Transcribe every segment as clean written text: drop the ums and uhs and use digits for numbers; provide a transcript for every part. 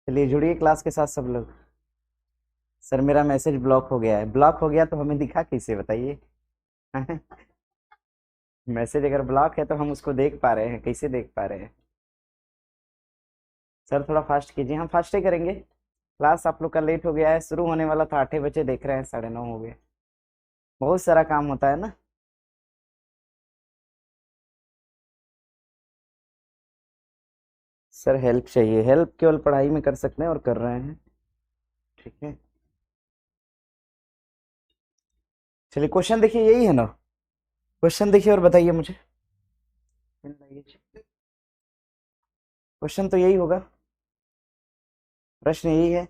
चलिए जुड़िए क्लास के साथ सब लोग। सर मेरा मैसेज ब्लॉक हो गया है। ब्लॉक हो गया तो हमें दिखा कैसे, बताइए। मैसेज अगर ब्लॉक है तो हम उसको देख पा रहे हैं, कैसे देख पा रहे हैं? सर थोड़ा फास्ट कीजिए। हम फास्ट ही करेंगे। क्लास आप लोग का लेट हो गया है, शुरू होने वाला था 8 बजे, देख रहे हैं 9:30 हो गए। बहुत सारा काम होता है ना। सर हेल्प चाहिए, हेल्प केवल पढ़ाई में कर सकते हैं और कर रहे हैं। ठीक है, चलिए क्वेश्चन देखिए, यही है ना? क्वेश्चन देखिए और बताइए मुझे। क्वेश्चन तो यही होगा, प्रश्न यही है।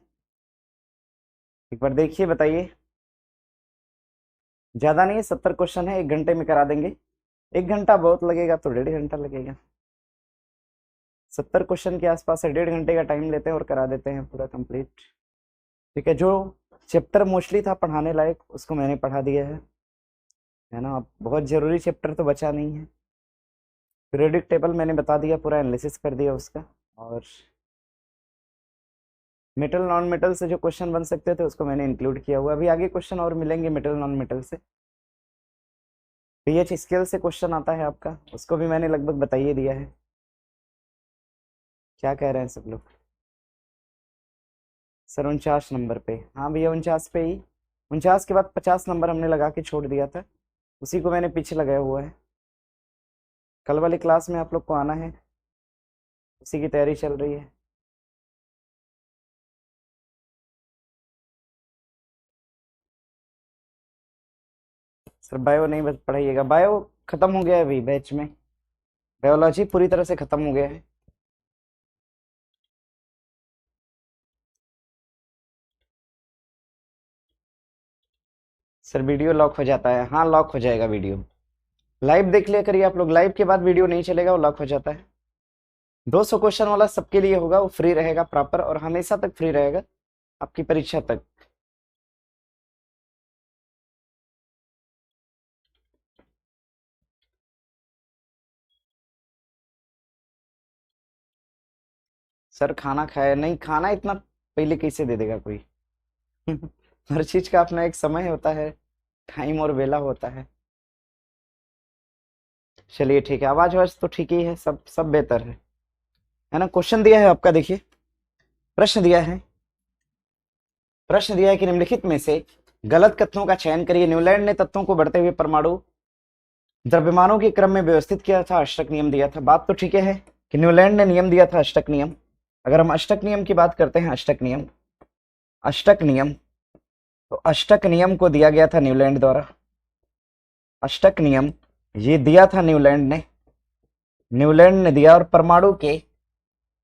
एक बार देखिए, बताइए। ज्यादा नहीं है, 70 क्वेश्चन है, 1 घंटे में करा देंगे। 1 घंटा बहुत लगेगा तो 1.5 घंटा लगेगा। 70 क्वेश्चन के आसपास है, 1.5 घंटे का टाइम लेते हैं और करा देते हैं पूरा कंप्लीट। ठीक है, जो चैप्टर मोस्टली था पढ़ाने लायक उसको मैंने पढ़ा दिया है ना। अब बहुत जरूरी चैप्टर तो बचा नहीं है। पीरियोडिक टेबल मैंने बता दिया, पूरा एनालिसिस कर दिया उसका। और मेटल नॉन मेटल से जो क्वेश्चन बन सकते थे उसको मैंने इंक्लूड किया हुआ। अभी आगे क्वेश्चन और मिलेंगे मेटल नॉन मेटल से। पीएच स्केल से क्वेश्चन आता है आपका, उसको भी मैंने लगभग बताइए दिया है। क्या कह रहे हैं सब लोग? सर 49 नंबर पे? हाँ भैया 49 पे ही। 49 के बाद 50 नंबर हमने लगा के छोड़ दिया था, उसी को मैंने पीछे लगाया हुआ है। कल वाली क्लास में आप लोग को आना है, उसी की तैयारी चल रही है। सर बायो नहीं बस पढ़ाइएगा, बायो खत्म हो गया है अभी बैच में। बायोलॉजी पूरी तरह से खत्म हो गया है। सर वीडियो लॉक हो जाता है? हाँ लॉक हो जाएगा वीडियो। लाइव देख लिया करिए आप लोग, लाइव के बाद वीडियो नहीं चलेगा, वो लॉक हो जाता है। 200 क्वेश्चन वाला सबके लिए होगा, वो फ्री रहेगा प्रॉपर और हमेशा तक फ्री रहेगा, आपकी परीक्षा तक। सर खाना खाया नहीं, खाना इतना पहले कैसे दे देगा कोई? हर चीज का अपना एक समय होता है, टाइम और वेला होता है। चलिए ठीक है, आवाज आवाज तो ठीक ही है, सब सब बेहतर है ना? क्वेश्चन दिया है आपका, देखिए। प्रश्न दिया है, प्रश्न दिया है कि निम्नलिखित में से गलत कथनों का चयन करिए। न्यूलैंड ने तत्वों को बढ़ते हुए परमाणु द्रव्यमानों के क्रम में व्यवस्थित किया था, अष्टक नियम दिया था। बात तो ठीक है कि न्यूलैंड ने नियम दिया था अष्टक नियम। अगर हम अष्टक नियम की बात करते हैं, अष्टक नियम, अष्टक नियम, तो अष्टक नियम को दिया गया था न्यूलैंड द्वारा। अष्टक नियम ये दिया था न्यूलैंड ने, न्यूलैंड ने दिया, और परमाणु के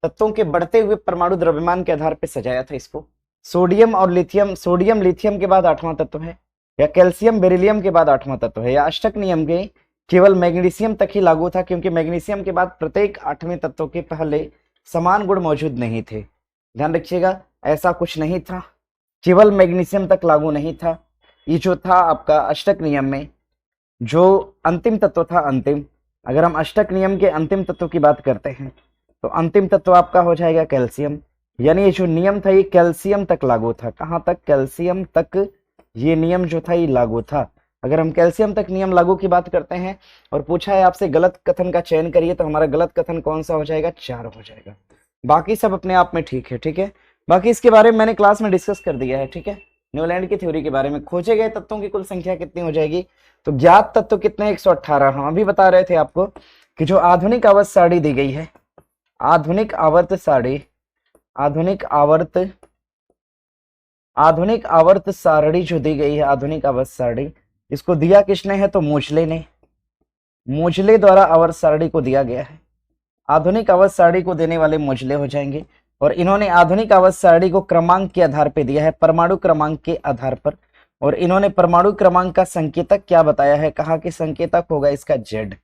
तत्वों के बढ़ते हुए परमाणु द्रव्यमान के आधार पर सजाया था इसको। सोडियम और लिथियम, सोडियम लिथियम के बाद 8वां तत्व है, या कैल्शियम बेरिलियम के बाद 8वां तत्व है, या अष्टक नियम के केवल मैग्नीशियम तक ही लागू था, क्योंकि मैग्नीशियम के बाद प्रत्येक 8वें तत्व के पहले समान गुण मौजूद नहीं थे। ध्यान रखिएगा, ऐसा कुछ नहीं था, केवल मैग्नीशियम तक लागू नहीं था। ये जो था आपका अष्टक नियम में जो अंतिम तत्व था, अंतिम, अगर हम अष्टक नियम के अंतिम तत्व की बात करते हैं तो अंतिम तत्व आपका हो जाएगा कैल्शियम। यानी ये जो नियम था ये कैल्शियम तक लागू था। कहाँ तक? कैल्शियम तक ये नियम जो था ये लागू था। अगर हम कैल्शियम तक नियम लागू की बात करते हैं और पूछा है आपसे गलत कथन का चयन करिए, तो हमारा गलत कथन कौन सा हो जाएगा? 4 हो जाएगा। बाकी सब अपने आप में ठीक है, ठीक है। बाकी इसके बारे में मैंने क्लास में डिस्कस कर दिया है, ठीक है। न्यूलैंड की थ्योरी के बारे में खोजे गए तत्वों की कुल संख्या कितनी हो जाएगी? तो ज्ञात तत्व कितने? 118। हम अभी बता रहे थे आपको कि जो आधुनिक आवर्त सारणी दी गई है, आधुनिक आवर्त सारणी, आधुनिक आवर्त, आधुनिक आवर्त सारणी जो दी गई है, आधुनिक आवर्त सारणी, इसको दिया किसने है? तो मोजले ने, मोजले द्वारा आवर्त सारणी को दिया गया है। आधुनिक आवर्त सारणी को देने वाले मोजले हो जाएंगे, और इन्होंने आधुनिक आवर्त सारणी को क्रमांक के आधार पर दिया है, परमाणु क्रमांक के आधार पर। और इन्होंने परमाणु क्रमांक का संकेतक क्या बताया है? कहा कि संकेतक होगा इसका जेड,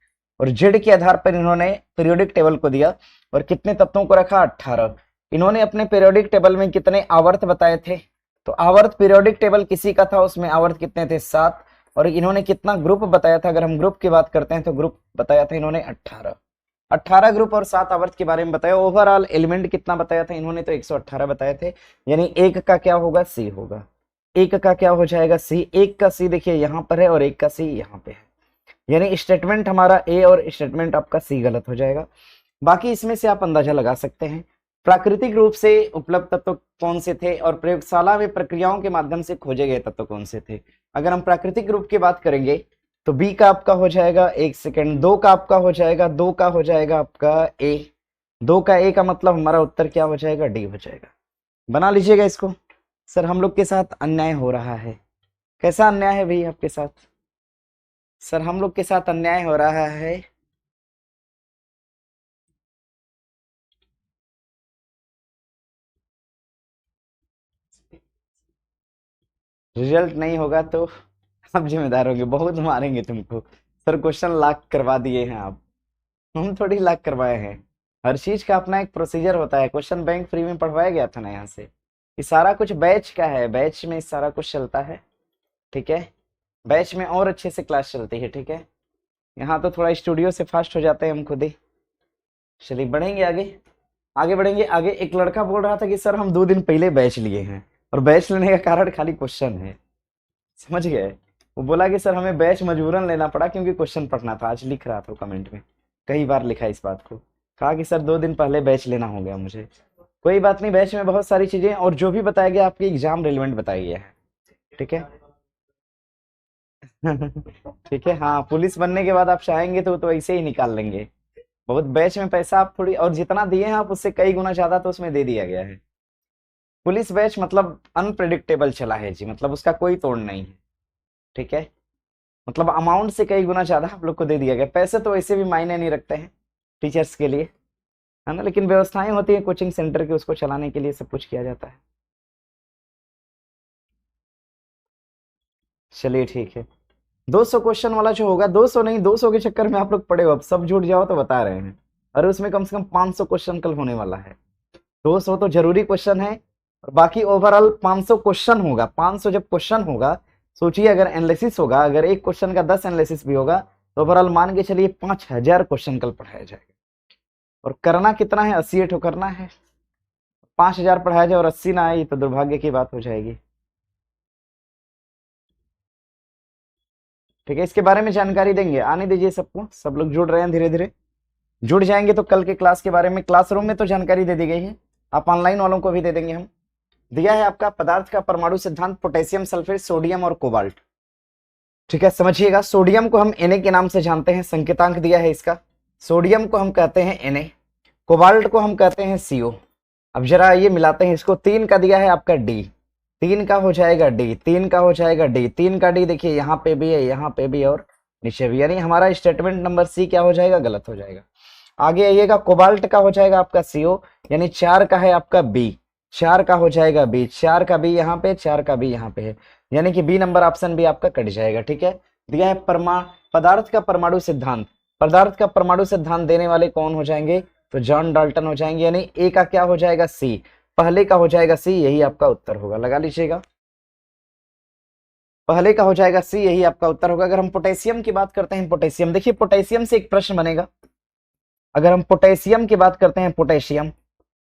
और जेड के आधार पर इन्होंने पीरियोडिक टेबल को दिया। और कितने तत्वों को रखा? 18। इन्होंने अपने पीरियोडिक टेबल में कितने आवर्त बताए थे? तो आवर्त पीरियोडिक टेबल किसी का था, उसमें आवर्त कितने थे? 7। और इन्होंने कितना ग्रुप बताया था? अगर हम ग्रुप की बात करते हैं तो ग्रुप बताया था इन्होंने 18। 18 ग्रुप और 7 आवर्त के बारे में बताया। ओवरऑल एलिमेंट कितना बताया था इन्होंने, तो 118 बताए थे। यानी एक का क्या होगा, सी होगा। एक का क्या हो जाएगा, सी। एक का सी देखिए यहाँ पर है और एक का सी यहाँ पे है, यानी स्टेटमेंट हमारा ए और स्टेटमेंट आपका सी गलत हो जाएगा। बाकी इसमें से आप अंदाजा लगा सकते हैं। प्राकृतिक रूप से उपलब्ध तत्व कौन से थे और प्रयोगशाला में प्रक्रियाओं के माध्यम से खोजे गए तत्व कौन से थे। अगर हम प्राकृतिक रूप की बात करेंगे तो बी का आपका हो जाएगा, एक सेकेंड, दो का आपका हो जाएगा, दो का हो जाएगा आपका ए, दो का ए का मतलब हमारा उत्तर क्या हो जाएगा, डी हो जाएगा। बना लीजिएगा इसको। सर हम लोग के साथ अन्याय हो रहा है। कैसा अन्याय है भाई आपके साथ? सर हम लोग के साथ अन्याय हो रहा है। रिजल्ट नहीं होगा तो आप जिम्मेदार होंगे, बहुत मारेंगे तुमको। सर क्वेश्चन लॉक करवा दिए हैं आप। हम थोड़ी लॉक करवाए हैं। हर चीज का अपना एक प्रोसीजर होता है। क्वेश्चन बैंक फ्री में पढ़वाया गया था ना यहाँ से। ये सारा कुछ बैच का है, बैच में सारा कुछ चलता है, ठीक है। बैच में और अच्छे से क्लास चलती है, ठीक है। यहाँ तो थोड़ा स्टूडियो से फास्ट हो जाते हैं हम खुद ही। चलिए बढ़ेंगे आगे, आगे बढ़ेंगे आगे। एक लड़का बोल रहा था कि सर हम 2 दिन पहले बैच लिए हैं, और बैच लेने का कारण खाली क्वेश्चन है, समझ गए। वो बोला कि सर हमें बैच मजबूरन लेना पड़ा क्योंकि क्वेश्चन पढ़ना था। आज लिख रहा था कमेंट में, कई बार लिखा इस बात को। कहा कि सर 2 दिन पहले बैच लेना हो गया मुझे। कोई बात नहीं, बैच में बहुत सारी चीजें और जो भी बताया गया आपके एग्जाम रिलेवेंट बताया गया है, ठीक है। ठीक है, हाँ पुलिस बनने के बाद आप चाहेंगे तो ऐसे ही निकाल लेंगे। बहुत बैच में पैसा आप थोड़ी, और जितना दिए हैं आप उससे कई गुना ज्यादा तो उसमें दे दिया गया है। पुलिस बैच मतलब अनप्रिडिक्टेबल चला है जी, मतलब उसका कोई तोड़ नहीं है, ठीक है। मतलब अमाउंट से कई गुना ज्यादा आप लोग को दे दिया गया। पैसे तो वैसे भी मायने नहीं रखते हैं टीचर्स के लिए, है ना, लेकिन व्यवस्थाएं होती है कोचिंग सेंटर की, उसको चलाने के लिए सब कुछ किया जाता है। चलिए ठीक है। 200 क्वेश्चन वाला जो होगा, 200 नहीं, 200 के चक्कर में आप लोग पड़े हो, अब सब जुड़ जाओ तो बता रहे हैं। अरे उसमें कम से कम 500 क्वेश्चन कल होने वाला है। 200 तो जरूरी क्वेश्चन है, और बाकी ओवरऑल 500 क्वेश्चन होगा। 500 जब क्वेश्चन होगा, सोचिए अगर एनालिसिस होगा, अगर एक क्वेश्चन का 10 एनालिसिस भी होगा तो ओवरऑल मान के चलिए 5000 क्वेश्चन कल पढ़ाया जाएगा। और करना कितना है, 80 ठो करना है। 5000 पढ़ाया जाए और 80 ना आई तो दुर्भाग्य की बात हो जाएगी, ठीक है। इसके बारे में जानकारी देंगे, आने दीजिए सबको, सब लोग जुड़ रहे हैं धीरे धीरे। जुड़ जाएंगे तो कल के क्लास के बारे में, क्लासरूम में तो जानकारी दे दी गई है, आप ऑनलाइन वालों को भी दे देंगे हम। दिया है आपका पदार्थ का परमाणु सिद्धांत, पोटेशियम सल्फेट सोडियम और कोबाल्ट, ठीक है। समझिएगा, सोडियम को हम Na के नाम से जानते हैं, संकेतांक दिया है इसका। सोडियम को हम कहते हैं Na, कोबाल्ट को हम कहते हैं CO। अब जरा ये मिलाते हैं इसको। 3 का दिया है आपका D, 3 का हो जाएगा D, 3 का हो जाएगा D, 3 का D देखिए यहाँ पे भी है, यहाँ पे भी और नीचे भी, यानी हमारा स्टेटमेंट नंबर C क्या हो जाएगा, गलत हो जाएगा। आगे आइएगा, कोबाल्ट का हो जाएगा आपका CO, यानी 4 का है आपका B, 4 का हो जाएगा B, 4 का B यहाँ पे, 4 का B यहाँ पे है, यानी कि B नंबर ऑप्शन भी आपका कट जाएगा, ठीक है। दिया है पदार्थ का परमाणु सिद्धांत, पदार्थ का परमाणु सिद्धांत देने वाले कौन हो जाएंगे, तो जॉन डाल्टन हो जाएंगे, यानी ए का क्या हो जाएगा, सी, पहले का हो जाएगा सी, यही आपका उत्तर होगा, लगा लीजिएगा। पहले का हो जाएगा सी, यही आपका उत्तर होगा। अगर हम पोटेशियम की बात करते हैं, पोटेशियम देखिए, पोटेशियम से एक प्रश्न बनेगा। अगर हम पोटेशियम की बात करते हैं, पोटेशियम,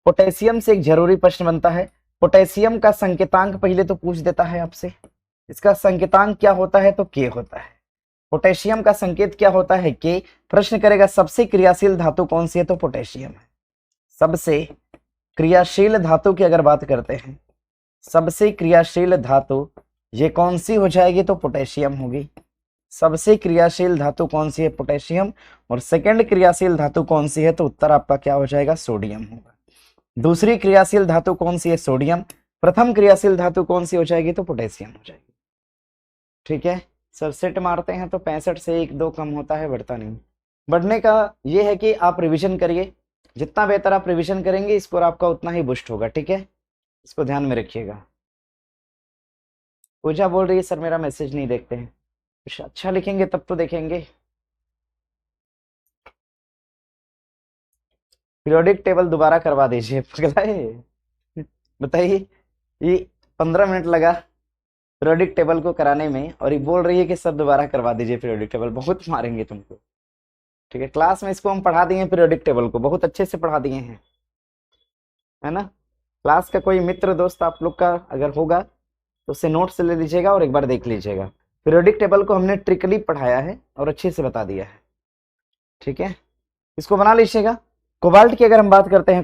पोटेशियम से एक जरूरी प्रश्न बनता है। पोटेशियम का संकेतांक पहले तो पूछ देता है आपसे, इसका संकेतांक क्या होता है, तो के होता है। पोटेशियम का संकेत क्या होता है, के। प्रश्न करेगा सबसे क्रियाशील धातु कौन सी है, तो पोटेशियम है। सबसे क्रियाशील धातु की अगर बात करते हैं, सबसे क्रियाशील धातु ये कौन सी हो जाएगी, तो पोटेशियम होगी। सबसे क्रियाशील धातु कौन सी है, पोटेशियम। और सेकंड क्रियाशील धातु कौन सी है, तो उत्तर आपका क्या हो जाएगा, सोडियम होगा। दूसरी क्रियाशील धातु कौन सी है, सोडियम। प्रथम क्रियाशील धातु कौन सी हो जाएगी, तो पोटेशियम हो जाएगी, ठीक है। सबसेट मारते हैं तो 65 से 1-2 कम होता है, बढ़ता नहीं। बढ़ने का ये है कि आप रिवीजन करिए, जितना बेहतर आप रिवीजन करेंगे स्कोर आपका उतना ही बुस्ट होगा, ठीक है। इसको ध्यान में रखिएगा। पूजा बोल रही है सर मेरा मैसेज नहीं देखते हैं, कुछ अच्छा लिखेंगे तब तो देखेंगे। पीरियोडिक टेबल दोबारा करवा दीजिए, पगला है। बताइए, ये 15 मिनट लगा पीरियोडिक टेबल को कराने में, और ये बोल रही है कि सर दोबारा करवा दीजिए पीरियोडिक टेबल, बहुत मारेंगे तुमको। ठीक है, क्लास में इसको हम पढ़ा दिए हैं, पीरियोडिक टेबल को बहुत अच्छे से पढ़ा दिए हैं, है ना। क्लास का कोई मित्र दोस्त आप लोग का अगर होगा तो उससे नोट्स ले लीजिएगा और एक बार देख लीजिएगा। पीरियोडिक टेबल को हमने ट्रिकली पढ़ाया है और अच्छे से बता दिया है, ठीक है। इसको बना लीजिएगा। कोबाल्ट की अगर हम बात करते हैं,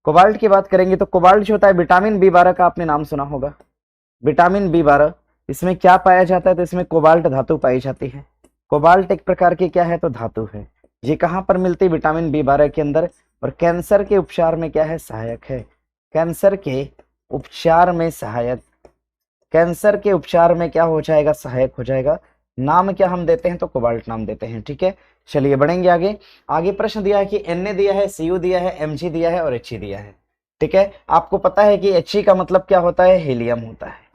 कोबाल्ट की बात करेंगे तो कोबाल्ट जो होता है विटामिन बी 12 का आपने नाम सुना होगा। विटामिन बी 12 इसमें क्या पाया जाता है, तो इसमें कोबाल्ट धातु पाई जाती है। कोबाल्ट एक प्रकार की क्या है, तो धातु है। ये कहाँ पर मिलती है, विटामिन बी 12 के अंदर, और कैंसर के उपचार में क्या है, सहायक है। कैंसर के उपचार में सहायक, कैंसर के उपचार में क्या हो जाएगा, सहायक हो जाएगा। नाम क्या हम देते हैं, तो कोबाल्ट नाम देते हैं, ठीक है। चलिए बढ़ेंगे आगे। आगे प्रश्न दिया है कि Na दिया है, Cu दिया है, Mg दिया है और He दिया है, ठीक है। आपको पता है कि He का मतलब क्या होता है, हीलियम होता है।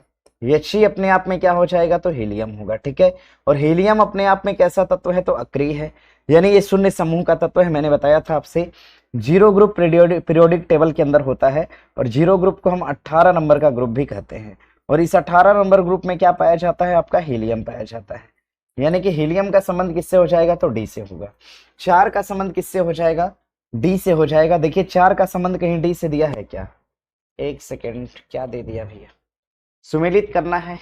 He अपने आप में क्या हो जाएगा, तो हीलियम होगा, ठीक है। और हीलियम अपने आप में कैसा तत्व है, तो अक्रिय है, यानी ये शून्य समूह का तत्व है। मैंने बताया था आपसे, जीरो ग्रुप पीरियोडिक टेबल के अंदर होता है, और जीरो ग्रुप को हम 18 नंबर का ग्रुप भी कहते हैं। और इस 18 नंबर ग्रुप में क्या पाया जाता है, आपका हीलियम पाया जाता है। यानी कि हीलियम का संबंध किससे हो जाएगा, तो डी से होगा। 4 का संबंध किससे हो जाएगा, डी से हो जाएगा। देखिए 4 का संबंध कहीं डी से दिया है क्या, एक सेकेंड, क्या दे दिया भैया, सुमेलित करना है।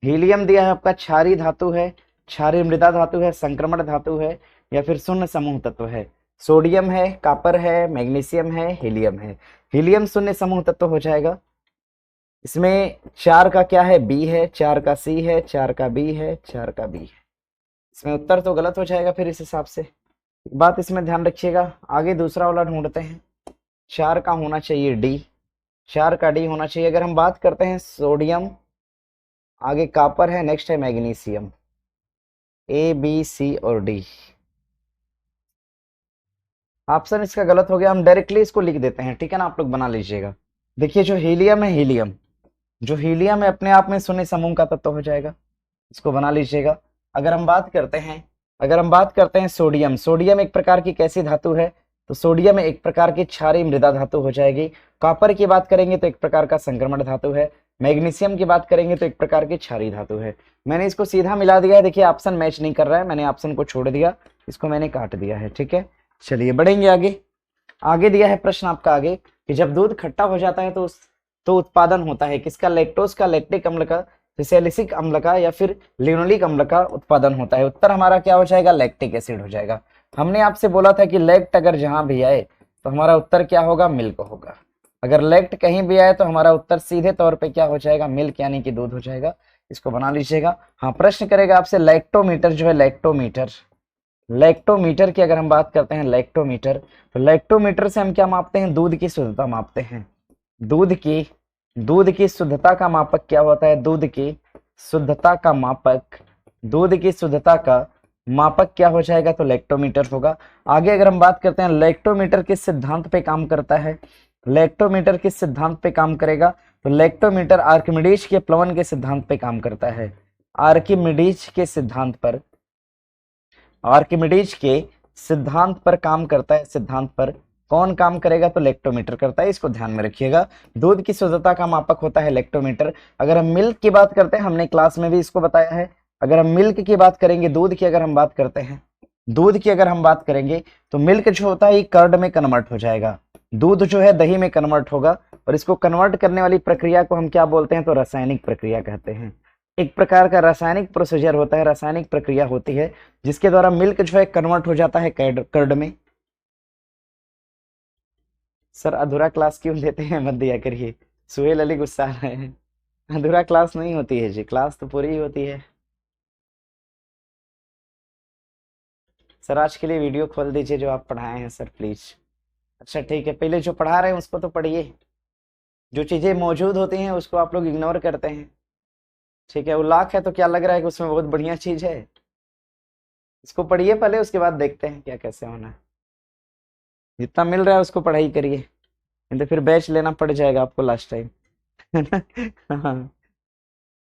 हीलियम दिया है आपका क्षारीय धातु है, क्षारीय मृदा धातु है, संक्रमण धातु है, या फिर शून्य समूह तत्व है। सोडियम है, कॉपर है, मैग्नीशियम है, हीलियम है। हीलियम शून्य समूह तत्व हो जाएगा। इसमें 4 का क्या है, बी है, 4 का सी है, 4 का बी है, 4 का बी है। इसमें उत्तर तो गलत हो जाएगा फिर इस हिसाब से। बात इसमें ध्यान रखिएगा। आगे दूसरा वाला ढूंढते हैं। 4 का होना चाहिए डी, 4 का डी होना चाहिए। अगर हम बात करते हैं सोडियम, आगे कॉपर है, नेक्स्ट है मैग्नीशियम, ए बी सी और डी। ऑप्शन इसका गलत हो गया, हम डायरेक्टली इसको लिख देते हैं, ठीक है ना, आप लोग बना लीजिएगा। देखिए जो हीलियम है, हीलियम जो हीलियम है अपने आप में शून्य समूह का तत्व हो जाएगा, इसको बना लीजिएगा। अगर हम बात करते हैं, सोडियम, सोडियम एक प्रकार की कैसी धातु है, तो सोडियम एक प्रकार की क्षारीय मृदा धातु हो जाएगी। कॉपर की बात करेंगे तो एक प्रकार का संक्रमण धातु है। मैग्नीशियम की बात करेंगे तो एक प्रकार की क्षारीय धातु है। मैंने इसको सीधा मिला दिया है, देखिए ऑप्शन मैच नहीं कर रहा है, मैंने ऑप्शन को छोड़ दिया, इसको मैंने काट दिया है, ठीक है। चलिए बढ़ेंगे आगे। आगे दिया है प्रश्न आपका आगे कि जब दूध खट्टा हो जाता है तो उत्पादन होता है किसका, लैक्टोज का, लैक्टिक अम्ल का, सैलिसिक अम्ल का, या फिर लिनोलिक अम्ल का उत्पादन होता है। उत्तर हमारा क्या हो जाएगा, लैक्टिक एसिड हो जाएगा। हमने आपसे बोला था कि लैक्ट अगर जहां भी आए तो हमारा उत्तर क्या होगा, मिल्क होगा। अगर लैक्ट कहीं भी आए तो हमारा उत्तर सीधे तौर पे क्या हो जाएगा, मिल्क यानी कि दूध हो जाएगा। इसको बना लीजिएगा। हाँ, प्रश्न करेगा आपसे लैक्टोमीटर जो है, लैक्टोमीटर की अगर हम बात करते हैं, लैक्टोमीटर, तो लैक्टोमीटर से हम क्या मापते हैं, दूध की शुद्धता मापते हैं। दूध की शुद्धता का मापक क्या होता है, दूध की शुद्धता का मापक क्या हो जाएगा, तो लैक्टोमीटर होगा। आगे अगर हम बात करते हैं लैक्टोमीटर किस सिद्धांत पे काम करता है, लैक्टोमीटर किस सिद्धांत पे काम करेगा, तो लैक्टोमीटर आर्किमिडीज के प्लवन के सिद्धांत पे काम करता है। आर्किमिडीज के सिद्धांत पर काम करता है। सिद्धांत पर कौन काम करेगा, तो लैक्टोमीटर करता है, इसको ध्यान में रखिएगा। दूध की शुद्धता का मापक होता है लैक्टोमीटर। अगर हम मिल्क की बात करते हैं, हमने क्लास में भी इसको बताया है, अगर हम मिल्क की बात करेंगे, दूध की अगर हम बात करेंगे तो मिल्क जो होता है ये कर्ड में कन्वर्ट हो जाएगा, दूध जो है दही में कन्वर्ट होगा। और इसको कन्वर्ट करने वाली प्रक्रिया को हम क्या बोलते हैं, तो रासायनिक प्रक्रिया कहते हैं। एक प्रकार का रासायनिक प्रोसीजर होता है, रासायनिक प्रक्रिया होती है जिसके द्वारा मिल्क जो है कन्वर्ट हो जाता है कर्ड में। सर अधूरा क्लास क्यों देते हैं, मत दिया करिए, सुहेल अली गुस्सा आ रहे हैं। अधूरा क्लास नहीं होती है जी, क्लास तो पूरी ही होती है। सर आज के लिए वीडियो खोल दीजिए जो आप पढ़ाए हैं सर प्लीज। अच्छा ठीक है, पहले जो पढ़ा रहे हैं उसको तो पढ़िए, जो चीजें मौजूद होती हैं उसको आप लोग इग्नोर करते हैं, ठीक है। वो लाख है तो क्या लग रहा है कि उसमें बहुत बढ़िया चीज है, इसको पढ़िए पहले, उसके बाद देखते हैं क्या कैसे होना है। जितना मिल रहा है उसको पढ़ाई करिए, नहीं तो फिर बैच लेना पड़ जाएगा आपको लास्ट टाइम, है ना। हाँ,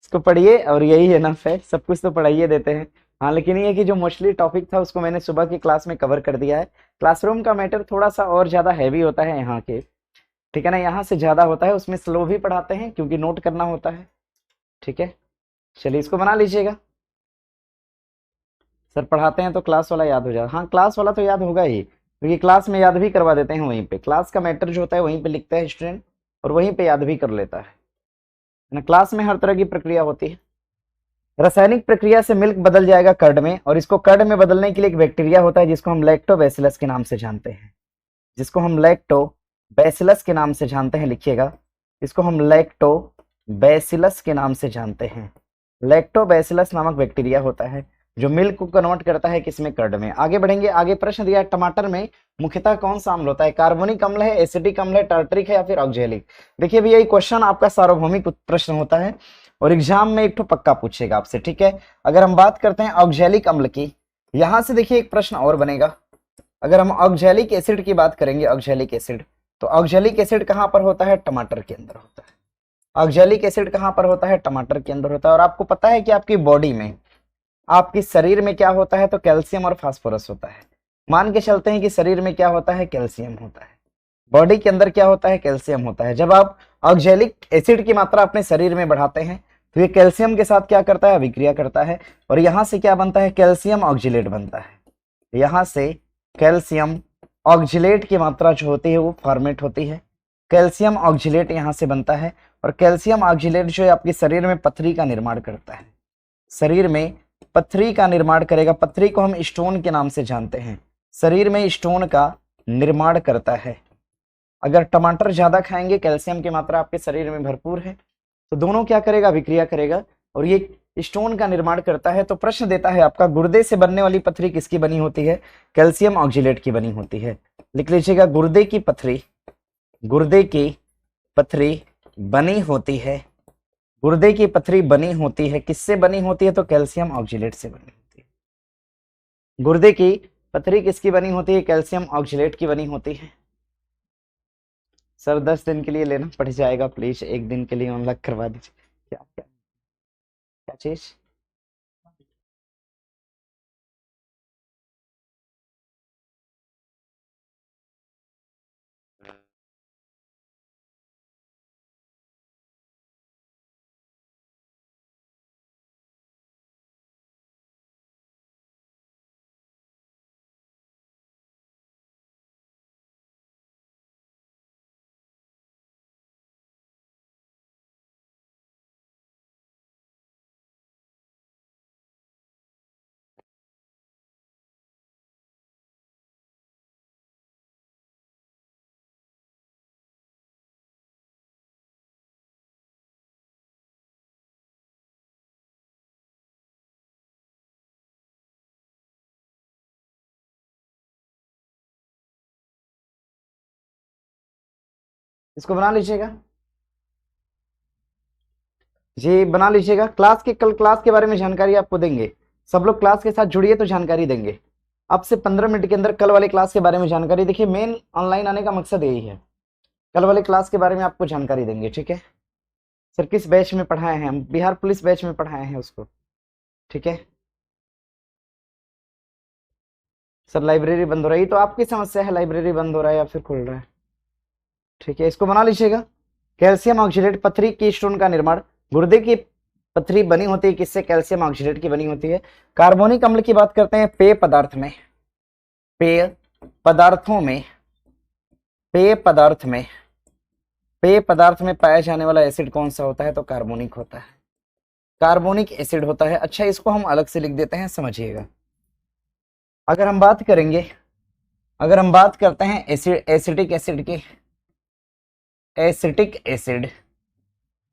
इसको पढ़िए और यही है ना, फिर सब कुछ तो पढ़ाइए देते हैं। हाँ लेकिन ये है कि जो मोस्टली टॉपिक था उसको मैंने सुबह की क्लास में कवर कर दिया है। क्लासरूम का मैटर थोड़ा सा और ज्यादा हैवी होता है यहाँ के, ठीक है ना, यहाँ से ज्यादा होता है, उसमें स्लो भी पढ़ाते हैं क्योंकि नोट करना होता है, ठीक है। चलिए इसको बना लीजिएगा। सर पढ़ाते हैं तो क्लास वाला याद हो जाता, हाँ क्लास वाला तो याद होगा ही, क्योंकि क्लास में याद भी करवा देते हैं वहीं पे, क्लास का मैटर जो होता है वहीं पे लिखता है स्टूडेंट और वहीं पे याद भी कर लेता है ना। क्लास में हर तरह की प्रक्रिया होती है। रासायनिक प्रक्रिया से मिल्क बदल जाएगा कर्ड में, और इसको कर्ड में बदलने के लिए एक बैक्टीरिया होता है जिसको हम लैक्टोबैसिलस के नाम से जानते हैं, जिसको हम लैक्टोबैसिलस के नाम से जानते हैं, लिखिएगा, इसको हम लैक्टोबैसिलस के नाम से जानते हैं। लैक्टोबैसिलस नामक बैक्टीरिया होता है जो मिल्क को कन्वर्ट करता है किसमें, कर्ड में। आगे बढ़ेंगे, आगे प्रश्न दिया है टमाटर में मुख्यतः कौन सा अम्ल होता है, कार्बोनिक अम्ल है, एसिडिक अम्ल है, टार्टरिक है या फिर ऑक्जेलिक। देखिए भैया ये क्वेश्चन आपका सार्वभौमिक प्रश्न होता है और एग्जाम में एक तो पक्का पूछेगा आपसे, ठीक है। अगर हम बात करते हैं ऑक्जेलिक अम्ल की, यहां से देखिए एक प्रश्न और बनेगा। अगर हम ऑक्जेलिक एसिड की बात करेंगे, ऑक्जेलिक एसिड, तो ऑक्जेलिक एसिड कहां पर होता है, टमाटर के अंदर होता है। ऑक्जेलिक एसिड कहां पर होता है, टमाटर के अंदर होता है। और आपको पता है कि आपकी बॉडी में, आपके शरीर में क्या होता है, तो कैल्शियम और फास्फोरस होता है। मान के चलते हैं कि शरीर में क्या होता है, कैल्शियम होता है, बॉडी के अंदर क्या होता है, कैल्शियम होता है। जब आप ऑक्जेलिक एसिड की मात्रा अपने शरीर में बढ़ाते हैं तो ये कैल्शियम के साथ क्या करता है, अभिक्रिया करता है और यहां से क्या बनता है, कैल्शियम ऑक्जिलेट बनता है। यहां से कैल्शियम ऑक्जिलेट की मात्रा जो होती है वो फॉर्मेट होती है, कैल्शियम ऑक्जिलेट यहां से बनता है। और कैल्शियम ऑक्जिलेट जो है आपके शरीर में पथरी का निर्माण करता है, शरीर में पथरी का निर्माण करेगा। पथरी को हम स्टोन के नाम से जानते हैं, शरीर में स्टोन का निर्माण करता है। अगर टमाटर ज्यादा खाएंगे, कैल्शियम की मात्रा आपके शरीर में भरपूर है, तो दोनों क्या करेगा, विक्रिया करेगा और ये स्टोन का निर्माण करता है। तो प्रश्न देता है आपका, गुर्दे से बनने वाली पथरी किसकी बनी होती है, कैल्शियम ऑक्जिलेट की बनी होती है। लिख लीजिएगा, गुर्दे की पथरी, गुर्दे की पथरी बनी होती है, गुर्दे की पथरी बनी होती है, किससे बनी होती है, तो कैल्शियम ऑक्जिलेट से बनी होती है। गुर्दे की पथरी किसकी बनी होती है, कैल्शियम ऑक्जिलेट की बनी होती है। सर 10 दिन के लिए लेना पड़ जाएगा, प्लीज एक दिन के लिए अनलॉक करवा दीजिए। क्या क्या क्या चीज, इसको बना लीजिएगा जी, बना लीजिएगा। क्लास के, कल क्लास के बारे में जानकारी आपको देंगे, सब लोग क्लास के साथ जुड़िए तो जानकारी देंगे आपसे 15 मिनट के अंदर। कल वाले क्लास के बारे में जानकारी, देखिए मेन ऑनलाइन आने का मकसद यही है, कल वाले क्लास के बारे में आपको जानकारी देंगे, ठीक है। सर किस बैच में पढ़ाए हैं हम, बिहार पुलिस बैच में पढ़ाए हैं उसको, ठीक है। सर लाइब्रेरी बंद हो रही, तो आपकी समस्या है, लाइब्रेरी बंद हो रहा है या फिर खुल रहा है, ठीक है। इसको बना लीजिएगा, कैल्शियम ऑक्जिलेट पथरी की स्टोन का निर्माण, गुर्दे की पथरी बनी होती है किससे, कैल्शियम ऑक्जिलेट की बनी होती है। कार्बोनिक अम्ल की बात करते हैं, पेय पदार्थ में, पेय पदार्थों में, पेय पदार्थ में, पेय पदार्थ में पाया जाने वाला एसिड कौन सा होता है, तो कार्बोनिक होता है, कार्बोनिक एसिड होता है। अच्छा इसको हम अलग से लिख देते हैं, समझिएगा। अगर हम बात करेंगे, अगर हम बात करते हैं एसिड, एसिटिक एसिड की, एसिटिक एसिड,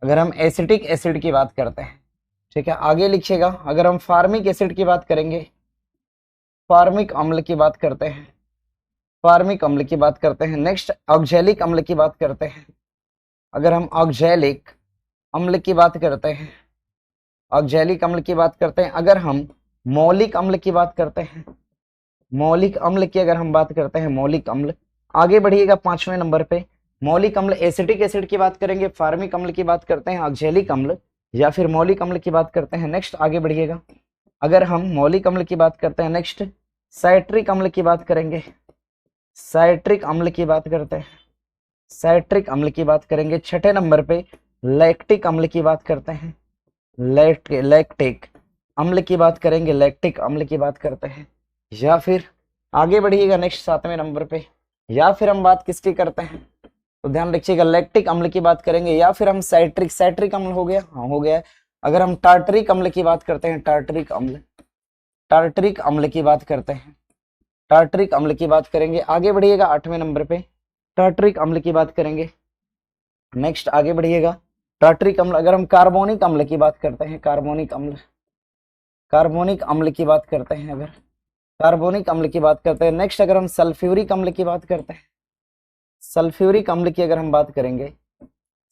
अगर हम एसिटिक एसिड की बात करते हैं, ठीक है, आगे लिखिएगा। अगर हम फार्मिक एसिड की बात करेंगे, फार्मिक अम्ल की बात करते हैं, फार्मिक अम्ल की बात करते हैं, नेक्स्ट ऑक्जेलिक अम्ल की बात करते हैं। अगर हम ऑक्जेलिक अम्ल की बात करते हैं, ऑक्जेलिक अम्ल की बात करते हैं, अगर हम मौलिक अम्ल की बात करते हैं, मौलिक अम्ल की अगर हम बात करते हैं, मौलिक अम्ल, आगे बढ़िएगा 5वें नंबर पे। मौलिक अम्ल, एसिटिक एसिड की बात करेंगे, फार्मिक अम्ल की बात करते हैं, ऑक्जेलिक अम्ल या फिर मौलिक अम्ल की बात करते हैं। नेक्स्ट आगे बढ़िएगा, अगर हम मौलिक अम्ल की बात करते हैं, नेक्स्ट साइट्रिक अम्ल की बात करेंगे, साइट्रिक अम्ल की बात करते हैं, साइट्रिक अम्ल की बात करेंगे। 6ठे नंबर पे लैक्टिक अम्ल की बात करते हैं, लैक्टिक अम्ल की बात करेंगे, लैक्टिक अम्ल की बात करते हैं, या फिर आगे बढ़िएगा नेक्स्ट 7वें नंबर पे, या फिर हम बात किसकी करते हैं, तो ध्यान रखिएगा लैक्टिक अम्ल की बात करेंगे, या फिर हम साइट्रिक, साइट्रिक अम्ल हो गया, हाँ हो गया है। अगर हम टार्टरिक अम्ल की बात करते हैं, टार्टरिक अम्ल, टार्टरिक अम्ल की बात करते हैं, टार्टरिक अम्ल की बात करेंगे। आगे बढ़िएगा 8वें नंबर पे, टार्टरिक अम्ल की बात करेंगे। नेक्स्ट आगे बढ़िएगा, टार्टरिक अम्ल, अगर हम कार्बोनिक अम्ल की बात करते हैं, कार्बोनिक अम्ल, कार्बोनिक अम्ल की बात करते हैं, अगर कार्बोनिक अम्ल की बात करते हैं। नेक्स्ट अगर हम सल्फ्यूरिक अम्ल की बात करते हैं, सल्फ्यूरिक अम्ल की अगर हम बात करेंगे,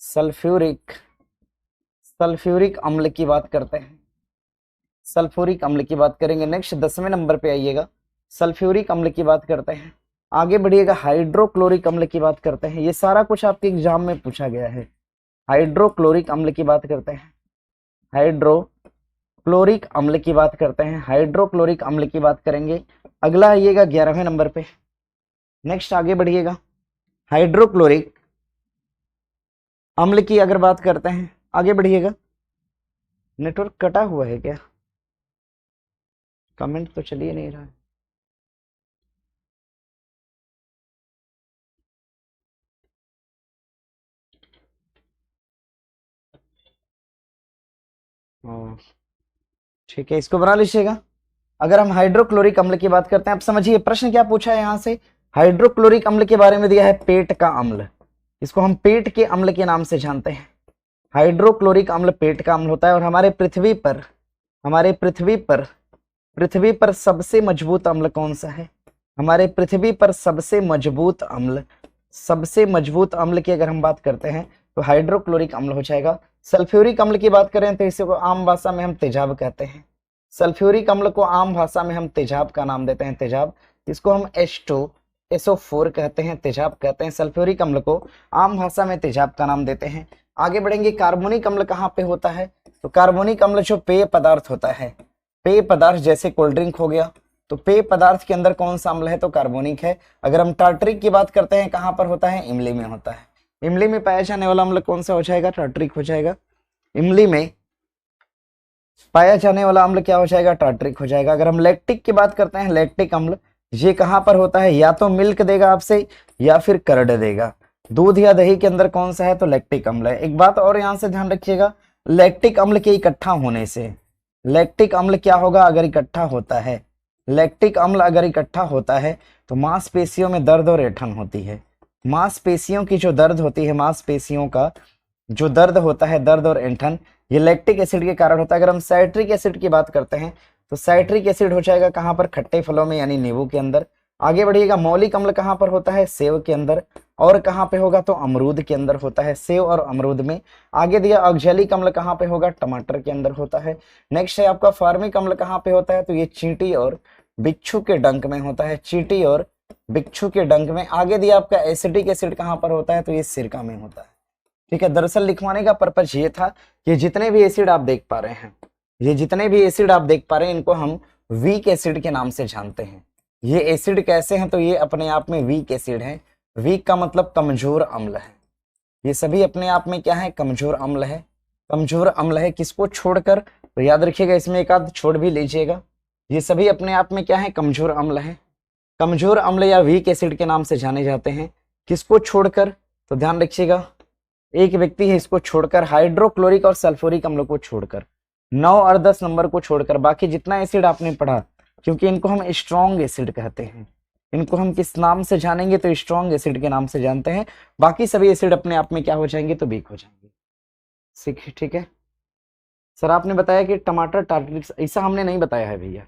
सल्फ्यूरिक, सल्फ्यूरिक अम्ल की बात करते हैं, सल्फ्यूरिक अम्ल की बात करेंगे। नेक्स्ट 10वें नंबर पे आइएगा, सल्फ्यूरिक अम्ल की बात करते हैं। आगे बढ़िएगा, हाइड्रोक्लोरिक अम्ल की बात करते हैं। ये सारा कुछ आपके एग्जाम में पूछा गया है। हाइड्रोक्लोरिक अम्ल की बात करते हैं, हाइड्रोक्लोरिक अम्ल की बात करते हैं, हाइड्रोक्लोरिक अम्ल की बात करेंगे। अगला आइएगा 11वें नंबर पे। नेक्स्ट आगे बढ़िएगा, हाइड्रोक्लोरिक अम्ल की अगर बात करते हैं, आगे बढ़िएगा। नेटवर्क कटा हुआ है क्या? कमेंट तो चलिए नहीं रहा है। हाँ, ठीक है, इसको बना लीजिएगा। अगर हम हाइड्रोक्लोरिक अम्ल की बात करते हैं, आप समझिए प्रश्न क्या पूछा है यहाँ से। हाइड्रोक्लोरिक अम्ल के बारे में दिया है पेट का अम्ल, इसको हम पेट के अम्ल के नाम से जानते हैं। हाइड्रोक्लोरिक अम्ल पेट का अम्ल होता है। और हमारे पृथ्वी पर, हमारे पृथ्वी पर सबसे मजबूत अम्ल कौन सा है? हमारे पृथ्वी पर सबसे मजबूत अम्ल, सबसे मजबूत अम्ल की अगर हम बात करते हैं तो हाइड्रोक्लोरिक अम्ल हो जाएगा। सल्फ्यूरिक अम्ल की बात करें तो इसे को आम भाषा में हम तेजाब कहते हैं। सल्फ्यूरिक अम्ल को आम भाषा में हम तेजाब का नाम देते हैं, तेजाब। इसको हम SO4 कहते हैं, तेजाब कहते हैं। सल्फ्यूरिक अम्ल को आम भाषा में तेजाब का नाम देते हैं। आगे बढ़ेंगे, कार्बोनिक अम्ल कहाँ पे होता है? तो कार्बोनिक अम्ल जो पेय पदार्थ होता है, पेय पदार्थ जैसे कोल्ड ड्रिंक हो गया, तो पेय पदार्थ के अंदर कौन सा अम्ल है? तो कार्बोनिक है। अगर हम टार्टरिक की बात करते हैं, कहाँ पर होता है? इमली में होता है। इमली में पाया जाने वाला अम्ल कौन सा हो जाएगा? टार्टरिक हो जाएगा। इमली में पाया जाने वाला अम्ल क्या हो जाएगा? टार्टरिक हो जाएगा। अगर हम लैक्टिक की बात करते हैं, लैक्टिक अम्ल, ये कहाँ पर होता है? या तो मिल्क देगा आपसे या फिर कर्ड देगा। दूध या दही के अंदर कौन सा है? तो लैक्टिक अम्ल है। एक बात और यहां से ध्यान रखिएगा, लैक्टिक अम्ल के इकट्ठा होने से, लैक्टिक अम्ल क्या होगा अगर इकट्ठा होता है? लैक्टिक अम्ल अगर इकट्ठा होता है तो मांसपेशियों में दर्द और ऐंठन होती है। मांसपेशियों की जो दर्द होती है, मांसपेशियों का जो दर्द होता है, दर्द और ऐंठन, ये लैक्टिक एसिड के कारण होता है। अगर हम साइट्रिक एसिड की बात करते हैं तो साइट्रिक एसिड हो जाएगा कहाँ पर? खट्टे फलों में यानी नींबू के अंदर। आगे बढ़िएगा, मौलिक अम्ल कहाँ पर होता है? सेव के अंदर। और कहाँ पे होगा? तो अमरूद के अंदर होता है, सेव और अमरूद में। आगे दिया ऑक्जेलिक अम्ल कहाँ पे होगा? टमाटर के अंदर होता है। नेक्स्ट है आपका फार्मिक अम्ल कहाँ पे होता है? तो ये चींटी और बिच्छू के डंक में होता है, चींटी और बिच्छू के डंक में। आगे दिया आपका एसिडिक एसिड कहाँ पर होता है? तो ये सिरका में होता है। ठीक है, दरअसल लिखवाने का पर्पज ये था कि जितने भी एसिड आप देख पा रहे हैं, ये जितने भी एसिड आप देख पा रहे हैं, इनको हम वीक एसिड के नाम से जानते हैं। ये एसिड कैसे हैं? तो ये अपने आप में वीक एसिड हैं। वीक का मतलब कमजोर अम्ल है। ये सभी अपने आप में क्या है? कमजोर अम्ल है। कमजोर अम्ल है, किसको छोड़कर? तो याद रखिएगा, इसमें एक आध छोड़ भी लीजिएगा। ये सभी अपने आप में क्या है? कमजोर अम्ल है। कमजोर अम्ल या वीक एसिड के नाम से जाने जाते हैं। किसको छोड़कर? तो ध्यान रखिएगा, एक व्यक्ति है, इसको छोड़कर, हाइड्रोक्लोरिक और सल्फ्यूरिक अम्ल को छोड़कर, 9 और 10 नंबर को छोड़कर बाकी जितना एसिड आपने पढ़ा, क्योंकि इनको हम स्ट्रॉन्ग एसिड कहते हैं, इनको हम किस नाम से जानेंगे? तो स्ट्रॉन्ग एसिड के नाम से जानते हैं। बाकी सभी एसिड अपने आप में क्या हो जाएंगे? तो वीक हो जाएंगे। ठीक है सर, आपने बताया कि टमाटर टार्टरिक, ऐसा हमने नहीं बताया है भैया।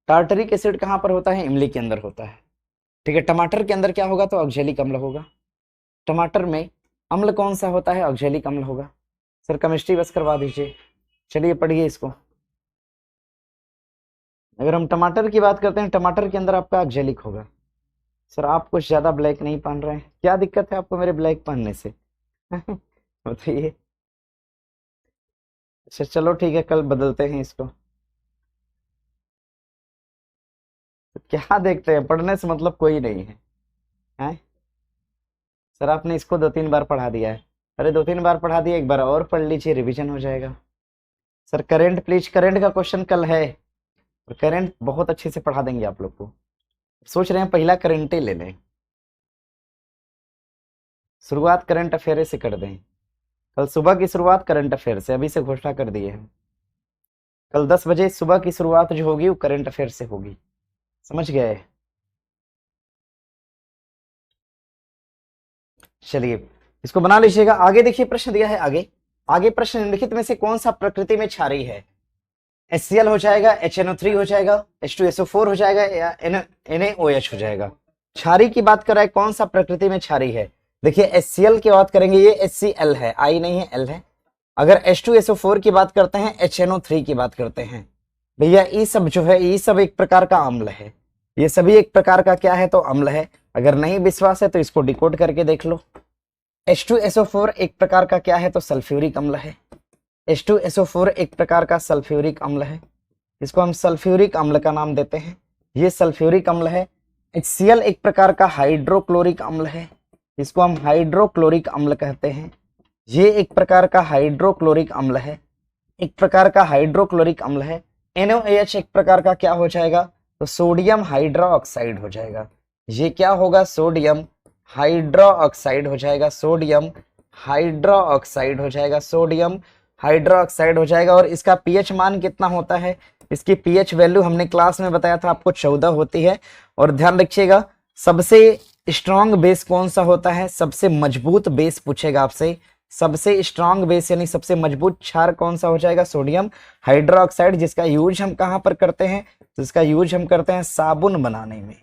टार्टरिक एसिड कहाँ पर होता है? इमली के अंदर होता है। ठीक है, टमाटर के अंदर क्या होगा? तो ऑक्जेलिक अम्ल होगा। टमाटर में अम्ल कौन सा होता है? ऑक्जेलिक अम्ल होगा। सर केमिस्ट्री बस करवा दीजिए। चलिए पढ़िए इसको। अगर हम टमाटर की बात करते हैं, टमाटर के अंदर आपका ऑक्जेलिक होगा। सर आप कुछ ज्यादा ब्लैक नहीं पहन रहे हैं, क्या दिक्कत है आपको मेरे ब्लैक पहनने से? बताइए। अच्छा चलो ठीक है, कल बदलते हैं इसको। तो क्या देखते हैं, पढ़ने से मतलब कोई नहीं है, हैं? सर आपने इसको 2-3 बार पढ़ा दिया है। अरे 2-3 बार पढ़ा दिया, एक बार और पढ़ लीजिए, रिवीजन हो जाएगा। सर करंट प्लीज, करंट का क्वेश्चन कल है, और करंट बहुत अच्छे से पढ़ा देंगे आप लोग को। सोच रहे हैं पहला करंट ही ले लें, शुरुआत करंट अफेयर से कर दें। कल सुबह की शुरुआत करंट अफेयर से, अभी से घोषणा कर दिए हैं। कल 10 बजे सुबह की शुरुआत जो होगी वो करंट अफेयर से होगी, समझ गए? चलिए इसको बना लीजिएगा। आगे देखिए प्रश्न दिया है, आगे आगे प्रश्न निम्नलिखित में से कौन सा प्रकृति में क्षारीय है? HCl हो जाएगा, HNO3 हो जाएगा, H2SO4 हो जाएगा, या NaOH हो जाएगा। क्षारीय की बात कर रहा है, कौन सा प्रकृति में क्षारीय है? देखिए HCl की बात करेंगे, ये HCl है, I नहीं है, L है। अगर H2SO4 की बात करते हैं, HNO3 की बात करते हैं, भैया ये सब जो है, ये सब एक प्रकार का अम्ल है, ये सभी एक प्रकार का क्या है? तो अम्ल है। अगर नहीं विश्वास है तो इसको डिकोड करके देख लो। H2SO4 एक प्रकार का क्या है? तो सल्फ्यूरिक अम्ल है। H2SO4 एक प्रकार का सल्फ्यूरिक अम्ल है, इसको हम सल्फ्यूरिक अम्ल का नाम देते हैं, ये सल्फ्यूरिक अम्ल है। HCl एक प्रकार का हाइड्रोक्लोरिक अम्ल है, इसको हम हाइड्रोक्लोरिक अम्ल कहते हैं, ये एक प्रकार का हाइड्रोक्लोरिक अम्ल है, एक प्रकार का हाइड्रोक्लोरिक अम्ल है। NaOH एक प्रकार का क्या हो जाएगा? तो सोडियम हाइड्रोक्साइड हो जाएगा। ये क्या होगा? सोडियम हाइड्रोक्साइड हो जाएगा, सोडियम हाइड्रोक्साइड हो जाएगा, सोडियम हाइड्रोक्साइड हो जाएगा। और इसका पीएच मान कितना होता है? इसकी पीएच वैल्यू हमने क्लास में बताया था आपको, 14 होती है। और ध्यान रखिएगा, सबसे स्ट्रॉन्ग बेस कौन सा होता है? सबसे मजबूत बेस पूछेगा आपसे, सबसे स्ट्रॉन्ग बेस यानी सबसे मजबूत क्षार कौन सा हो जाएगा? सोडियम हाइड्रोक्साइड, जिसका यूज हम कहाँ पर करते हैं? तो इसका यूज हम करते हैं साबुन बनाने में।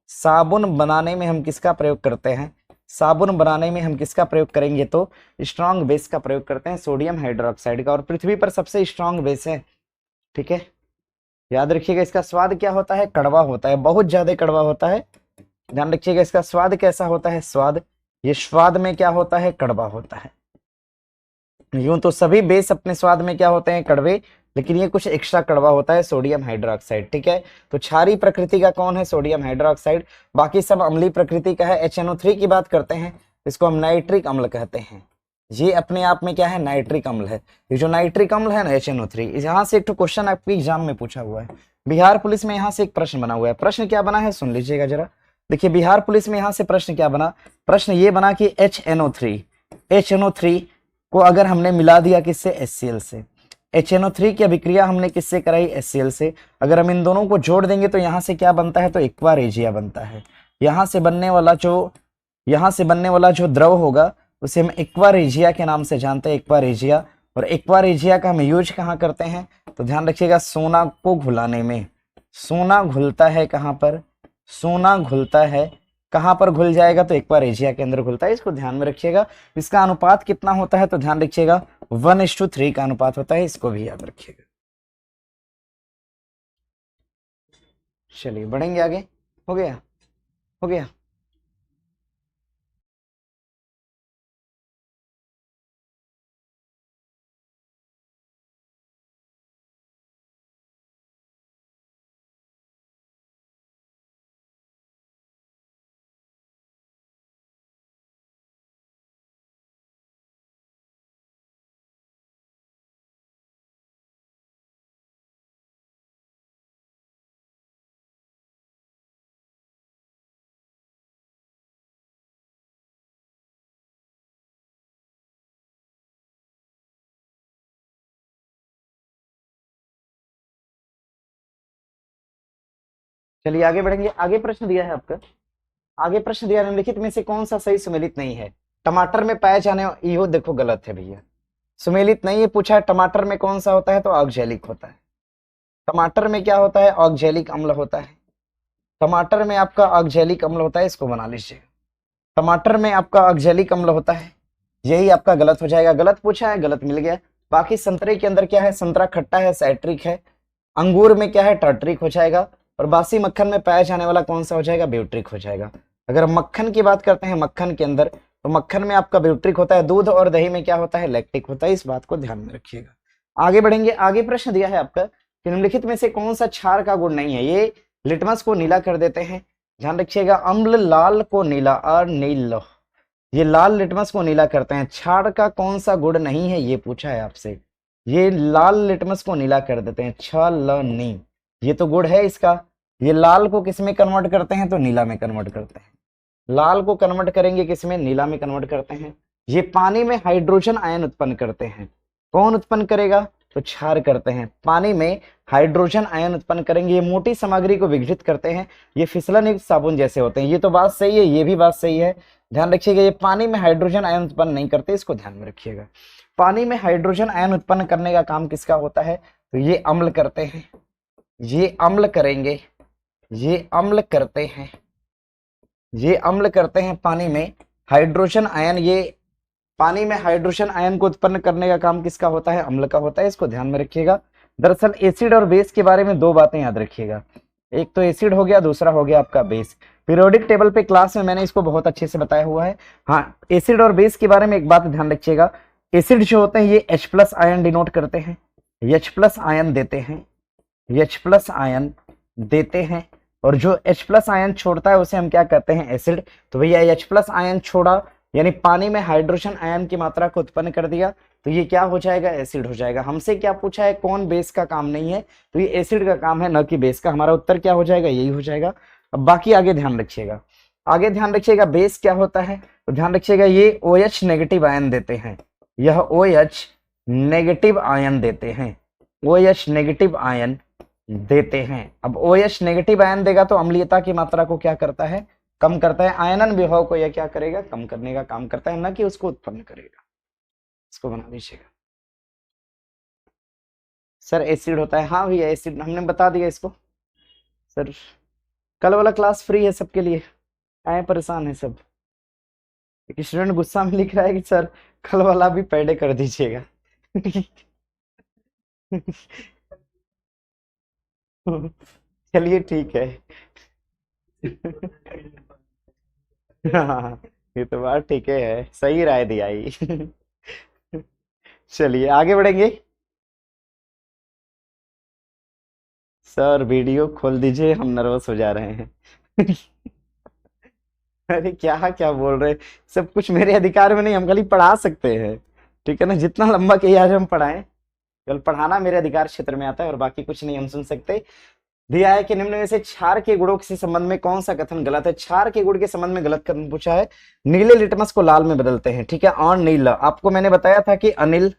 साबुन बनाने में हम किसका प्रयोग करते हैं? साबुन बनाने में हम किसका प्रयोग करेंगे? तो स्ट्रॉन्ग बेस का प्रयोग करते हैं, सोडियम हाइड्रोक्साइड का। और पृथ्वी पर सबसे स्ट्रॉन्ग बेस है, ठीक है, याद रखिएगा। इसका स्वाद क्या होता है? कड़वा होता है, बहुत ज्यादा कड़वा होता है। ध्यान रखिएगा, इसका स्वाद कैसा होता है? स्वाद, ये स्वाद में क्या होता है? कड़वा होता है। यूं तो सभी बेस अपने स्वाद में क्या होते हैं? कड़वे, लेकिन ये कुछ एक्स्ट्रा कड़वा होता है, सोडियम हाइड्रोक्साइड, ठीक है। तो क्षारीय प्रकृति का कौन है? Sodium hydroxide. बाकी सब अम्लीय प्रकृति का है। HNO3 की बात करते हैं, इसको हम नाइट्रिक अम्ल कहते हैं, ये अपने आप में क्या है? नाइट्रिक अम्ल है। ये जो नाइट्रिक अम्ल है ना, HNO3, यहाँ से एक तो क्वेश्चन आपके एग्जाम में पूछा हुआ है, बिहार पुलिस में यहाँ से एक प्रश्न बना हुआ है। प्रश्न क्या बना है सुन लीजिएगा जरा। देखिए बिहार पुलिस में यहाँ से प्रश्न क्या बना? प्रश्न ये बना कि HNO3 को अगर हमने मिला दिया किससे? HCl से। HNO3 की अभिक्रिया हमने किससे कराई? HCl से। अगर हम इन दोनों को जोड़ देंगे तो यहाँ से क्या बनता है? तो एक्वा रेजिया बनता है। यहाँ से बनने वाला जो द्रव होगा उसे हम एक्वा रेजिया के नाम से जानते हैं, एक्वा रेजिया। और एक्वा रेजिया का हम यूज कहाँ करते हैं? तो ध्यान रखिएगा, सोना को घुलाने में। सोना घुलता है कहाँ पर? सोना घुलता है कहाँ पर? घुल जाएगा तो एक्वा रेजिया के अंदर घुलता है, इसको ध्यान में रखिएगा। इसका अनुपात कितना होता है? तो ध्यान रखिएगा 1:3 का अनुपात होता है, इसको भी याद रखिएगा। चलिए बढ़ेंगे आगे। हो गया, हो गया। चलिए आगे बढ़ेंगे। आगे प्रश्न दिया है आपका, आगे प्रश्न दिया है, निम्नलिखित में से कौन सा सही सुमेलित नहीं है? टमाटर में पाए जाने, यो देखो गलत है भैया, सुमेलित नहीं है पूछा है। टमाटर में कौन सा होता है? तो ऑक्जेलिक होता है। टमाटर में क्या होता है? ऑक्जेलिक अम्ल होता है। टमाटर में आपका ऑक्जेलिक अम्ल होता है, इसको बना लीजिए। टमाटर में आपका ऑक्जेलिक अम्ल होता है, यही आपका गलत हो जाएगा। गलत पूछा है, गलत मिल गया। बाकी संतरे के अंदर क्या है? संतरा खट्टा है, साइट्रिक है। अंगूर में क्या है? टार्ट्रिक हो जाएगा। और बासी मक्खन में पाया जाने वाला कौन सा हो जाएगा? ब्यूट्रिक हो जाएगा। अगर मक्खन की बात करते हैं, मक्खन के अंदर, तो मक्खन में आपका ब्यूट्रिक होता है। दूध और दही में क्या होता है? लैक्टिक होता है, इस बात को ध्यान में रखिएगा। आगे बढ़ेंगे। आगे प्रश्न दिया है आपका कि निम्नलिखित में से कौन सा क्षार का गुण नहीं है? ये लिटमस को नीला कर देते हैं, ध्यान रखिएगा। अम्ल लाल को नीला, और नील, ये लाल लिटमस को नीला करते हैं। क्षार का कौन सा गुण नहीं है, ये पूछा है आपसे। ये लाल लिटमस को नीला कर देते हैं, छलनी। ये तो गुड़ है इसका। ये लाल को किस में कन्वर्ट करते हैं? तो नीला में कन्वर्ट करते हैं। लाल को कन्वर्ट करेंगे किस में? नीला में कन्वर्ट करते हैं। ये पानी में हाइड्रोजन आयन उत्पन्न करते हैं। कौन उत्पन्न करेगा? तो क्षार करते हैं। पानी में हाइड्रोजन आयन उत्पन्न करेंगे, ये मोटी सामग्री को विघटित करते हैं, ये फिसलन युक्त साबुन जैसे होते हैं। ये तो बात सही है, ये भी बात सही है। ध्यान रखिएगा, ये पानी में हाइड्रोजन आयन उत्पन्न नहीं करते, इसको ध्यान में रखिएगा। पानी में हाइड्रोजन आयन उत्पन्न करने का काम किसका होता है? तो ये अम्ल करते हैं, ये अम्ल करेंगे, ये अम्ल करते हैं, ये अम्ल करते हैं। पानी में हाइड्रोजन आयन, ये पानी में हाइड्रोजन आयन को उत्पन्न करने का काम किसका होता है? अम्ल का होता है, इसको ध्यान में रखिएगा। दरअसल एसिड और बेस के बारे में दो बातें याद रखिएगा, एक तो एसिड हो गया, दूसरा हो गया आपका बेस। पीरियोडिक टेबल पे क्लास में मैंने इसको बहुत अच्छे से बताया हुआ है। हाँ, एसिड और बेस के बारे में एक बात ध्यान रखिएगा, एसिड जो होते हैं ये H+ आयन डिनोट करते हैं, H+ आयन देते हैं, H+ आयन देते हैं, और जो H+ आयन छोड़ता है उसे हम क्या कहते हैं? एसिड। तो भैया H+ आयन छोड़ा, यानी पानी में हाइड्रोजन आयन की मात्रा को उत्पन्न कर दिया, तो ये क्या हो जाएगा? एसिड हो जाएगा। हमसे क्या पूछा है? कौन बेस का काम नहीं है, तो ये एसिड का काम है, न कि बेस का। हमारा उत्तर क्या हो जाएगा? यही हो जाएगा। अब बाकी आगे ध्यान रखिएगा, आगे ध्यान रखिएगा, बेस क्या होता है? तो ध्यान रखिएगा, ये OH नेगेटिव आयन देते हैं, यह OH नेगेटिव आयन देते हैं, OH नेगेटिव आयन देते हैं। अब OH नेगेटिव आयन देगा तो अम्लीयता की मात्रा को क्या करता है? कम करता है। आयनन विभव को यह क्या करेगा? कम करने का काम करता है, ना कि उसको उत्पन्न करेगा। इसको बना दीजिएगा। सर एसिड होता है, हाँ भैया एसिड हमने बता दिया इसको। सर कल वाला क्लास फ्री है सबके लिए, आए परेशान है सब। एक स्टूडेंट गुस्सा में लिख रहा है कि सर कल वाला भी पैडे कर दीजिएगा। चलिए ठीक है। हाँ, ये तो बात ठीक है, सही राय दिया ही। चलिए आगे बढ़ेंगे। सर वीडियो खोल दीजिए, हम नर्वस हो जा रहे हैं। अरे क्या क्या बोल रहे हैं? सब कुछ मेरे अधिकार में नहीं, हम खाली पढ़ा सकते हैं, ठीक है ना? जितना लंबा कहिए आज हम पढ़ाएं, केवल पढ़ाना मेरे अधिकार क्षेत्र में आता है, और बाकी कुछ नहीं हम सुन सकते। दिया है कि निम्न में से क्षार के गुणों के संबंध में कौन सा कथन गलत है? क्षार के गुण के संबंध में गलत कथन पूछा है। नीले लिटमस को लाल में बदलते हैं, ठीक है, और नीला। आपको मैंने बताया था कि अनिल,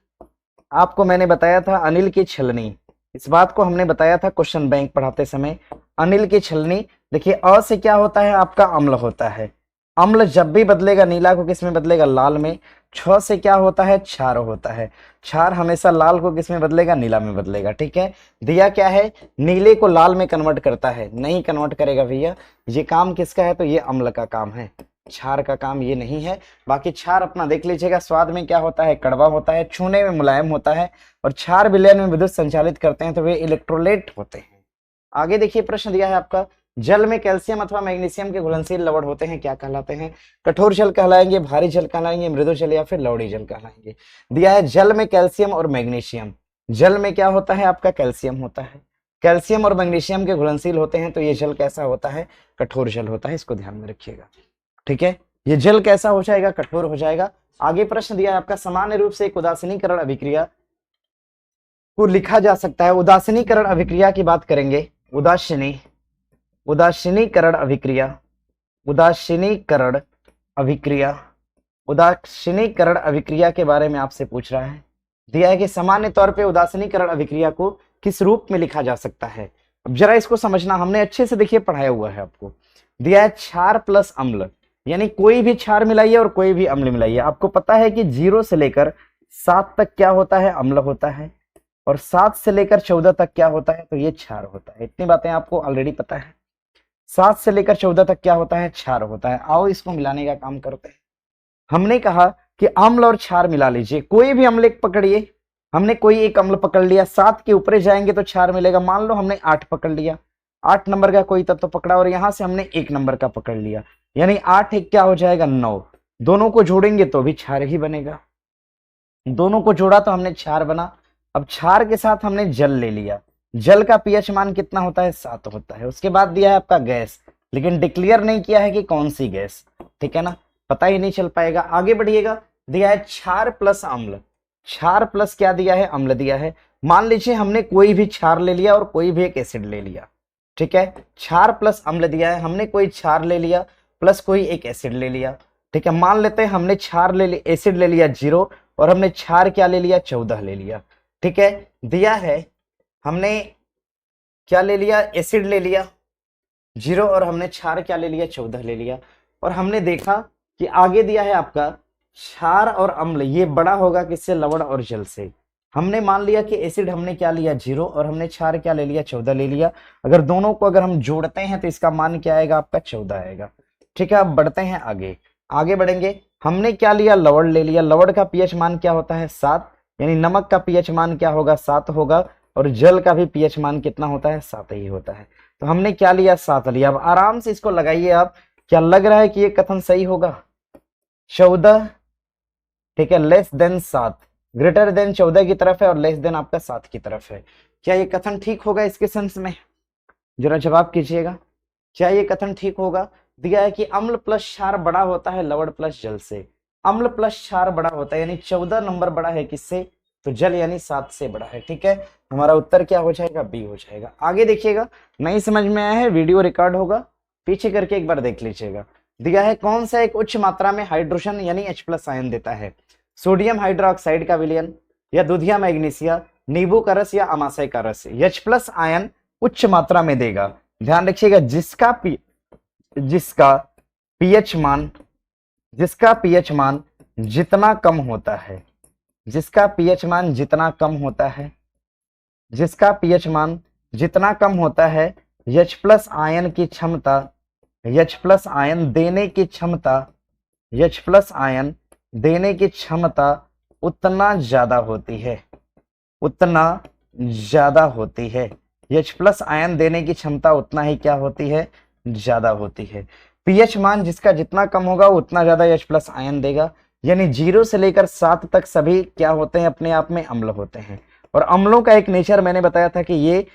आपको मैंने बताया था अनिल की छलनी, इस बात को हमने बताया था क्वेश्चन बैंक पढ़ाते समय। अनिल की छलनी, देखिए अ से क्या होता है? आपका अम्ल होता है। अम्ल जब भी बदलेगा नीला को किस में बदलेगा? लाल में। छ से क्या होता है? क्षार होता है। क्षार हमेशा लाल को किस में बदलेगा? नीला में बदलेगा, ठीक है। दिया क्या है? नीले को लाल में कन्वर्ट करता है, नहीं कन्वर्ट करेगा भैया। ये काम किसका है? तो ये अम्ल का काम है, क्षार का काम ये नहीं है। बाकी क्षार अपना देख लीजिएगा, स्वाद में क्या होता है? कड़वा होता है, छूने में मुलायम होता है, और क्षार विलयन में विद्युत संचालित करते हैं, तो वे इलेक्ट्रोलाइट होते हैं। आगे देखिए प्रश्न दिया है आपका, जल में कैल्शियम अथवा मैग्नीशियम के घुलनशील लवण होते हैं, क्या कहलाते हैं? कठोर जल कहलाएंगे, भारी जल कहलाएंगे, मृदु जल या फिर लवणी जल कहलाएंगे। दिया है जल में कैल्शियम और मैग्नीशियम, जल में क्या होता है? आपका कैल्शियम होता है, कैल्शियम और मैग्नीशियम के घुलनशील होते हैं, तो ये जल कैसा होता है? कठोर जल होता है, इसको ध्यान में रखिएगा, ठीक है। ये जल कैसा हो जाएगा? कठोर हो जाएगा। आगे प्रश्न दिया है आपका, सामान्य रूप से एक उदासीनीकरण अभिक्रिया को लिखा जा सकता है। उदासीनीकरण अभिक्रिया की बात करेंगे, उदासीनीकरण अभिक्रिया, उदासीनीकरण अभिक्रिया, उदासीनीकरण अभिक्रिया के बारे में आपसे पूछ रहा है। दिया है कि सामान्य तौर पे उदासीनीकरण अभिक्रिया को किस रूप में लिखा जा सकता है? अब जरा इसको समझना, हमने अच्छे से देखिए पढ़ाया हुआ है आपको। दिया है क्षार प्लस अम्ल, यानी कोई भी क्षार मिलाइए और कोई भी अम्ल मिलाइए। आपको पता है कि 0 से लेकर 7 तक क्या होता है? अम्ल होता है, और 7 से लेकर 14 तक क्या होता है? तो ये क्षार होता है। इतनी बातें आपको ऑलरेडी पता है। 7 से लेकर 14 तक क्या होता है? क्षार होता है। आओ इसको मिलाने का काम करते हैं। हमने कहा कि अम्ल और क्षार मिला लीजिए, कोई भी अम्ल एक पकड़िए। हमने कोई एक अम्ल पकड़ लिया, 7 के ऊपर जाएंगे तो क्षार मिलेगा। मान लो हमने 8 पकड़ लिया, 8 नंबर का कोई तत्व पकड़ा, और यहां से हमने 1 नंबर का पकड़ लिया, यानी 8 एक क्या हो जाएगा? 9। दोनों को जोड़ेंगे तो भी क्षार ही बनेगा। दोनों को जोड़ा तो हमने क्षार बना। अब क्षार के साथ हमने जल ले लिया, जल का पीएच मान कितना होता है? 7 होता है। उसके बाद दिया है आपका गैस, लेकिन डिक्लेयर नहीं किया है कि कौन सी गैस, ठीक है ना, पता ही नहीं चल पाएगा। आगे बढ़िएगा, दिया है क्षार प्लस अम्ल, क्षार प्लस क्या दिया है, अम्ल दिया है। मान लीजिए हमने कोई भी क्षार ले लिया और कोई भी एक एसिड ले लिया, ठीक है, क्षार प्लस अम्ल दिया है, हमने कोई क्षार ले लिया प्लस कोई एक एसिड ले लिया, ठीक है। मान लेते हैं हमने क्षार ले लिया, एसिड ले लिया 0 और हमने क्षार क्या ले लिया, 14 ले लिया, ठीक है। दिया है हमने क्या ले लिया, एसिड ले लिया 0 और हमने क्षार क्या ले लिया, 14 ले लिया। और हमने देखा कि आगे दिया है आपका क्षार और अम्ल ये बड़ा होगा किससे, लवण और जल से। हमने मान लिया कि एसिड हमने क्या लिया 0 और हमने क्षार क्या ले लिया, 14 ले लिया। अगर दोनों को अगर हम जोड़ते हैं तो इसका मान क्या आएगा, आपका 14 आएगा, ठीक है। अब बढ़ते हैं आगे, आगे बढ़ेंगे। हमने क्या लिया, लवण ले लिया, लवण का पीएच मान क्या होता है, 7, यानी नमक का पीएच मान क्या होगा, 7 होगा। और जल का भी पीएच मान कितना होता है, 7 ही होता है। तो हमने क्या लिया, 7 लिया। अब आराम से इसको लगाइए आप, क्या लग रहा है कि ये कथन सही होगा, 14, ठीक है, लेस देन 7, ग्रेटर देन 14 की तरफ है और लेस देन आपका 7 की तरफ है। क्या ये कथन ठीक होगा इसके सेंस में, जरा जवाब कीजिएगा, क्या ये कथन ठीक होगा। दिया है कि अम्ल प्लस क्षार बड़ा होता है लवण प्लस जल से, अम्ल प्लस क्षार बड़ा होता है, यानी 14 नंबर बड़ा है किससे, तो जल यानी 7 से बड़ा है, ठीक है। हमारा उत्तर क्या हो जाएगा, बी हो जाएगा। आगे देखिएगा, नहीं समझ में आया है वीडियो रिकॉर्ड होगा, पीछे करके एक बार देख लीजिएगा। दिया है कौन सा एक उच्च मात्रा में हाइड्रोजन यानी H प्लस आयन देता है, सोडियम हाइड्रोक्साइड का विलयन या दूधिया मैग्नीसिया, नींबू का रस या अमाशय का रस। H प्लस आयन उच्च मात्रा में देगा, ध्यान रखिएगा, जिसका पीएच मान, जिसका पीएच मान जितना कम होता है, जिसका पीएच मान जितना कम होता है, जिसका पीएच मान जितना कम होता है, H प्लस आयन की क्षमता, H प्लस आयन देने की क्षमता, H प्लस आयन देने की क्षमता उतना ज्यादा होती है, उतना ज्यादा होती है। H प्लस आयन देने की क्षमता उतना ही क्या होती है, ज्यादा होती है। पीएच मान जिसका जितना कम होगा उतना ज्यादा H प्लस आयन देगा, यानी 0 से लेकर 7 तक सभी क्या होते हैं, अपने आप में अम्ल होते हैं। और अम्लों का एक नेचर मैंने बताया था कि ये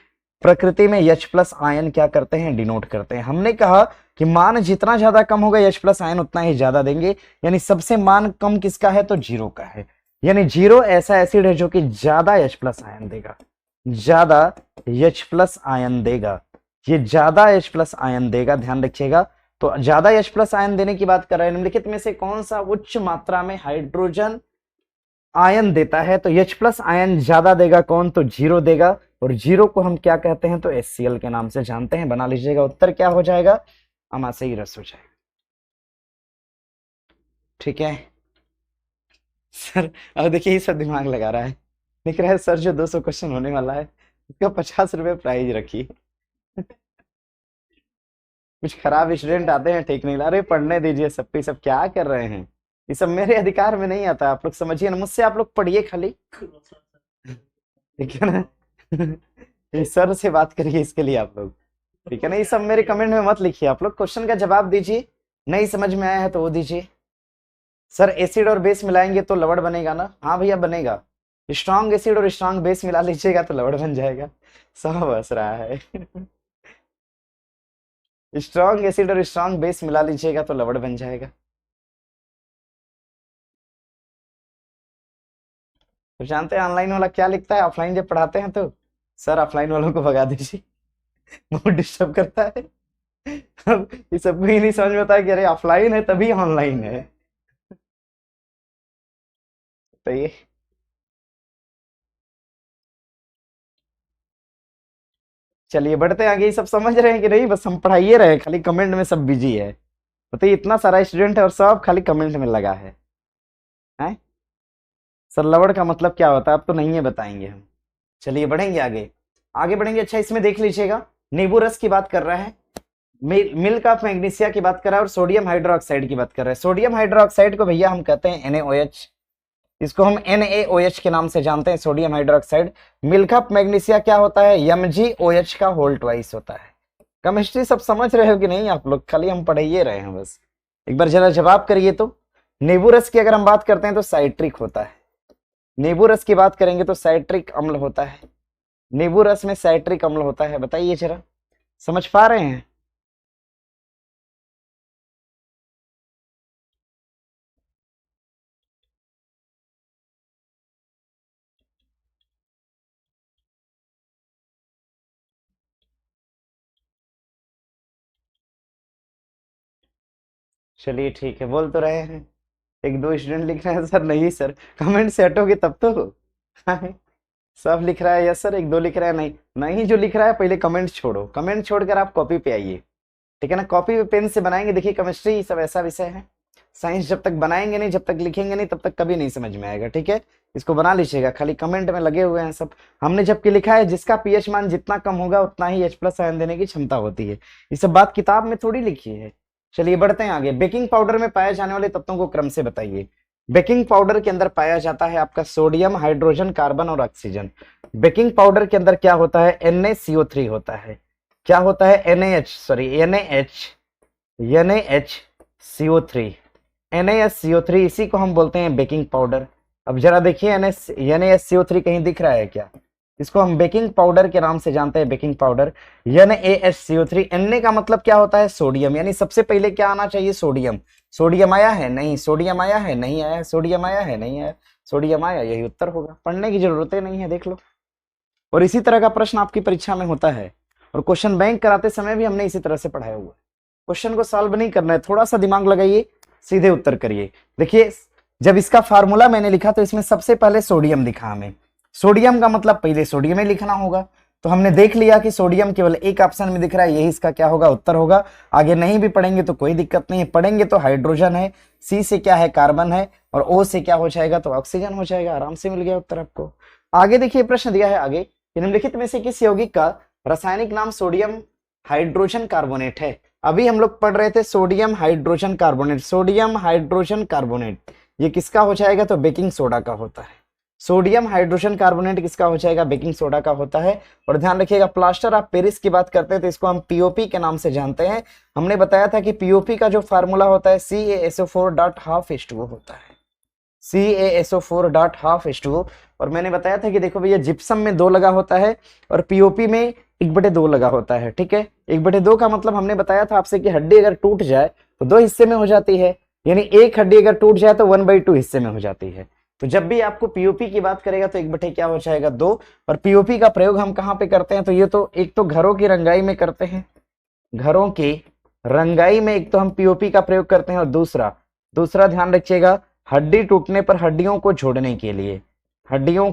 प्रकृति में H प्लस आयन क्या करते हैं, डिनोट करते हैं। हमने कहा कि मान जितना ज्यादा कम होगा H प्लस आयन उतना ही ज्यादा देंगे, यानी सबसे मान कम किसका है, तो 0 का है, यानी 0 ऐसा एसिड है जो कि ज्यादा H प्लस आयन देगा, ज्यादा H प्लस आयन देगा, ये ज्यादा H प्लस आयन देगा, ध्यान रखिएगा। तो ज्यादा H प्लस आयन देने की बात कर रहे हैं, निम्नलिखित में से कौन सा उच्च मात्रा में हाइड्रोजन आयन देता है, तो H प्लस आयन ज्यादा देगा कौन, तो 0 देगा। और 0 को हम क्या कहते हैं, तो HCl के नाम से जानते हैं, बना लीजिएगा। उत्तर क्या हो जाएगा, अमाशयी रस हो जाएगा, ठीक है। सर अब देखिए ये सब दिमाग लगा रहा है, लिख रहा है सर जो 200 क्वेश्चन होने वाला है उसका 50 रुपए प्राइज रखिए। कुछ खराब स्टूडेंट आते हैं, ठीक नहीं, अरे पढ़ने दीजिए, सब पे सब क्या कर रहे हैं, ये सब मेरे अधिकार में नहीं आता, आप लोग समझिए ना, मुझसे आप लोग पढ़िए खाली, ठीक है ना। ये सर से बात करिए इसके लिए आप लोग, ठीक है ना। ये सब मेरे कमेंट में मत लिखिए, आप लोग क्वेश्चन का जवाब दीजिए, नहीं समझ में आया है तो वो दीजिए। सर एसिड और बेस मिलाएंगे तो लवण बनेगा ना, हाँ भैया बनेगा, स्ट्रॉन्ग एसिड और स्ट्रॉन्ग बेस मिला लीजिएगा तो लवण बन जाएगा, सब हंस रहा है। स्ट्रॉन्ग एसिड और स्ट्रॉन्ग बेस मिला लीजिएगा तो लवण बन जाएगा। तो जानते हैं ऑनलाइन वाला क्या लिखता है, ऑफलाइन जब पढ़ाते हैं तो, सर ऑफलाइन वालों को भगा दीजिए, बहुत डिस्टर्ब करता है। अब ये सबको ही नहीं समझ में आता है कि अरे ऑफलाइन है तभी ऑनलाइन है, तो ये चलिए बढ़ते हैं आगे। ये सब समझ रहे हैं कि नहीं, बस हम पढ़ाइए रहे हैं, खाली कमेंट में सब बिजी है, बताइए इतना सारा स्टूडेंट है और सब खाली कमेंट में लगा है, हैं। सर लवड़ का मतलब क्या होता है, अब तो नहीं है बताएंगे हम, चलिए बढ़ेंगे आगे, आगे बढ़ेंगे। अच्छा इसमें देख लीजिएगा, नींबू रस की बात कर रहा है, मिल्क ऑफ मैग्नीसिया की बात कर रहा है और सोडियम हाइड्रोक्साइड की बात कर रहा है। सोडियम हाइड्रोक्साइड को भैया हम कहते हैं NaOH, इसको हम NaOH के नाम से जानते हैं, सोडियम हाइड्रोक्साइड। मिल्क ऑफ मैग्नीसिया क्या होता है, MgOH का होल ट्वाइस होता है। केमिस्ट्री सब समझ रहे हो कि नहीं आप लोग, खाली हम पढ़ाइए रहे हैं बस, एक बार जरा जवाब करिए तो। नींबू रस की अगर हम बात करते हैं तो साइट्रिक होता है, नींबू रस की बात करेंगे तो साइट्रिक अम्ल होता है, नींबू रस में साइट्रिक अम्ल होता है, बताइए जरा, समझ पा रहे हैं। चलिए ठीक है, बोल तो रहे हैं। एक दो स्टूडेंट लिख रहे हैं सर, नहीं सर कमेंट से हटोगे तब तो। सब लिख रहा है यस सर, एक दो लिख रहा है नहीं। नहीं, जो लिख रहा है पहले कमेंट छोड़ो, कमेंट छोड़कर आप कॉपी पे आइए। ठीक है ना, कॉपी पे पेन से बनाएंगे। देखिए केमिस्ट्री सब ऐसा विषय है, साइंस जब तक बनाएंगे नहीं, जब तक लिखेंगे नहीं, तब तक कभी नहीं समझ में आएगा। ठीक है, इसको बना लीजिएगा, खाली कमेंट में लगे हुए हैं सब। हमने जबकि लिखा है जिसका पीएच मान जितना कम होगा उतना ही H प्लस आयन देने की क्षमता होती है। ये सब बात किताब में थोड़ी लिखी है। चलिए बढ़ते हैं आगे। बेकिंग पाउडर में पाए जाने वाले तत्वों को क्रम से बताइए। बेकिंग पाउडर के अंदर पाया जाता है आपका सोडियम, हाइड्रोजन, कार्बन और ऑक्सीजन। बेकिंग पाउडर के अंदर क्या होता है, NaCO3 होता है। क्या होता है, NaHCO3। NaSCO3 इसी को हम बोलते हैं बेकिंग पाउडर। अब जरा देखिए NaSCO3 कहीं दिख रहा है क्या? इसको हम बेकिंग पाउडर के नाम से जानते हैं, बेकिंग पाउडर। NaHCO3। Na का मतलब क्या होता है, सोडियम, यानी सबसे पहले क्या आना चाहिए, सोडियम। सोडियम आया है नहीं, सोडियम आया है नहीं आया, सोडियम आया है नहीं आया, सोडियम आया, यही उत्तर होगा। पढ़ने की जरूरत नहीं है, देख लो। और इसी तरह का प्रश्न आपकी परीक्षा में होता है, और क्वेश्चन बैंक कराते समय भी हमने इसी तरह से पढ़ाया हुआ है। क्वेश्चन को सॉल्व नहीं करना है, थोड़ा सा दिमाग लगाइए, सीधे उत्तर करिए। देखिए जब इसका फार्मूला मैंने लिखा तो इसमें सबसे पहले सोडियम दिखा हमें। सोडियम का मतलब पहले सोडियम ही लिखना होगा, तो हमने देख लिया कि सोडियम केवल एक ऑप्शन में दिख रहा है, यही इसका क्या होगा, उत्तर होगा। आगे नहीं भी पढ़ेंगे तो कोई दिक्कत नहीं है, पढ़ेंगे तो हाइड्रोजन है, सी से क्या है, कार्बन है, और ओ से क्या हो जाएगा, तो ऑक्सीजन हो जाएगा। आराम से मिल गया उत्तर आपको। आगे देखिए प्रश्न दिया है आगे, निम्नलिखित में से किस यौगिक का रासायनिक नाम सोडियम हाइड्रोजन कार्बोनेट है। अभी हम लोग पढ़ रहे थे sodium hydrogen carbonate, sodium hydrogen carbonate, ये किसका हो जाएगा, तो बेकिंग सोडा का होता है। सोडियम हाइड्रोजन कार्बोनेट किसका हो जाएगा, बेकिंग सोडा का होता है। और ध्यान रखिएगा, प्लास्टर ऑफ पेरिस की बात करते हैं तो इसको हम पीओपी के नाम से जानते हैं। हमने बताया था कि पीओपी का जो फार्मूला होता है CaSO4.12H2O होता है, CaSO4.12H2O। और मैंने बताया था कि देखो भैया, जिप्सम में 2 लगा होता है और पीओपी में 1/2 लगा होता है। ठीक है, 1/2 का मतलब हमने बताया था आपसे कि हड्डी अगर टूट जाए तो 2 हिस्से में हो जाती है, यानी एक हड्डी अगर टूट जाए तो 1/2 हिस्से में हो जाती है। तो जब भी आपको पीओपी की बात करेगा तो 1/2 क्या हो जाएगा, 2। और पीओपी का प्रयोग हम कहाँ पे करते हैं, तो ये तो एक तो घरों की रंगाई में करते हैं, घरों की रंगाई में एक तो हम पीओपी का प्रयोग करते हैं, और दूसरा ध्यान रखिएगा, हड्डी टूटने पर हड्डियों को जोड़ने के लिए, हड्डियों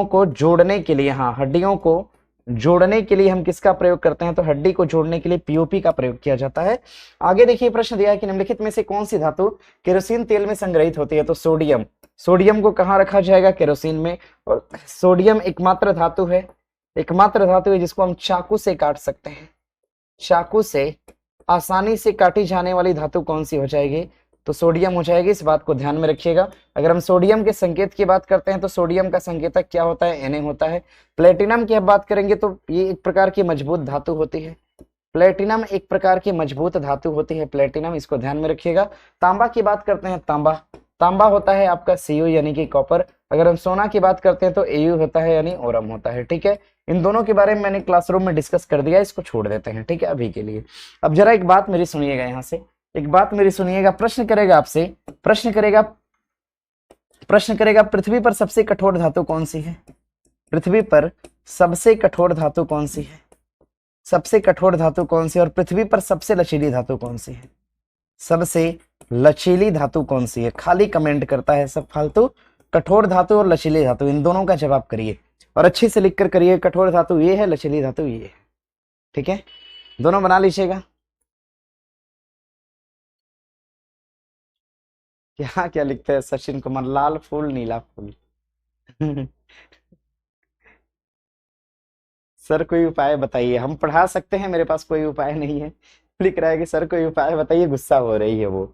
को जोड़ने के लिए, हाँ हड्डियों को जोड़ने के लिए हम किसका प्रयोग करते हैं, तो हड्डी को जोड़ने के लिए पीओपी का प्रयोग किया जाता है। आगे देखिए प्रश्न दिया है कि निम्नलिखित में से कौन सी धातु केरोसिन तेल में संग्रहित होती है, तो सोडियम। सोडियम को कहाँ रखा जाएगा, केरोसिन में। और सोडियम एकमात्र धातु है, जिसको हम चाकू से काट सकते हैं। चाकू से आसानी से काटी जाने वाली धातु कौन सी हो जाएगी, तो सोडियम हो जाएगी। इस बात को ध्यान में रखिएगा। अगर हम सोडियम के संकेत की बात करते हैं तो सोडियम का संकेतक क्या होता है, Na होता है। प्लेटिनम की अब बात करेंगे तो ये एक प्रकार की मजबूत धातु होती है, प्लेटिनम एक प्रकार की मजबूत धातु होती है प्लेटिनम, इसको ध्यान में रखिएगा। तांबा की बात करते हैं, तांबा होता है आपका Cu यानी कि कॉपर। अगर हम सोना की बात करते हैं तो Au होता है यानी ओरम होता है। ठीक है, इन दोनों के बारे में मैंने क्लासरूम में डिस्कस कर दिया, इसको छोड़ देते हैं। ठीक है अभी के लिए। अब जरा एक बात मेरी सुनिएगा, यहाँ से एक बात मेरी सुनिएगा। प्रश्न करेगा आपसे, प्रश्न करेगा पृथ्वी पर सबसे कठोर धातु कौन सी है, पृथ्वी पर सबसे कठोर धातु कौन सी है, सबसे कठोर धातु कौन सी है, और पृथ्वी पर सबसे लचीली धातु कौन सी है, सबसे लचीली धातु कौन सी है। खाली कमेंट करता है सब फालतू। कठोर धातु और लचीली धातु, इन दोनों का जवाब करिए और अच्छे से लिख कर करिए। कठोर धातु ये है, लचीली धातु ये है। ठीक है, दोनों बना लीजिएगा। क्या क्या लिखते हैं सचिन कुमार, लाल फूल नीला फूल। सर कोई उपाय बताइए, हम पढ़ा सकते हैं, मेरे पास कोई उपाय नहीं है। लिख रहा है कि सर कोई उपाय बताइए, गुस्सा हो रही है वो।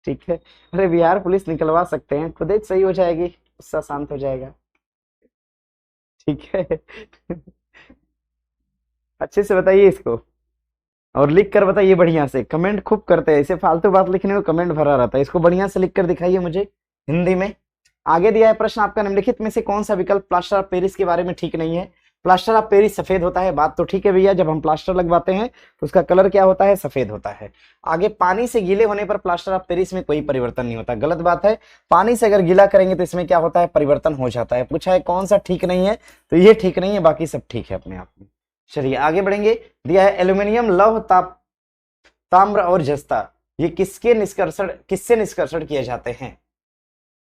ठीक है, अरे बिहार पुलिस निकलवा सकते हैं, खुद ही सही हो जाएगी, गुस्सा शांत हो जाएगा। ठीक है। अच्छे से बताइए इसको, और लिख कर बताइए बढ़िया से। कमेंट खूब करते हैं, ऐसे फालतू बात लिखने में कमेंट भरा रहता है, इसको बढ़िया से लिख कर दिखाइए मुझे हिंदी में। आगे दिया है प्रश्न आपका, निम्नलिखित में से कौन सा विकल्प प्लास्टर ऑफ पेरिस के बारे में ठीक नहीं है। प्लास्टर ऑफ पेरिस सफेद होता है, बात तो ठीक है भैया, जब हम प्लास्टर लगवाते हैं तो उसका कलर क्या होता है, सफेद होता है। आगे पानी से गीले होने पर प्लास्टर ऑफ पेरिस में कोई परिवर्तन नहीं होता, गलत बात है। पानी से अगर गीला करेंगे तो इसमें क्या होता है, परिवर्तन हो जाता है। पूछा है कौन सा ठीक नहीं है, तो ये ठीक नहीं है, बाकी सब ठीक है अपने आप में। चलिए आगे बढ़ेंगे। दिया है एल्यूमिनियम लौह ताप ताम्र और जस्ता, ये किससे निष्कर्षण किए जाते हैं?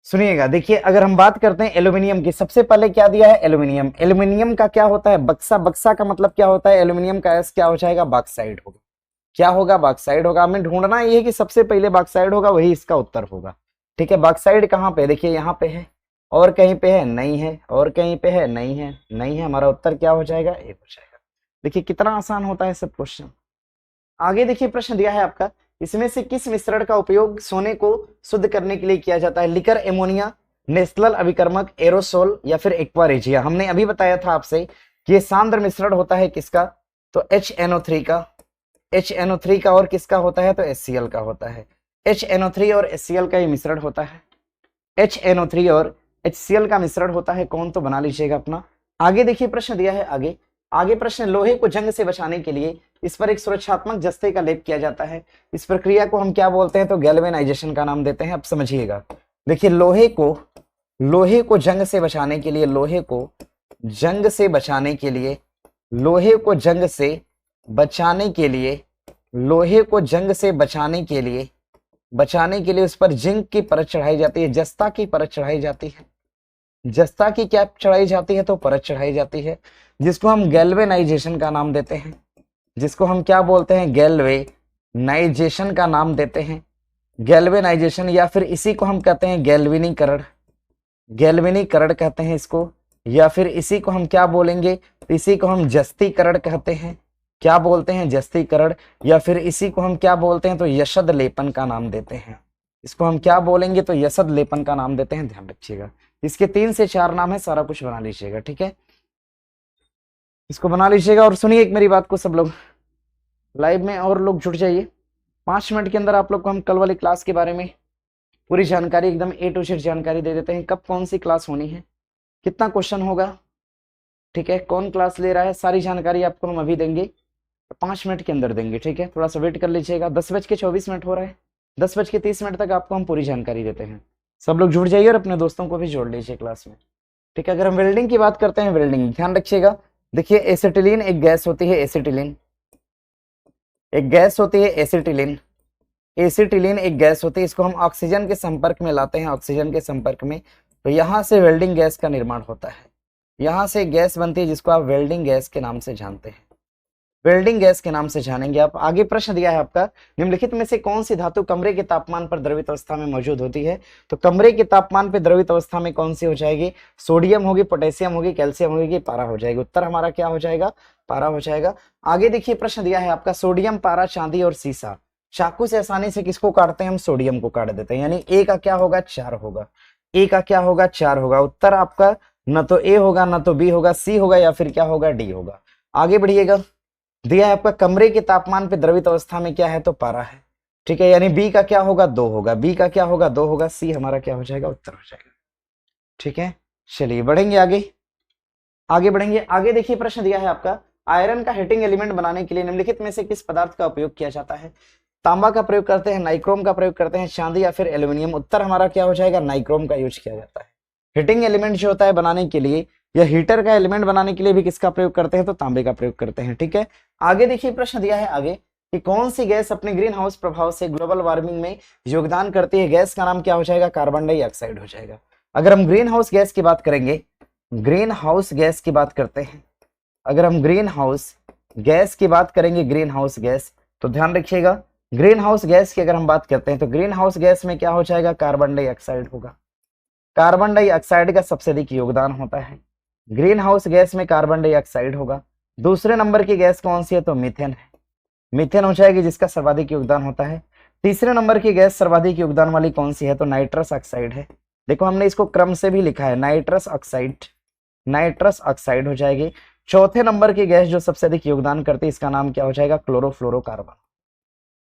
सुनिएगा, देखिए अगर हम बात करते हैं एल्यूमिनियम की, सबसे पहले क्या दिया है? एल्यूमिनियम। एल्यूमिनियम का क्या होता है? बक्सा। बक्सा का मतलब क्या होता है? एल्यूमिनियम का एस क्या हो जाएगा? बॉक्साइड होगा। क्या होगा? बॉक्साइड होगा। हमें ढूंढना ये है कि सबसे पहले बॉक्साइड होगा, वही इसका उत्तर होगा। ठीक है, बॉक्साइड कहाँ पे? देखिए यहाँ पे है, और कहीं पे है? नहीं है, और कहीं पे है? नहीं है, नहीं है। हमारा उत्तर क्या हो जाएगा? ए हो जाएगा। देखिए कितना आसान होता है सब क्वेश्चन। आगे देखिए प्रश्न दिया है आपका, इसमें से किस मिश्रण का उपयोग सोने को शुद्ध करने के लिए किया जाता है? लिकर, एमोनिया, नेस्टल अभिकर्मक, एरोसोल या फिर एक्वारेजिया। हमने अभी बताया था आपसे कि ये सांद्र मिश्रण होता है किसका? तो HNO3 का। HNO3 का, और किसका होता है? तो HCl का होता है। HNO3 और HCl का ये मिश्रण होता है। HNO3 और HCl का मिश्रण होता है कौन? तो बना लीजिएगा अपना। आगे देखिए प्रश्न दिया है आगे। आगे प्रश्न, लोहे को जंग से बचाने के लिए इस पर एक सुरक्षात्मक जस्ते का लेप किया जाता है। इस प्रक्रिया को हम क्या बोलते हैं? तो गैल्वेनाइजेशन का नाम देते हैं। अब समझिएगा, देखिए लोहे को जंग से बचाने के लिए, लोहे को जंग से बचाने के लिए, लोहे को जंग से बचाने के लिए, लोहे को जंग से बचाने के लिए उस पर जिंक की परत चढ़ाई जाती है, जस्ता की परत चढ़ाई जाती है। जस्ता की क्या चढ़ाई जाती है? तो परत चढ़ाई जाती है, जिसको हम गैल्वेनाइजेशन का नाम देते हैं। जिसको हम क्या बोलते हैं? गैल्वेनाइजेशन का नाम देते हैं। गैल्वेनाइजेशन, या फिर इसी को हम कहते हैं गैल्वेनीकरण। गैल्वेनीकरण कहते हैं इसको, या फिर इसी को हम क्या बोलेंगे? इसी को हम जस्तीकरण कहते हैं। क्या बोलते हैं? जस्तीकरण। या फिर इसी को हम क्या बोलते हैं? तो यशद लेपन का नाम देते हैं। इसको हम क्या बोलेंगे? तो यशद लेपन का नाम देते हैं। ध्यान रखिएगा, इसके 3 से 4 नाम है, सारा कुछ बना लीजिएगा। ठीक है, इसको बना लीजिएगा। और सुनिए एक मेरी बात को, सब लोग लाइव में और लोग जुड़ जाइए। 5 मिनट के अंदर आप लोग को हम कल वाली क्लास के बारे में पूरी जानकारी, एकदम A to Z जानकारी दे देते हैं। कब कौन सी क्लास होनी है, कितना क्वेश्चन होगा, ठीक है, कौन क्लास ले रहा है, सारी जानकारी आपको हम अभी देंगे, 5 मिनट के अंदर देंगे। ठीक है, थोड़ा सा वेट कर लीजिएगा। 10:24 हो रहा है, 10:30 तक आपको हम पूरी जानकारी देते हैं। सब लोग जुड़ जाइए और अपने दोस्तों को भी जोड़ लीजिए क्लास में। ठीक है, अगर हम वेल्डिंग की बात करते हैं, वेल्डिंग ध्यान रखिएगा। देखिए एसिटिलीन एक गैस होती है, एसिटिलीन एक गैस होती है, एसिटिलीन। एसिटिलीन एक गैस होती है, इसको हम ऑक्सीजन के संपर्क में लाते हैं, ऑक्सीजन के संपर्क में, तो यहाँ से वेल्डिंग गैस का निर्माण होता है। यहाँ से गैस बनती है जिसको आप वेल्डिंग गैस के नाम से जानते हैं, वेल्डिंग गैस के नाम से जानेंगे आप। आगे प्रश्न दिया है आपका, निम्नलिखित में से कौन सी धातु कमरे के तापमान पर द्रवित अवस्था में मौजूद होती है? तो कमरे के तापमान पर द्रवित अवस्था में कौन सी हो जाएगी? सोडियम होगी, पोटेशियम होगी, कैल्शियम होगी, पारा हो जाएगी। उत्तर हमारा क्या हो जाएगा? पारा हो जाएगा। आगे देखिए प्रश्न दिया है आपका, सोडियम, पारा, चांदी और सीसा, चाकू से आसानी से किसको काटते हैं? हम सोडियम को काट देते हैं, यानी ए का क्या होगा? 4 होगा। ए का क्या होगा? 4 होगा। उत्तर आपका न तो ए होगा, न तो बी होगा, सी होगा, या फिर क्या होगा? डी होगा। आगे बढ़िएगा, दिया है आपका कमरे के तापमान पे द्रवित अवस्था में क्या है? तो पारा है। ठीक है, यानी बी का क्या होगा? 2 होगा। बी का क्या होगा? 2 होगा। सी हमारा क्या हो जाएगा? उत्तर हो जाएगा। ठीक है, चलिए बढ़ेंगे आगे, आगे बढ़ेंगे। आगे देखिए प्रश्न दिया है आपका, आयरन का हीटिंग एलिमेंट बनाने के लिए निम्नलिखित में से किस पदार्थ का उपयोग किया जाता है? तांबा का प्रयोग करते हैं, नाइक्रोम का प्रयोग करते हैं, चांदी या फिर एल्यूमिनियम। उत्तर हमारा क्या हो जाएगा? नाइक्रोम का यूज किया जाता है। हीटिंग एलिमेंट जो होता है बनाने के लिए, या हीटर का एलिमेंट बनाने के लिए भी किसका प्रयोग करते हैं? तो तांबे का प्रयोग करते हैं। ठीक है, आगे देखिए प्रश्न दिया है आगे कि कौन सी गैस अपने ग्रीन हाउस प्रभाव से ग्लोबल वार्मिंग में योगदान करती है? गैस का नाम क्या हो जाएगा? कार्बन डाइऑक्साइड हो जाएगा। अगर हम ग्रीन हाउस गैस की बात करेंगे, ग्रीन हाउस गैस की बात करते हैं, अगर हम ग्रीन हाउस गैस की बात करेंगे, ग्रीन हाउस गैस, तो ध्यान रखिएगा ग्रीन हाउस गैस की अगर हम बात करते हैं तो ग्रीन हाउस गैस में क्या हो जाएगा? कार्बन डाइऑक्साइड होगा। कार्बन डाइऑक्साइड का सबसे अधिक योगदान होता है, ग्रीन हाउस गैस में कार्बन डाइऑक्साइड होगा। दूसरे नंबर की गैस कौन सी है? तो मीथेन है, मीथेन हो जाएगी जिसका सर्वाधिक योगदान होता है। तीसरे नंबर की गैस सर्वाधिक योगदान वाली कौन सी है? तो नाइट्रस ऑक्साइड है। देखो हमने इसको क्रम से भी लिखा है, नाइट्रस ऑक्साइड, नाइट्रस ऑक्साइड हो जाएगी। चौथे नंबर की गैस जो सबसे अधिक योगदान करती है, इसका नाम क्या हो जाएगा? क्लोरोफ्लोरोकार्बन,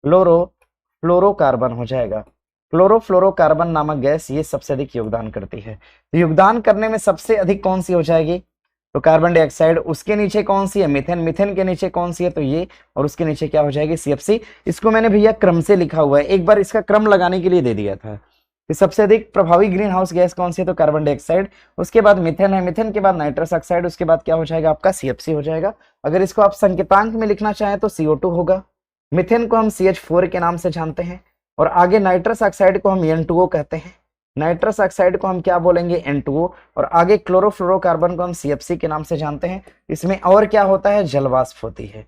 क्लोरोफ्लोरोकार्बन हो जाएगा। क्लोरोफ्लोरोकार्बन नामक गैस ये सबसे अधिक योगदान करती है। तो योगदान करने में सबसे अधिक कौन सी हो जाएगी? तो कार्बन डाइऑक्साइड। उसके नीचे कौन सी है? मीथेन। मीथेन के नीचे कौन सी है? तो ये। और उसके नीचे क्या हो जाएगी? सीएफसी। इसको मैंने भैया क्रम से लिखा हुआ है, एक बार इसका क्रम लगाने के लिए दे दिया था कि सबसे अधिक प्रभावी ग्रीन हाउस गैस कौन सी है? तो कार्बन डाइऑक्साइड। उसके बाद मिथेन है, मिथेन के बाद नाइट्रस ऑक्साइड, उसके बाद क्या हो जाएगा? आपका सीएफसी हो जाएगा। अगर इसको आप संकेतांक में लिखना चाहें तो CO2 होगा, मीथेन को हम CH4 के नाम से जानते हैं, और आगे नाइट्रस ऑक्साइड को हम N2O कहते हैं। नाइट्रस ऑक्साइड को हम क्या बोलेंगे, N2O, और आगे क्लोरोफ्लोरोकार्बन को हम CFC के नाम से जानते हैं। इसमें और क्या होता है, जलवाष्प होती है।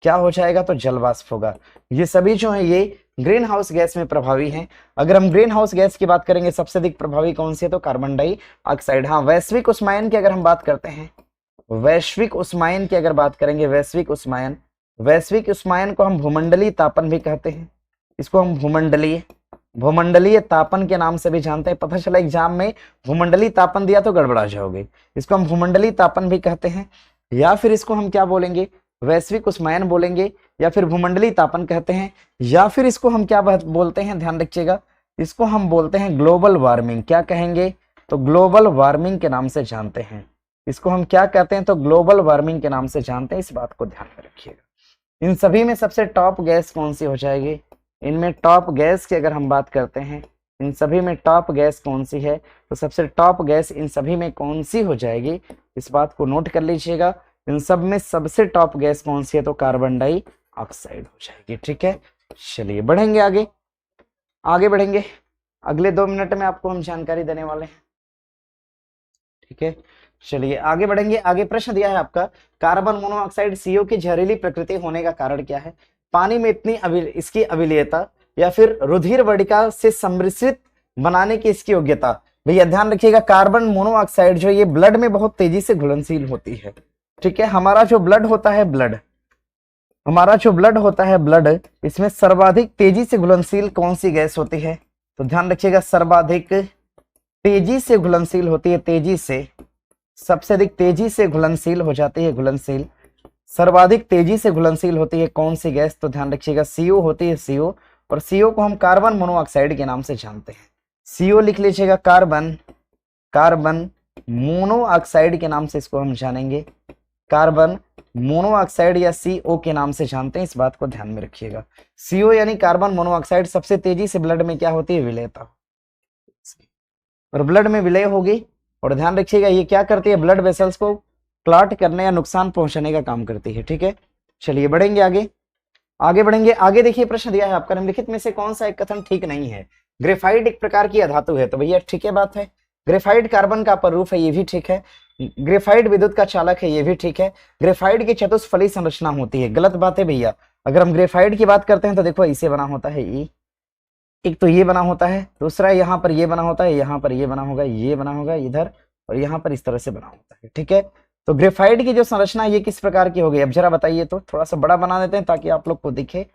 क्या हो जाएगा, तो जलवाष्प होगा। ये सभी जो है ये ग्रीन हाउस गैस में प्रभावी हैं। अगर हम ग्रीन हाउस गैस की बात करेंगे सबसे अधिक प्रभावी कौन सी है, तो कार्बन डाइऑक्साइड। हाँ, वैश्विक उष्मायन की अगर हम बात करते हैं, वैश्विक उष्मायन की अगर बात करेंगे, वैश्विक उष्मायन को हम भूमंडलीय तापन भी कहते हैं। इसको हम भूमंडलीय तापन के नाम से भी जानते हैं। पता चला एग्जाम में भूमंडलीय तापन दिया तो गड़बड़ा जाओगे। इसको हम भूमंडलीय तापन भी कहते हैं, या फिर इसको हम क्या बोलेंगे, वैश्विक उष्मायन बोलेंगे, या फिर भूमंडलीय तापन कहते हैं, या फिर इसको हम क्या बोलते हैं, ध्यान रखिएगा, इसको हम बोलते हैं ग्लोबल वार्मिंग। क्या कहेंगे, तो ग्लोबल वार्मिंग के नाम से जानते हैं। इसको हम क्या कहते हैं, तो ग्लोबल वार्मिंग के नाम से जानते हैं। इस बात को ध्यान में रखिएगा। इन सभी में सबसे टॉप गैस कौन सी हो जाएगी, इनमें टॉप गैस की अगर हम बात करते हैं, इन सभी में टॉप गैस कौन सी है, तो सबसे टॉप गैस इन सभी में कौन सी हो जाएगी, इस बात को नोट कर लीजिएगा। इन सब में सबसे टॉप गैस कौन सी है, तो कार्बन डाइऑक्साइड हो जाएगी। ठीक है, चलिए बढ़ेंगे आगे बढ़ेंगे। अगले 2 मिनट में आपको हम जानकारी देने वाले हैं। ठीक है, चलिए आगे बढ़ेंगे। आगे प्रश्न दिया है आपका, कार्बन मोनोऑक्साइड CO की जहरीली प्रकृति होने का कारण क्या है। पानी में इतनी इसकी अम्लीयता या फिर रुधिर वर्णिका से सम्मिश्रित बनाने की इसकी योग्यता। भैया ध्यान रखिएगा, कार्बन मोनोऑक्साइड जो ये ब्लड में बहुत तेजी से घुलनशील होती है। ठीक है, हमारा जो ब्लड होता है, ब्लड, इसमें सर्वाधिक तेजी से घुलनशील कौन सी गैस होती है, तो ध्यान रखिएगा, सर्वाधिक तेजी से घुलनशील होती है, तेजी से, सबसे अधिक तेजी से घुलनशील हो जाती है, घुलनशील, सर्वाधिक तेजी से घुलनशील होती है कौन सी गैस, तो ध्यान रखिएगा CO होती है, CO, और CO को हम कार्बन मोनोऑक्साइड के नाम से जानते हैं। CO लिख लीजिएगा, कार्बन मोनोऑक्साइड के नाम से इसको हम जानेंगे, कार्बन मोनोऑक्साइड या CO के नाम से जानते हैं। इस बात को ध्यान में रखिएगा। CO यानी कार्बन मोनोऑक्साइड सबसे तेजी से ब्लड में क्या होती है, विलयता, और ब्लड में विलय होगी। और ध्यान रखिएगा ये क्या करती है, ब्लड वेसल्स को क्लॉट करने या नुकसान पहुंचाने का काम करती है। ठीक है, चलिए बढ़ेंगे आगे बढ़ेंगे। आगे देखिए प्रश्न दिया है आपका, निम्नलिखित में से कौन सा एक कथन ठीक नहीं है। ग्रेफाइट एक प्रकार की अधातु है, तो भैया ठीक है बात है। ग्रेफाइट कार्बन का अपरूप है, ये भी ठीक है। ग्रेफाइट विद्युत का चालक है, ये भी ठीक है। ग्रेफाइट की चतुष्फली संरचना होती है, गलत बात है भैया। अगर हम ग्रेफाइट की बात करते हैं तो देखो इसे बना होता है, एक तो ये बना होता है, दूसरा यहाँ पर ये बना होता है, यहाँ पर ये बना होगा, ये बना होगा इधर, और यहाँ पर इस तरह से बना होता है। ठीक है, तो ग्रेफाइट की जो संरचना ये किस प्रकार की हो गई, अब जरा बताइए। तो थोड़ा सा बड़ा बना देते हैं ताकि आप लोग को दिखे।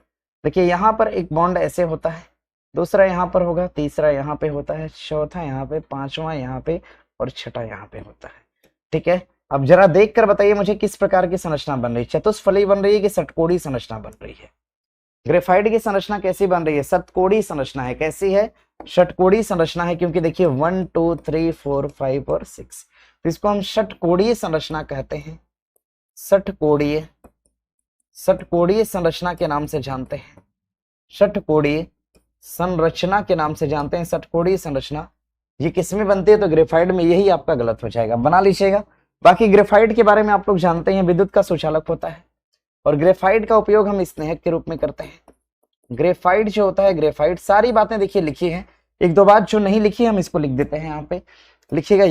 देखिए यहाँ पर एक बॉन्ड ऐसे होता है, दूसरा यहाँ पर होगा, तीसरा यहाँ पे होता है, चौथा यहाँ पे, पांचवा यहाँ पे, और छठा यहाँ पे होता है। ठीक है, अब जरा देख कर बताइए मुझे किस प्रकार की संरचना बन रही है, चतुष्फली बन रही है कि षटकोणी संरचना बन रही है। ग्रेफाइट की संरचना कैसी बन रही है, षटकोणी संरचना है। कैसी है, षटकोणी संरचना है, क्योंकि देखिए 1 2 3 4 5 और 6, तो इसको हम षटकोणीय संरचना कहते हैं। षटकोणीय संरचना के नाम से जानते हैं, षटकोणीय संरचना के नाम से जानते हैं। षटकोणीय संरचना ये किसमें बनती है, तो ग्रेफाइट में। यही आपका गलत हो जाएगा, बना लीजिएगा। बाकी ग्रेफाइट के बारे में आप लोग जानते हैं, विद्युत का सुचालक होता है, और ग्रेफाइट का उपयोग हम स्नेहक के रूप में करते हैं। ग्रेफाइट जो होता है, ग्रेफाइट सारी बातें देखिए लिखी है, एक दो बात जो नहीं लिखी हम इसको लिख देते हैं। यहाँ पे लिखिएगा,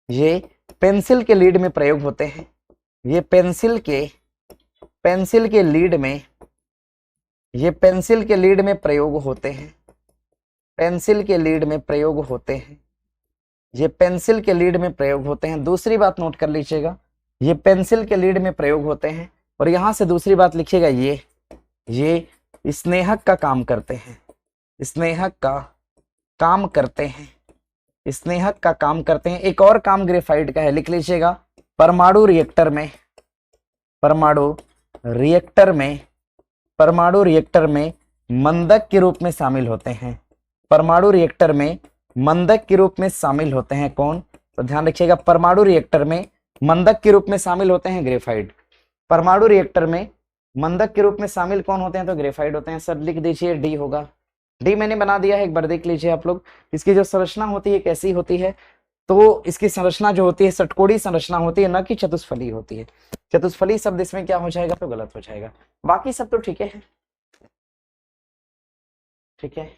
ये पेंसिल के लीड में प्रयोग होते हैं। ये पेंसिल के लीड में, ये पेंसिल के लीड में प्रयोग होते हैं, पेंसिल के लीड में प्रयोग होते हैं, ये पेंसिल के लीड में प्रयोग होते हैं। दूसरी बात नोट कर लीजिएगा, ये पेंसिल के लीड में प्रयोग होते हैं, और यहां से दूसरी बात लिखिएगा, ये स्नेहक का काम करते हैं, स्नेहक का काम करते हैं, स्नेहक का काम करते हैं। एक और काम ग्रेफाइट का है, लिख लीजिएगा, परमाणु रिएक्टर में मंदक के रूप में शामिल होते हैं। परमाणु रिएक्टर में मंदक के रूप में शामिल होते हैं कौन, तो ध्यान रखिएगा, परमाणु रिएक्टर में मंदक के रूप में शामिल होते हैं ग्रेफाइट। परमाणु रिएक्टर में मंदक के रूप में शामिल कौन होते हैं, तो ग्रेफाइट होते हैं। सर लिख दीजिए, डी होगा। डी मैंने बना दिया है, एक बार देख लीजिए आप लोग। इसकी जो संरचना होती है कैसी होती है, तो इसकी संरचना जो होती है षटकोणी संरचना होती है, न कि चतुष्फली होती है। चतुष्फली शब्द इसमें क्या हो जाएगा, तो गलत हो जाएगा। बाकी सब तो ठीक है। ठीक है।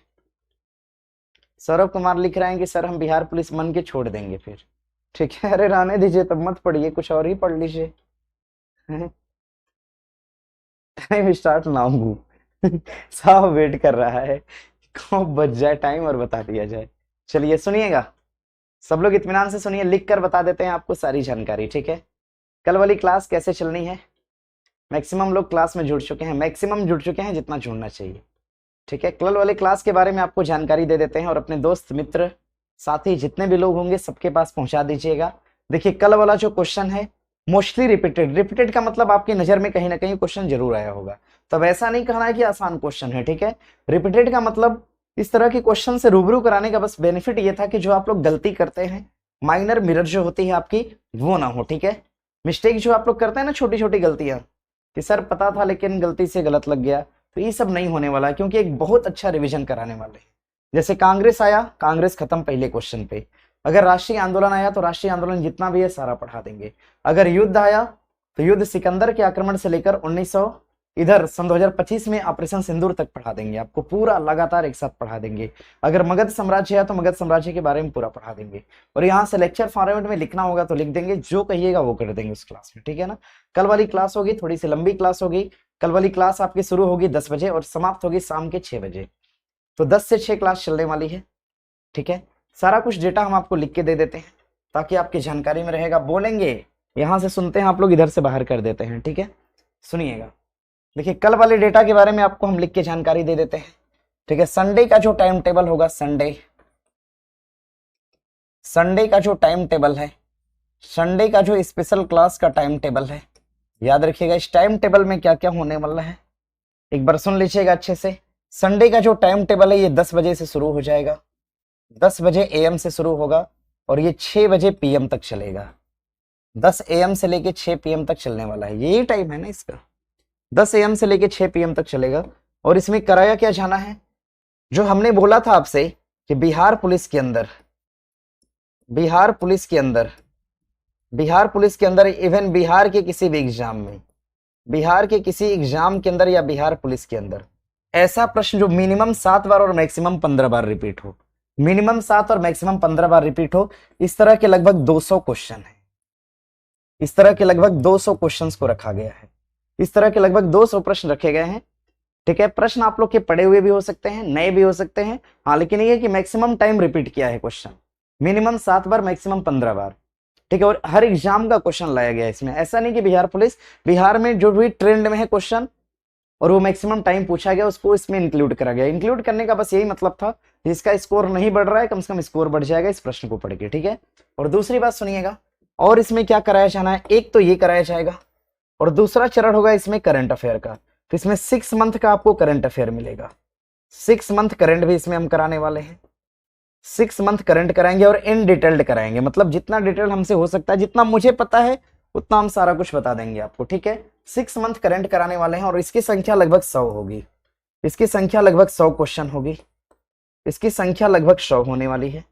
सौरभ कुमार लिख रहे हैं कि सर हम बिहार पुलिस मन के छोड़ देंगे फिर। ठीक है, अरे रहने दीजिए, तब मत पढ़िए, कुछ और ही पढ़ लीजिए। Time start now. साहब वेट कर रहा है कब बज जाए टाइम और बता दिया जाए। चलिए सुनिएगा, सब लोग इत्मीनान से सुनिए, लिख कर बता देते हैं आपको सारी जानकारी। ठीक है, कल वाली क्लास कैसे चलनी है, मैक्सिमम लोग क्लास में जुड़ चुके हैं, मैक्सिमम जुड़ चुके हैं जितना जुड़ना चाहिए। ठीक है, कल वाली क्लास के बारे में आपको जानकारी दे देते हैं और अपने दोस्त मित्र साथी जितने भी लोग होंगे सबके पास पहुंचा दीजिएगा। देखिए कल वाला जो क्वेश्चन है मोस्टली रिपीटेड, रिपीटेड का मतलब आपकी नजर में कहीं ना कहीं क्वेश्चन जरूर आया होगा, तब ऐसा नहीं कहना है कि आसान क्वेश्चन है। ठीक है, रिपीटेड का मतलब इस तरह के क्वेश्चन से रूबरू कराने का बस बेनिफिट ये था कि जो आप लोग गलती करते हैं, माइनर मिरर जो होती है आपकी वो ना हो। ठीक है, मिस्टेक जो आप लोग करते हैं ना, छोटी छोटी गलतियां कि सर पता था लेकिन गलती से गलत लग गया, तो ये सब नहीं होने वाला है, क्योंकि एक बहुत अच्छा रिवीजन कराने वाले हैं। जैसे कांग्रेस आया, कांग्रेस खत्म पहले क्वेश्चन पे। अगर राष्ट्रीय आंदोलन आया तो राष्ट्रीय आंदोलन जितना भी है सारा पढ़ा देंगे। अगर युद्ध आया तो युद्ध सिकंदर के आक्रमण से लेकर 1900 इधर सन 2025 में ऑपरेशन सिंदूर तक पढ़ा देंगे, आपको पूरा लगातार एक साथ पढ़ा देंगे। अगर मगध साम्राज्य है तो मगध साम्राज्य के बारे में पूरा पढ़ा देंगे, और यहाँ से लेक्चर फॉर्मेट में लिखना होगा तो लिख देंगे, जो कहिएगा वो कर देंगे उस क्लास में। ठीक है ना, कल वाली क्लास होगी थोड़ी सी लंबी क्लास होगी। कल वाली क्लास आपकी शुरू होगी 10 बजे और समाप्त होगी शाम के 6 बजे, तो 10 से 6 क्लास चलने वाली है। ठीक है, सारा कुछ डेटा हम आपको लिख के दे देते हैं ताकि आपकी जानकारी में रहेगा। बोलेंगे यहां से सुनते हैं आप लोग, इधर से बाहर कर देते हैं। ठीक है, सुनिएगा, देखिए कल वाले डेटा के बारे में आपको हम लिख के जानकारी दे देते हैं। ठीक है, संडे का जो टाइम टेबल होगा, संडे का जो टाइम टेबल है, संडे का जो स्पेशल क्लास का टाइम टेबल है, याद रखिएगा इस टाइम टेबल में क्या क्या होने वाला है, एक बार सुन लीजिएगा अच्छे से। संडे का जो टाइम टेबल है ये 10 बजे से शुरू हो जाएगा, 10 बजे AM से शुरू होगा और ये 6 बजे PM तक चलेगा। 10 AM से लेके 6 PM तक चलने वाला है, यही टाइम है ना इसका, 10 AM से लेके 6 PM तक चलेगा। और इसमें कराया क्या जाना है, जो हमने बोला था आपसे कि बिहार पुलिस के अंदर, बिहार पुलिस के अंदर, बिहार पुलिस के अंदर इवन बिहार के किसी भी एग्जाम में, बिहार के किसी एग्जाम के अंदर या बिहार पुलिस के अंदर ऐसा प्रश्न जो मिनिमम 7 बार और मैक्सिमम 15 बार रिपीट हो, मिनिमम 7 और मैक्सिमम 15 बार रिपीट हो, इस तरह के लगभग 200 क्वेश्चन है, इस तरह के लगभग 200 क्वेश्चंस को रखा गया है, इस तरह के लगभग 200 प्रश्न रखे गए हैं। ठीक है, प्रश्न आप लोग के पढ़े हुए भी हो सकते हैं, नए भी हो सकते हैं, हाँ लेकिन ये कि मैक्सिमम टाइम रिपीट किया है क्वेश्चन, मिनिमम 7 बार मैक्सिमम 15 बार। ठीक है, और हर एग्जाम का क्वेश्चन लाया गया है इसमें, ऐसा नहीं कि बिहार पुलिस, बिहार में जो भी ट्रेंड में है क्वेश्चन और वो मैक्सिमम टाइम पूछा गया उसको इसमें इंक्लूड करा गया। इंक्लूड करने का बस यही मतलब था, जिसका स्कोर नहीं बढ़ रहा है कम से कम स्कोर बढ़ जाएगा इस प्रश्न को पढ़ के। ठीक है, और दूसरी बात सुनिएगा, और इसमें क्या कराया जाना है, एक तो ये कराया जाएगा और दूसरा चरण होगा इसमें करंट अफेयर का। तो इसमें 6 मंथ का आपको करंट अफेयर मिलेगा, 6 मंथ करंट भी इसमें हम कराने वाले हैं, 6 मंथ करंट कराएंगे और इन डिटेल्ड कराएंगे, मतलब जितना डिटेल हमसे हो सकता है, जितना मुझे पता है उतना हम सारा कुछ बता देंगे आपको। ठीक है, 6 मंथ करंट कराने वाले हैं और इसकी संख्या लगभग 100 होगी, इसकी संख्या लगभग 100 क्वेश्चन होगी, इसकी संख्या लगभग 100 होने वाली है।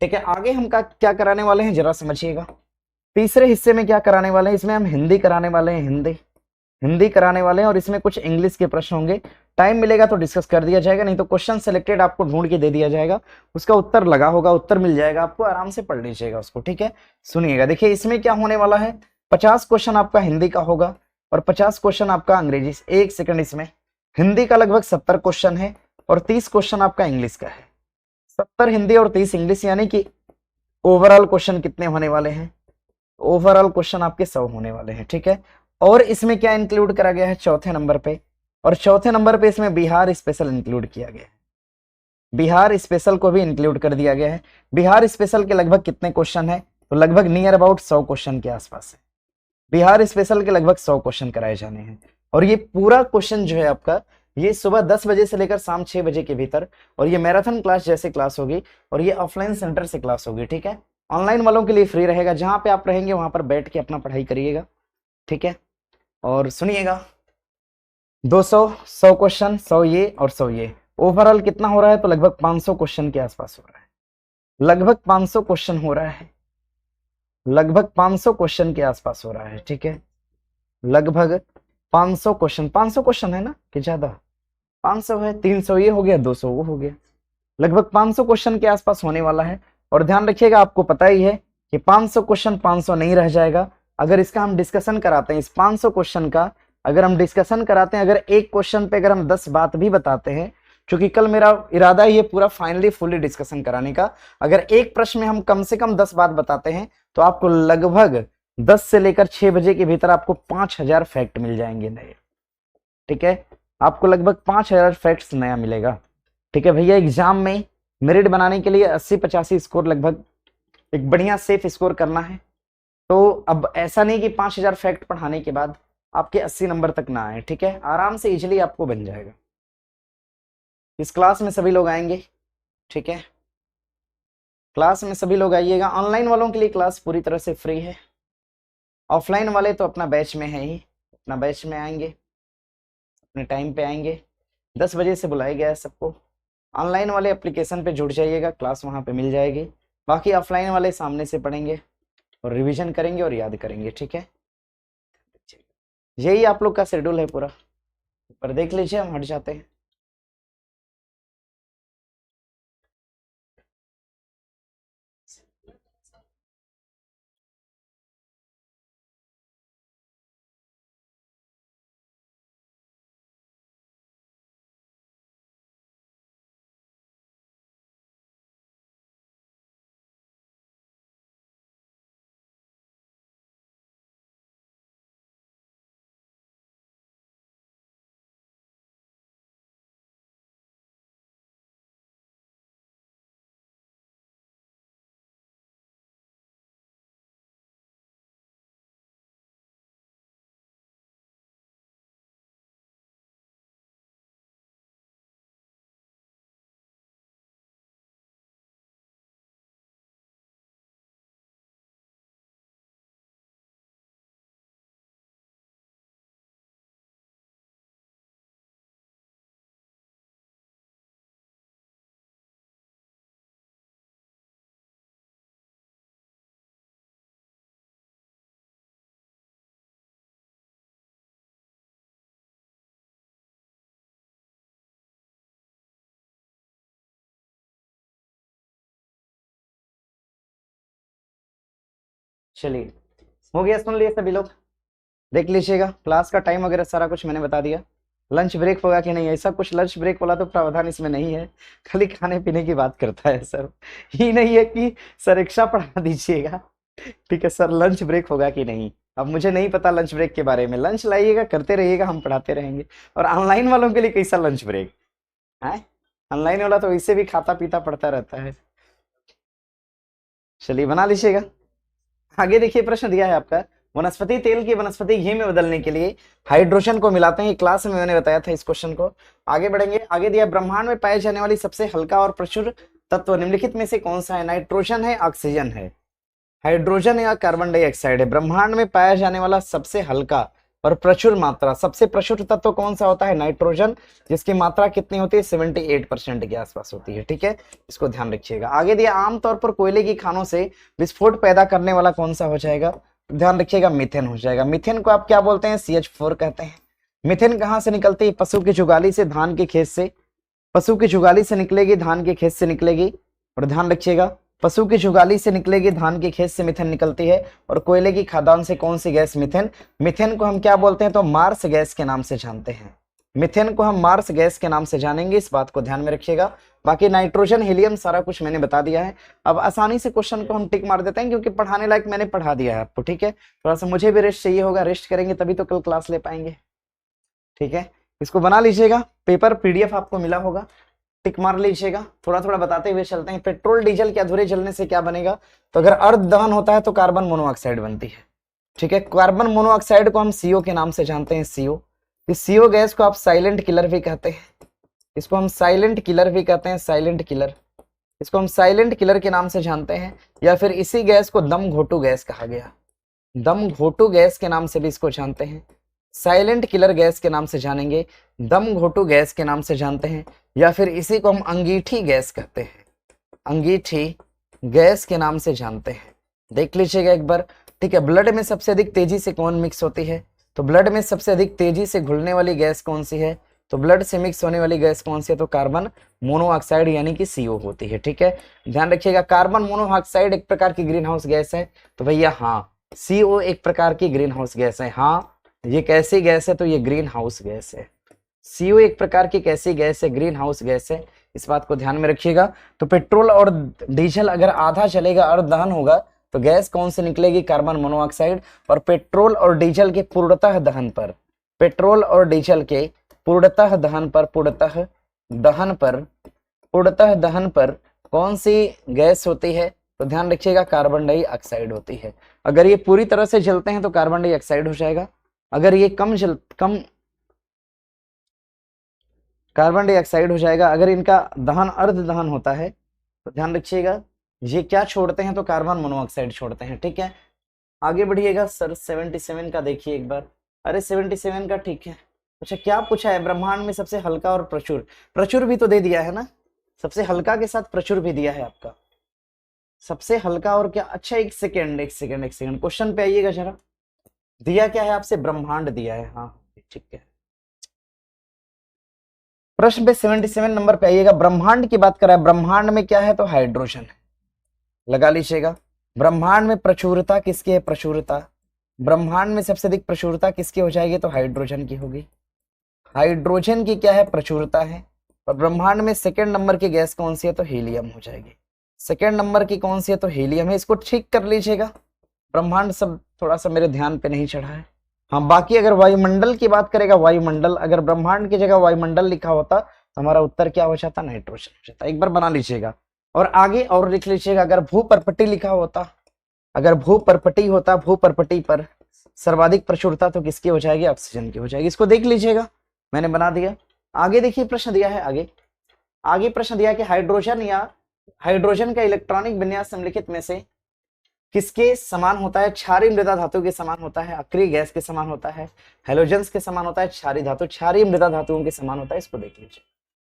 ठीक है, आगे हम क्या कराने वाले हैं जरा समझिएगा। तीसरे हिस्से में क्या कराने वाले हैं, इसमें हम हिंदी कराने वाले हैं, हिंदी कराने वाले हैं और इसमें कुछ इंग्लिश के प्रश्न होंगे। टाइम मिलेगा तो डिस्कस कर दिया जाएगा, नहीं तो क्वेश्चन सेलेक्टेड आपको ढूंढ के दे दिया जाएगा, उसका उत्तर लगा होगा, उत्तर मिल जाएगा आपको, आराम से पढ़ लीजिएगा उसको। ठीक है, सुनिएगा, देखिए इसमें क्या होने वाला है, 50 क्वेश्चन आपका हिंदी का होगा और 50 क्वेश्चन आपका अंग्रेजी। एक सेकंड, इसमें हिंदी का लगभग 70 क्वेश्चन है और 30 क्वेश्चन आपका इंग्लिश का है, 70 हिंदी और 30 इंग्लिश, यानी कि ओवरऑल क्वेश्चन कितने होने वाले हैं, ओवरऑल क्वेश्चन आपके 100 होने वाले हैं। ठीक है, और इसमें क्या इंक्लूड करा गया है चौथे नंबर पे, और चौथे नंबर पे इसमें बिहार स्पेशल इंक्लूड किया गया है, बिहार स्पेशल को भी इंक्लूड कर दिया गया है। बिहार स्पेशल के लगभग कितने क्वेश्चन है, तो लगभग नियर अबाउट 100 क्वेश्चन के आसपास है, बिहार स्पेशल के लगभग 100 क्वेश्चन कराए जाने हैं। और ये पूरा क्वेश्चन जो है आपका, ये सुबह 10 बजे से लेकर शाम 6 बजे के भीतर, और ये मैराथन क्लास जैसे क्लास होगी और ये ऑफलाइन सेंटर से क्लास होगी। ठीक है, ऑनलाइन वालों के लिए फ्री रहेगा, जहां पे आप रहेंगे वहां पर बैठ के अपना पढ़ाई करिएगा। ठीक है, और सुनिएगा, 200, 100 क्वेश्चन, 100 ये और 100 ये, ओवरऑल कितना हो रहा है, तो लगभग 500 क्वेश्चन के आसपास हो रहा है, लगभग 500 क्वेश्चन हो रहा है, लगभग 500 क्वेश्चन के आसपास हो रहा है। ठीक है, लगभग 500 क्वेश्चन, 500 क्वेश्चन है ना कि ज्यादा, 500 है, 300 ये हो गया, 200 वो हो गया, लगभग 500 क्वेश्चन के आसपास होने वाला है। और ध्यान रखिएगा, आपको पता ही है कि 500 क्वेश्चन 500 नहीं रह जाएगा। अगर इसका हम डिस्कशन कराते हैं, इस 500 क्वेश्चन का अगर हम डिस्कशन कराते हैं, अगर एक क्वेश्चन पे अगर हम 10 बात भी बताते हैं, क्योंकि कल मेरा इरादा है ये पूरा फाइनली फुली डिस्कशन कराने का, अगर एक प्रश्न में हम कम से कम 10 बात बताते हैं तो आपको लगभग 10 से लेकर 6 बजे के भीतर आपको 5000 फैक्ट मिल जाएंगे नए। ठीक है, आपको लगभग 5000 फैक्ट्स नया मिलेगा। ठीक है भैया, एग्जाम में मेरिट बनाने के लिए 80-85 स्कोर लगभग एक बढ़िया सेफ स्कोर करना है। तो अब ऐसा नहीं कि 5000 फैक्ट पढ़ाने के बाद आपके 80 नंबर तक ना आए। ठीक है, आराम से इजिली आपको बन जाएगा। इस क्लास में सभी लोग आएंगे। ठीक है, क्लास में सभी लोग आइएगा। ऑनलाइन वालों के लिए क्लास पूरी तरह से फ्री है, ऑफलाइन वाले तो अपना बैच में है ही, अपना बैच में आएंगे, अपने टाइम पे आएंगे। 10 बजे से बुलाया गया है सबको। ऑनलाइन वाले एप्लीकेशन पे जुड़ जाइएगा, क्लास वहाँ पे मिल जाएगी। बाकी ऑफलाइन वाले सामने से पढ़ेंगे और रिवीजन करेंगे और याद करेंगे। ठीक है, यही आप लोग का शेड्यूल है पूरा। पर देख लीजिए, हम हट जाते हैं। चलिए, हो गया, सुन लिए सभी लोग? देख लीजिएगा, क्लास का टाइम वगैरह सारा कुछ मैंने बता दिया। लंच ब्रेक होगा कि नहीं, ऐसा कुछ लंच ब्रेक वाला तो प्रावधान इसमें नहीं है, खाली खाने पीने की बात करता है सर। ये नहीं है कि सर एक्स्ट्रा पढ़ा दीजिएगा। ठीक है सर, लंच ब्रेक होगा कि नहीं, अब मुझे नहीं पता लंच ब्रेक के बारे में। लंच लाइएगा, करते रहिएगा, हम पढ़ाते रहेंगे। और ऑनलाइन वालों के लिए कैसा लंच ब्रेक है? ऑनलाइन वाला तो वैसे भी खाता पीता पढ़ता रहता है। चलिए, बना लीजिएगा। आगे देखिए, प्रश्न दिया है आपका, वनस्पति तेल की वनस्पति घी में बदलने के लिए हाइड्रोजन को मिलाते हैं। क्लास में मैंने बताया था इस क्वेश्चन को। आगे बढ़ेंगे। आगे दिया, ब्रह्मांड में पाए जाने वाली सबसे हल्का और प्रचुर तत्व निम्नलिखित में से कौन सा है? नाइट्रोजन है, ऑक्सीजन है, हाइड्रोजन या कार्बन डाइऑक्साइड है? ब्रह्मांड में पाया जाने वाला सबसे हल्का और प्रचुर मात्रा, सबसे प्रचुर तत्व कौन सा होता है? नाइट्रोजन, जिसकी मात्रा कितनी होती है? 78% के आसपास होती है। ठीक है, इसको ध्यान रखिएगा। आगे दिया, आमतौर पर कोयले की खानों से विस्फोट पैदा करने वाला कौन सा हो जाएगा? ध्यान रखिएगा, मीथेन हो जाएगा। मीथेन को आप क्या बोलते हैं? CH4 कहते हैं। मीथेन कहाँ से निकलती है? पशु की जुगाली से, धान के खेत से। पशु की जुगाली से निकलेगी, धान के खेत से निकलेगी। और ध्यान रखिएगा, पशु की जुगाली से निकलेगी, धान के खेत से मीथेन निकलती है। और कोयले की खदान से कौन सी गैस? मीथेन। मीथेन को हम क्या बोलते हैं? तो मार्स गैस के नाम से जानते हैं। मीथेन को हम मार्स गैस के नाम से जानेंगे, इस बात को ध्यान में रखिएगा। बाकी नाइट्रोजन, हीलियम सारा कुछ मैंने बता दिया है। अब आसानी से क्वेश्चन को हम टिक मार देते हैं, क्योंकि पढ़ाने लायक मैंने पढ़ा दिया है आपको। ठीक है, थोड़ा सा मुझे भी रेस्ट चाहिए होगा, रेस्ट करेंगे तभी तो कल क्लास ले पाएंगे। ठीक है, इसको बना लीजिएगा। पेपर PDF आपको मिला होगा, टिक मार लीजिएगा। थोड़ा थोड़ा बताते हुए चलते हैं। पेट्रोल डीजल के अधूरे जलने से क्या बनेगा? तो अगर अर्ध दहन होता है तो कार्बन मोनोऑक्साइड बनती है। ठीक है, कार्बन मोनोऑक्साइड को हम CO के नाम से जानते हैं, CO। इस CO गैस को आप साइलेंट किलर भी कहते हैं। इसको हम साइलेंट किलर भी कहते हैं, साइलेंट किलर। इसको हम साइलेंट किलर के नाम से जानते हैं, या फिर इसी गैस को दम घोटू गैस कहा गया। दम घोटू गैस के नाम से भी इसको जानते हैं, साइलेंट किलर गैस के नाम से जानेंगे, दम घोटू गैस के नाम से जानते हैं, या फिर इसी को हम अंगीठी गैस कहते हैं, अंगीठी गैस के नाम से जानते हैं। देख लीजिएगा एक बार। ठीक है, ब्लड में सबसे अधिक तेजी से कौन मिक्स होती है? तो ब्लड में सबसे अधिक तेजी से घुलने वाली गैस कौन सी है? तो ब्लड से मिक्स होने वाली गैस कौन सी है? तो कार्बन मोनोऑक्साइड यानी कि सीओ होती है। ठीक है, ध्यान रखिएगा, कार्बन मोनोऑक्साइड एक प्रकार की ग्रीन हाउस गैस है। तो भैया हाँ, सीओ एक प्रकार की ग्रीन हाउस गैस है। हाँ, ये कैसी गैस है? तो ये ग्रीन हाउस गैस है। सीओ एक प्रकार की कैसी गैस है? ग्रीन हाउस गैस है। इस बात को ध्यान में रखिएगा। तो पेट्रोल और डीजल अगर आधा चलेगा और दहन होगा तो गैस कौन सी निकलेगी? Carbon monoxide. और पेट्रोल और डीजल के पूर्णतः दहन पर, पेट्रोल और डीजल के पूर्णतः दहन पर, पूर्णतः दहन पर कौन सी गैस होती है? तो ध्यान रखिएगा, कार्बन डाइऑक्साइड होती है। अगर ये पूरी तरह से जलते हैं तो कार्बन डाइऑक्साइड हो जाएगा। अगर ये कम कार्बन डाइऑक्साइड हो जाएगा। अगर इनका दहन अर्ध दहन होता है तो ध्यान रखिएगा, ये क्या छोड़ते हैं? तो कार्बन मोनोऑक्साइड छोड़ते हैं। ठीक है, आगे बढ़िएगा सर। 77 का देखिए एक बार। अरे 77 का ठीक है। अच्छा, क्या पूछा है? ब्रह्मांड में सबसे हल्का और प्रचुर, प्रचुर भी तो दे दिया है ना, सबसे हल्का के साथ प्रचुर भी दिया है आपका। सबसे हल्का और क्या? अच्छा, एक सेकेंड, क्वेश्चन पे आइएगा जरा। दिया क्या है आपसे? ब्रह्मांड दिया है। हाँ ठीक है, प्रश्न पे 77 नंबर पे आइएगा। ब्रह्मांड की बात करा है, ब्रह्मांड में क्या है? तो हाइड्रोजन है। लगा लीजिएगा, ब्रह्मांड में प्रचुरता किसकी है? प्रचुरता, ब्रह्मांड में सबसे अधिक प्रचुरता किसकी हो जाएगी? तो हाइड्रोजन की होगी। हाइड्रोजन की क्या है? प्रचुरता है। और ब्रह्मांड में सेकंड नंबर की गैस कौन सी है? तो हीलियम हो जाएगी। सेकंड नंबर की कौन सी है? तो हीलियम है। इसको ठीक कर लीजिएगा। ब्रह्मांड सब थोड़ा सा मेरे ध्यान पे नहीं चढ़ा है। हाँ, बाकी अगर वायुमंडल की बात करेगा, वायुमंडल, अगर ब्रह्मांड की जगह वायुमंडल लिखा होता तो हमारा उत्तर क्या हो जाता? नाइट्रोजन हो जाता। एक बार बना लीजिएगा और आगे और लिख लीजिएगा। अगर भूपर्पटी लिखा होता, अगर भूपर्पटी होता, भूपर्पटी पर सर्वाधिक प्रचुरता तो किसकी हो जाएगी? ऑक्सीजन की हो जाएगी। इसको देख लीजिएगा, मैंने बना दिया। आगे देखिए प्रश्न दिया है, आगे आगे प्रश्न दिया कि हाइड्रोजन या हाइड्रोजन का इलेक्ट्रॉनिक विन्यास निम्नलिखित में से किसके समान होता है? क्षारीय मृदा धातु के समान होता है, अक्रिय गैस के समान होता है, हेलोजेंस के समान होता है, क्षारीय धातु, क्षारीय मृदा धातुओं के समान होता है। इसको देख लीजिए।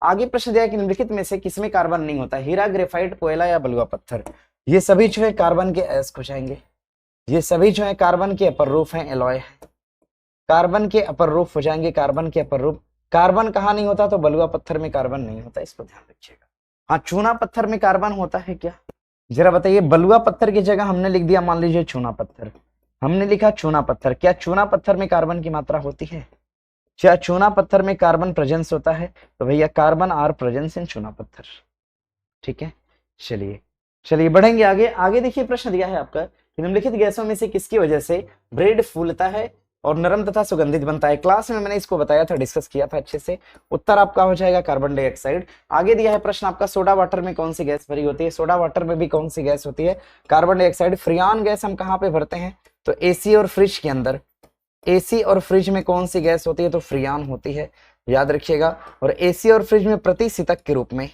आगे प्रश्न दिया कि निम्नलिखित में से किसमें कार्बन नहीं होता? हीरा, ग्रेफाइट, कोयला या बलुआ पत्थर। ये सभी जो है कार्बन के अयस्क हो जाएंगे। ये सभी जो है कार्बन के अपर रूप हैं, एलॉय है। कार्बन के अपर रूप हो जाएंगे, कार्बन के अपर रूप। कार्बन कहाँ नहीं होता? तो बलुआ पत्थर में कार्बन नहीं होता, इसको ध्यान रखिएगा। हाँ, चूना पत्थर में कार्बन होता है क्या? जरा बताइए। बलुआ पत्थर की जगह हमने लिख दिया, मान लीजिए चूना पत्थर, हमने लिखा चूना पत्थर। क्या चूना पत्थर में कार्बन की मात्रा होती है? क्या चूना पत्थर में कार्बन प्रेजेंस होता है? तो भैया कार्बन आर प्रेजेंस इन चूना पत्थर। ठीक है, चलिए चलिए बढ़ेंगे आगे। आगे देखिए प्रश्न दिया है आपका कि निम्नलिखित गैसों में से किसकी वजह से ब्रेड फूलता है और नरम तथा सुगंधित बनता है? क्लास में मैंने इसको बताया था, डिस्कस किया था अच्छे से। उत्तर आपका हो जाएगा कार्बन डाइऑक्साइड। आगे दिया है प्रश्न आपका, सोडा वाटर में कौन सी गैस भरी होती है? सोडा वाटर में भी कौन सी गैस होती है? Carbon dioxide. फ्रियान गैस हम कहाँ पे भरते हैं? तो एसी और फ्रिज के अंदर। एसी और फ्रिज में कौन सी गैस होती है? तो फ्रियान होती है, याद रखिएगा। और एसी और फ्रिज में प्रतिशीतक के रूप में,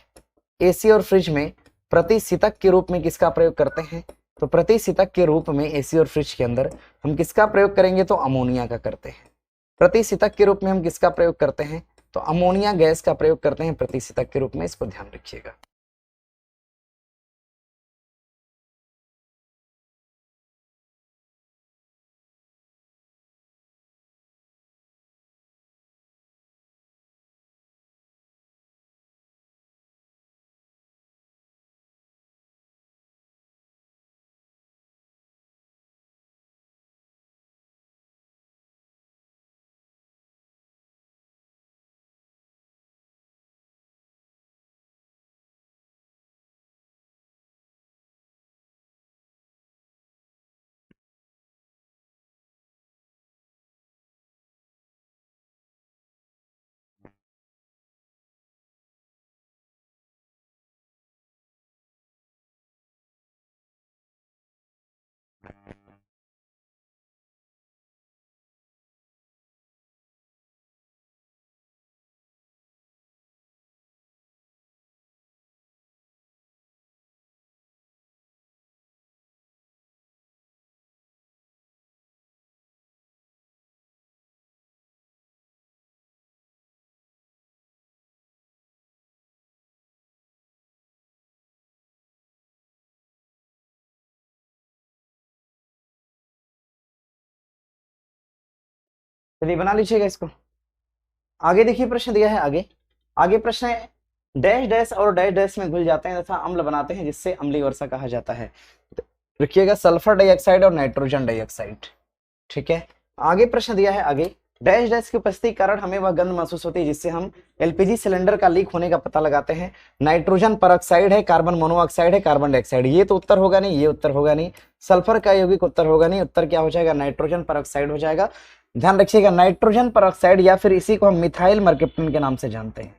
एसी और फ्रिज में प्रतिशीतक के रूप में किसका प्रयोग करते हैं? तो प्रतिशीतक के रूप में एसी और फ्रिज के अंदर हम किसका प्रयोग करेंगे? तो अमोनिया का करते हैं। प्रतिशीतक के रूप में हम किसका प्रयोग करते हैं? तो अमोनिया गैस का प्रयोग करते हैं प्रतिशीतक के रूप में, इसको ध्यान रखिएगा। चलिए बना लीजिएगा इसको। आगे देखिए प्रश्न दिया है आगे। आगे प्रश्न है डैश डैश और डैश डैश में घुल जाते हैं तथा अम्ल बनाते हैं जिससे अम्लीय वर्षा कहा जाता है। रखिएगा सल्फर डाइऑक्साइड और नाइट्रोजन डाइऑक्साइड। ठीक है, आगे प्रश्न दिया है आगे डैश डैश की उपस्थिति के कारण हमें वह गंध महसूस होती है जिससे हम एलपीजी सिलेंडर का लीक होने का पता लगाते हैं। नाइट्रोजन परऑक्साइड है, कार्बन मोनोऑक्साइड है, कार्बन डाइऑक्साइड। ये तो उत्तर होगा नहीं, ये उत्तर होगा नहीं। सल्फर का यौगिक उत्तर होगा नहीं। उत्तर क्या हो जाएगा? नाइट्रोजन परऑक्साइड हो जाएगा। ध्यान रखिएगा नाइट्रोजन परऑक्साइड या फिर इसी को हम मिथाइल मरकैप्टन के नाम से जानते हैं।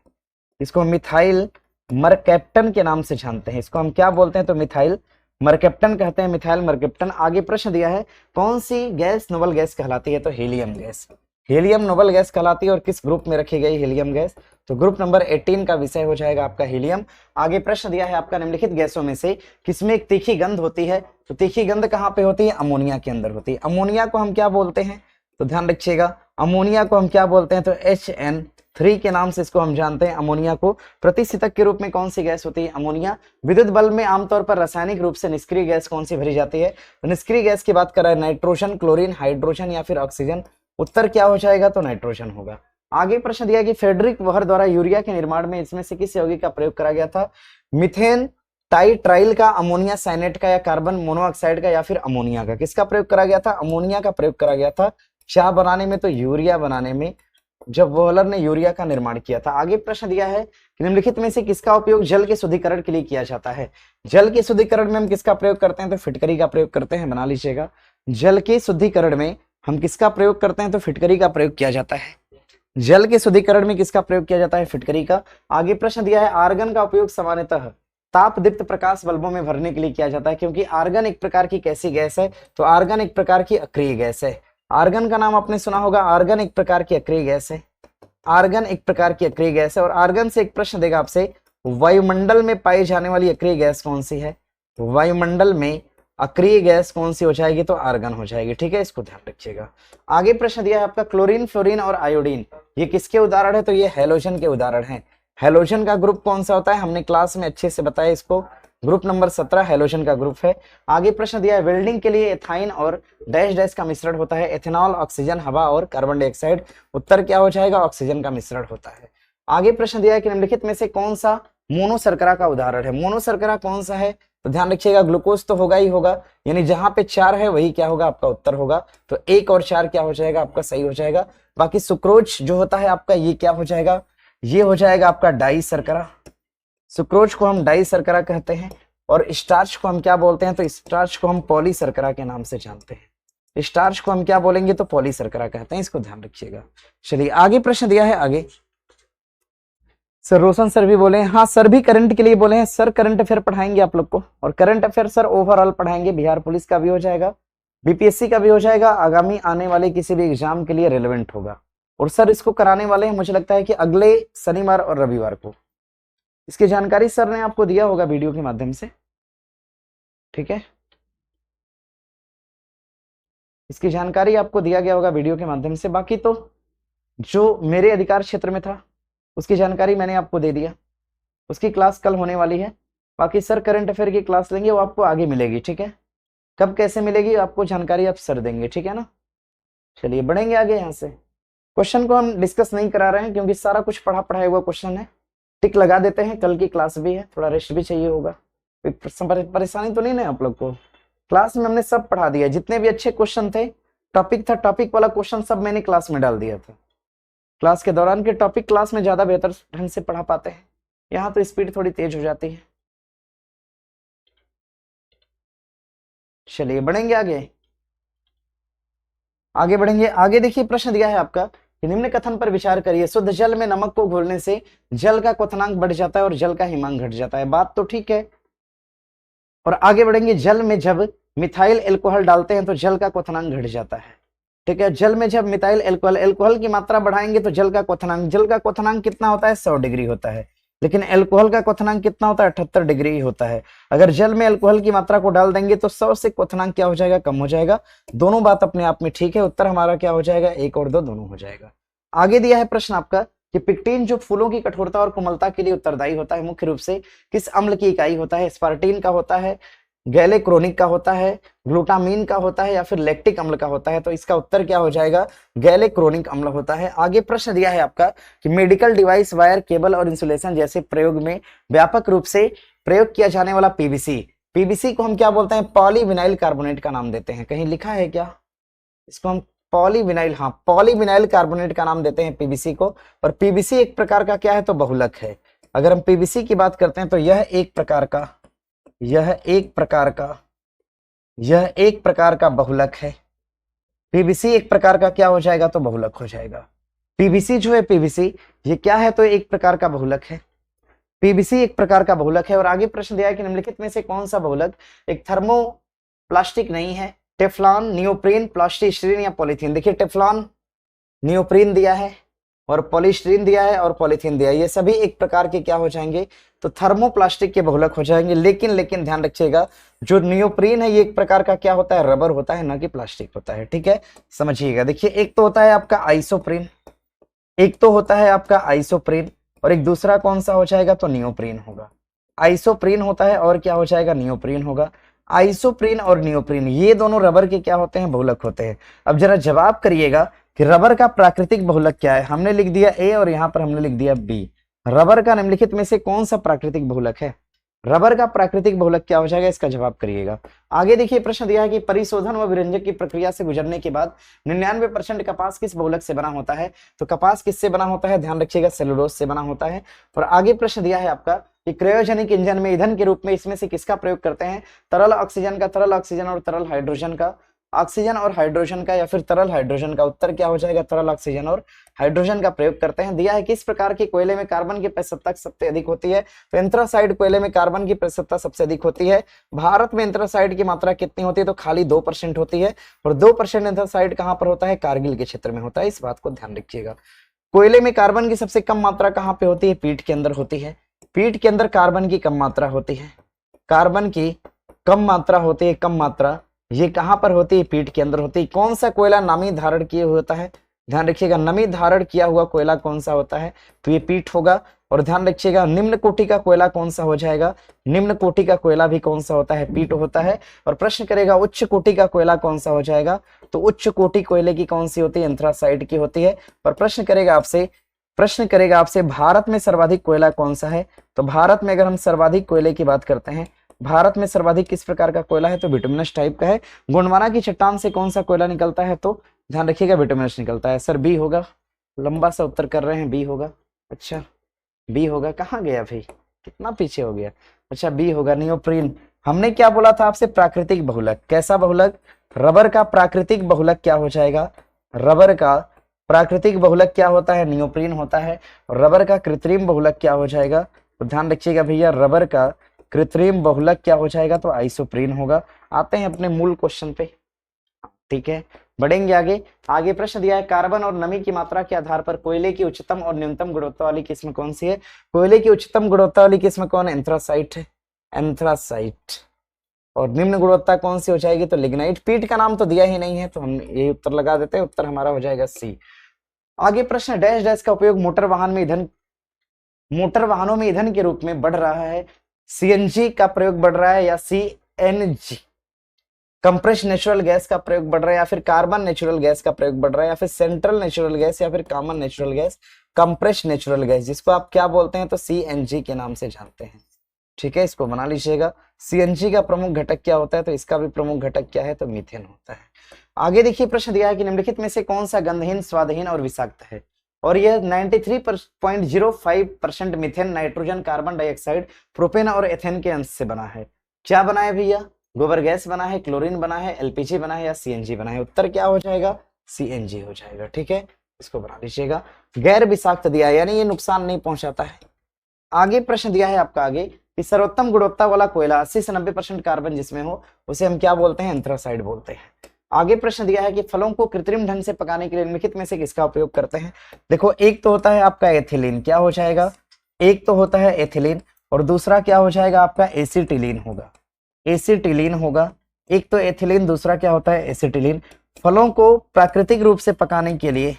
इसको हम मिथाइल मरकैप्टन के नाम से जानते हैं। इसको हम क्या बोलते हैं? तो मिथाइल मरकैप्टन कहते हैं, मिथाइल मरकैप्टन। आगे प्रश्न दिया है कौन सी गैस नोबल गैस कहलाती है? तो helium gas. Helium noble gas कहलाती है और किस ग्रुप में रखी गई हीलियम गैस? तो ग्रुप नंबर 18 का विषय हो जाएगा आपका हीलियम। आगे प्रश्न दिया है आपका निम्नलिखित गैसों में से किसमें एक तीखी गंध होती है? तो तीखी गंध कहाँ पे होती है? अमोनिया के अंदर होती है। अमोनिया को हम क्या बोलते हैं? तो ध्यान रखिएगा अमोनिया को हम क्या बोलते हैं? तो HN3 के नाम से इसको हम जानते हैं। अमोनिया को प्रतिशीतक के रूप में कौन सी गैस होती है? अमोनिया। विद्युत बल्ब में आमतौर पर रासायनिक रूप से निष्क्रिय गैस कौन सी भरी जाती है? तो निष्क्रिय गैस की बात कर रहे हैं नाइट्रोजन, क्लोरीन, हाइड्रोजन या फिर ऑक्सीजन। उत्तर क्या हो जाएगा? तो नाइट्रोजन होगा। आगे प्रश्न दिया कि फ्रेडरिक वहर द्वारा यूरिया के निर्माण में इसमें से किस यौगिक का प्रयोग करा गया था? मिथेन टाइट्राइल का, अमोनिया साइनेट का, या कार्बन मोनोऑक्साइड का, या फिर अमोनिया का? किसका प्रयोग करा गया था? अमोनिया का प्रयोग करा गया था। क्या बनाने में? तो यूरिया बनाने में, जब वोहलर ने यूरिया का निर्माण किया था। आगे प्रश्न दिया है कि निम्नलिखित में से किसका उपयोग जल के शुद्धिकरण के लिए किया जाता है? जल के शुद्धिकरण में हम किसका प्रयोग करते हैं? तो फिटकरी का प्रयोग करते हैं। बना लीजिएगा जल के शुद्धिकरण में हम किसका प्रयोग करते हैं? तो फिटकरी का प्रयोग किया जाता है। जल के शुद्धिकरण में किसका प्रयोग किया जाता है? फिटकरी का। आगे प्रश्न दिया है आर्गन का उपयोग सामान्यतः ताप दीप्त प्रकाश बल्बों में भरने के लिए किया जाता है क्योंकि आर्गन एक प्रकार की कैसी गैस है? तो आर्गन एक प्रकार की अक्रिय गैस है। आर्गन का नाम आपने सुना होगा, आर्गन एक प्रकार की अक्रिय गैस है। आर्गन एक प्रकार की अक्रिय गैस है। और आर्गन से एक प्रश्न देगा आपसे वायुमंडल में पाई जाने वाली अक्रिय गैस कौन सी है? वायुमंडल में अक्रिय गैस कौन सी हो जाएगी? तो आर्गन हो जाएगी। ठीक है, इसको ध्यान रखिएगा। आगे प्रश्न दिया है आपका क्लोरीन, फ्लोरीन और आयोडीन, ये किसके उदाहरण है? तो ये हैलोजन के उदाहरण हैं। हैलोजन का ग्रुप कौन सा होता है? हमने क्लास में अच्छे से बताया इसको। ग्रुप नंबर 17 हैलोजन का ग्रुप है। आगे प्रश्न दिया है वेल्डिंग के लिए एथाइन और डैश डैश का मिश्रण होता है। एथेनॉल, ऑक्सीजन, हवा और कार्बन डाइऑक्साइड। उत्तर क्या हो जाएगा? ऑक्सीजन का मिश्रण होता है। आगे प्रश्न दिया है कि निम्नलिखित में से कौन सा मोनोशर्करा का उदाहरण है? मोनोशर्करा कौन सा है? तो ध्यान रखिएगा ग्लूकोज तो होगा ही होगा, यानी जहां पे 4 है वही क्या होगा? आपका उत्तर होगा। तो 1 और 4 क्या हो जाएगा? आपका सही हो जाएगा। बाकी सुक्रोज जो होता है आपका, ये क्या हो जाएगा? ये हो जाएगा आपका डाई शर्करा। सुक्रोज को हम डाई शर्करा कहते हैं। और स्टार्च को हम क्या बोलते हैं? तो स्टार्च को हम पॉली शर्करा के नाम से जानते हैं। स्टार्च को हम क्या बोलेंगे? तो पॉली शर्करा कहते हैं। इसको ध्यान रखिएगा। चलिए आगे प्रश्न दिया है आगे। सर रोशन सर भी बोले हैं। हाँ सर भी करंट के लिए बोले हैं। सर करंट अफेयर पढ़ाएंगे आप लोग को, और करंट अफेयर सर ओवरऑल पढ़ाएंगे। बिहार पुलिस का भी हो जाएगा, बीपीएससी का भी हो जाएगा, आगामी आने वाले किसी भी एग्जाम के लिए रेलेवेंट होगा। और सर इसको कराने वाले हैं मुझे लगता है कि अगले शनिवार और रविवार को। इसकी जानकारी सर ने आपको दिया होगा वीडियो के माध्यम से। ठीक है, इसकी जानकारी आपको दिया गया होगा वीडियो के माध्यम से। बाकी तो जो मेरे अधिकार क्षेत्र में था उसकी जानकारी मैंने आपको दे दिया। उसकी क्लास कल होने वाली है। बाकी सर करंट अफेयर की क्लास लेंगे, वो आपको आगे मिलेगी। ठीक है, कब कैसे मिलेगी आपको जानकारी आप सर देंगे। ठीक है ना। चलिए बढ़ेंगे आगे। यहाँ से क्वेश्चन को हम डिस्कस नहीं करा रहे हैं क्योंकि सारा कुछ पढ़ाया हुआ क्वेश्चन है। टिक लगा देते हैं, कल की क्लास भी है, थोड़ा रेस्ट भी चाहिए होगा। कोई परेशानी तो नहीं ना आप लोग को? क्लास में हमने सब पढ़ा दिया, जितने भी अच्छे क्वेश्चन थे, टॉपिक था, टॉपिक वाला क्वेश्चन सब मैंने क्लास में डाल दिया था। क्लास के दौरान के टॉपिक क्लास में ज्यादा बेहतर ढंग से पढ़ा पाते हैं, यहाँ तो स्पीड थोड़ी तेज हो जाती है। चलिए बढ़ेंगे आगे। आगे बढ़ेंगे। आगे देखिए प्रश्न दिया है आपका कि निम्न कथन पर विचार करिए। शुद्ध जल में नमक को घोलने से जल का क्वथनांक बढ़ जाता है और जल का हिमांक घट जाता है। बात तो ठीक है। और आगे बढ़ेंगे, जल में जब मिथाइल एल्कोहल डालते हैं तो जल का क्वथनांक घट जाता है। ठीक है, जल में जब मिथाइल एल्कोहल की मात्रा बढ़ाएंगे तो जल का क्वथनांक कितना होता है? 100 डिग्री होता है। लेकिन एल्कोहल का क्वथनांक कितना होता है? 78 डिग्री होता है। अगर जल में एल्कोहल की मात्रा को डाल देंगे तो 100 से क्वथनांक क्या हो जाएगा? कम हो जाएगा। दोनों बात अपने आप में ठीक है। उत्तर हमारा क्या हो जाएगा? 1 और 2 दोनों हो जाएगा। आगे दिया है प्रश्न आपका कि पिक्टिन जो फूलों की कठोरता और कोमलता के लिए उत्तरदायी होता है, मुख्य रूप से किस अम्ल की इकाई होता है? स्पार्टीन का होता है, गैलेक्रोनिक का होता है, ग्लूटामीन का होता है, या फिर लैक्टिक अम्ल का होता है? तो इसका उत्तर क्या हो जाएगा, गैलेक्रोनिक अम्ल होता है। आगे प्रश्न दिया है आपका कि मेडिकल डिवाइस, वायर, केबल और इंसुलेशन जैसे प्रयोग में व्यापक रूप से प्रयोग किया जाने वाला पीवीसी, पीवीसी को हम क्या बोलते हैं, पॉलीविनाइल कार्बोनेट का नाम देते हैं। कहीं लिखा है क्या? इसको हम पॉलीविनाइल, हाँ पॉलीविनाइल कार्बोनेट का नाम देते हैं पीवीसी को। और पीवीसी एक प्रकार का क्या है, तो बहुलक है। अगर हम पीवीसी की बात करते हैं तो यह एक प्रकार का बहुलक है। पीवीसी एक प्रकार का क्या हो जाएगा, तो बहुलक हो जाएगा। पीवीसी जो है, पीवीसी ये क्या है, तो एक प्रकार का बहुलक है। पीवीसी एक प्रकार का बहुलक है। और आगे प्रश्न दिया है कि निम्नलिखित में से कौन सा बहुलक एक थर्मोप्लास्टिक नहीं है? टेफ्लॉन, नियोप्रीन, प्लास्टिस्टीरीन या पॉलीथीन? देखिए टेफ्लॉन, नियोप्रीन दिया है और पॉलीस्टीरीन दिया है और पॉलीथीन दिया है, ये सभी एक प्रकार के क्या हो जाएंगे, तो थर्मोप्लास्टिक के बहुलक हो जाएंगे। लेकिन ध्यान रखिएगा, जो नियोप्रीन है ये एक प्रकार का क्या होता है, रबर होता है, ना कि प्लास्टिक होता है। ठीक है, समझिएगा। देखिए एक तो होता है आपका आइसोप्रीन, और एक दूसरा कौन सा हो जाएगा, तो नियोप्रीन होगा। आइसोप्रीन होता है और क्या हो जाएगा, नियोप्रीन होगा। आइसोप्रीन और नियोप्रीन ये दोनों रबर के क्या होते हैं, बहुलक होते हैं। अब जरा जवाब करिएगा कि रबर का प्राकृतिक बहुलक क्या है। हमने लिख दिया ए और यहां पर हमने लिख दिया बी। रबर का निम्नलिखित में से कौन सा प्राकृतिक बहुलक है? रबर का प्राकृतिक बहुलक क्या हो जाएगा, इसका जवाब करिएगा। आगे देखिए प्रश्न दिया है कि परिशोधन व विरंजक की प्रक्रिया से गुजरने के बाद 99% कपास किस बहुलक से बना होता है? तो कपास किससे बना होता है, ध्यान रखिएगा, सेलुलोज से बना होता है। और आगे प्रश्न दिया है आपका कि क्रायोजेनिक इंजन में ईंधन के रूप में इसमें से किसका प्रयोग करते हैं? तरल ऑक्सीजन का, तरल ऑक्सीजन और तरल हाइड्रोजन का, ऑक्सीजन और हाइड्रोजन का, या फिर तरल हाइड्रोजन का? उत्तर क्या हो जाएगा, तरल ऑक्सीजन और हाइड्रोजन का प्रयोग करते हैं। दिया है किस प्रकार के कोयले में कार्बन की प्रतिशतता सबसे अधिक होती है? तो एंथ्रासाइड कोयले में कार्बन की प्रतिशतता सबसे अधिक होती है। भारत में एंथ्रासाइड की मात्रा कितनी होती है? तो खाली 2% होती है। और 2% एंथ्रासाइड कहां पर होता है, कारगिल के क्षेत्र में होता है। इस बात को ध्यान रखिएगा। कोयले में कार्बन की सबसे कम मात्रा कहां पे होती है? पीट के अंदर होती है। पीट के अंदर कार्बन की कम मात्रा होती है, कार्बन की कम मात्रा होती है, कम मात्रा ये कहां पर होती है? पीट के अंदर होती है। कौन सा कोयला नमी धारण किए होता है? ध्यान रखिएगा, नमी धारण किया हुआ कोयला कौन सा होता है? तो ये पीट होगा। और ध्यान रखिएगा, निम्न कोटि का कोयला कौन सा हो जाएगा? निम्न कोटि का कोयला भी कौन सा होता है? पीट होता है। और प्रश्न करेगा उच्च कोटि का कोयला कौन सा हो जाएगा? तो उच्च कोटि कोयले की कौन सी होती है? एंथ्रासाइड की होती है। और प्रश्न करेगा आपसे भारत में सर्वाधिक कोयला कौन सा है? तो भारत में अगर हम सर्वाधिक कोयले की बात करते हैं, भारत में सर्वाधिक किस प्रकार का कोयला है? तो बिटुमिनस टाइप का है। गोंडवाना की चट्टान से कौन सा कोयला निकलता है? तो ध्यान रखिएगा, बिटुमिनस निकलता है। सर बी होगा, लंबा सा उत्तर कर रहे हैं, बी होगा। अच्छा बी होगा, कहाँ गया भाई, कितना पीछे हो गया। अच्छा बी होगा, नियोप्रीन। हमने क्या बोला था आपसे? प्राकृतिक बहुलक। कैसा बहुलक? रबर का प्राकृतिक बहुलक क्या हो जाएगा? रबर का प्राकृतिक बहुलक क्या होता है? नियोप्रीन होता है। और रबर का कृत्रिम बहुलक क्या हो जाएगा? तो ध्यान रखिएगा भैया, रबर का कृत्रिम बहुलक क्या हो जाएगा? तो आइसोप्रीन होगा। आते हैं अपने मूल क्वेश्चन पे, ठीक है, बढ़ेंगे आगे। आगे प्रश्न दिया है कार्बन और नमी की मात्रा के आधार पर कोयले की उच्चतम और न्यूनतम गुणवत्ता वाली किस्म कौन सी है? कोयले की उच्चतम गुणवत्ता वाली किस्म कौन है? एंथ्रासाइट है, एंथ्रासाइट। और निम्न गुणवत्ता कौन सी हो जाएगी? तो लिग्नाइट। पीट का नाम तो दिया ही नहीं है, तो हम यही उत्तर लगा देते हैं। उत्तर हमारा हो जाएगा सी। आगे प्रश्न, डैश डैश का उपयोग मोटर वाहनों में ईंधन के रूप में बढ़ रहा है? सीएनजी का प्रयोग बढ़ रहा है, या सीएनजी कंप्रेस्ड नेचुरल गैस का प्रयोग बढ़ रहा है, या फिर कार्बन नेचुरल गैस का प्रयोग बढ़ रहा है, या फिर सेंट्रल नेचुरल गैस, या फिर common natural gas, compressed natural gas, जिसको आप क्या बोलते हैं? तो सीएनजी के नाम से जानते हैं। ठीक है, इसको बना लीजिएगा। सीएनजी का प्रमुख घटक क्या होता है? तो इसका भी प्रमुख घटक क्या है? तो मीथेन होता है। आगे देखिए प्रश्न दिया है कि निम्नलिखित में से कौन सा गंधहीन, स्वादहीन और विषाक्त है? और यह 93.05% methane, nitrogen, carbon dioxide, propane और एथेन के अंश से बना है। क्या बना है भैया? गोबर गैस बना है, क्लोरीन बना है, एलपीजी बना है, या सीएनजी बना है? उत्तर क्या हो जाएगा? सीएनजी हो जाएगा। ठीक है, इसको बना लीजिएगा। गैर विषाक्त दिया है, यानी ये नुकसान नहीं पहुंचाता है। आगे प्रश्न दिया है आपका आगे कि सर्वोत्तम गुणवत्ता वाला कोयला 80 से 90% कार्बन जिसमें हो उसे हम क्या बोलते हैं? एंथ्रासाइड बोलते हैं। आगे प्रश्न दिया है कि फलों को कृत्रिम ढंग से पकाने के लिए निम्नलिखित में से किसका उपयोग करते हैं? देखो एक तो होता है आपका एथिलीन, क्या हो जाएगा? एक तो होता है एथिलीन, और दूसरा क्या हो जाएगा आपका? एसिटिलीन होगा, एसिटिलीन होगा। एक तो एथिलीन, दूसरा क्या होता है? एसिटिलीन। फलों को प्राकृतिक रूप से पकाने के लिए,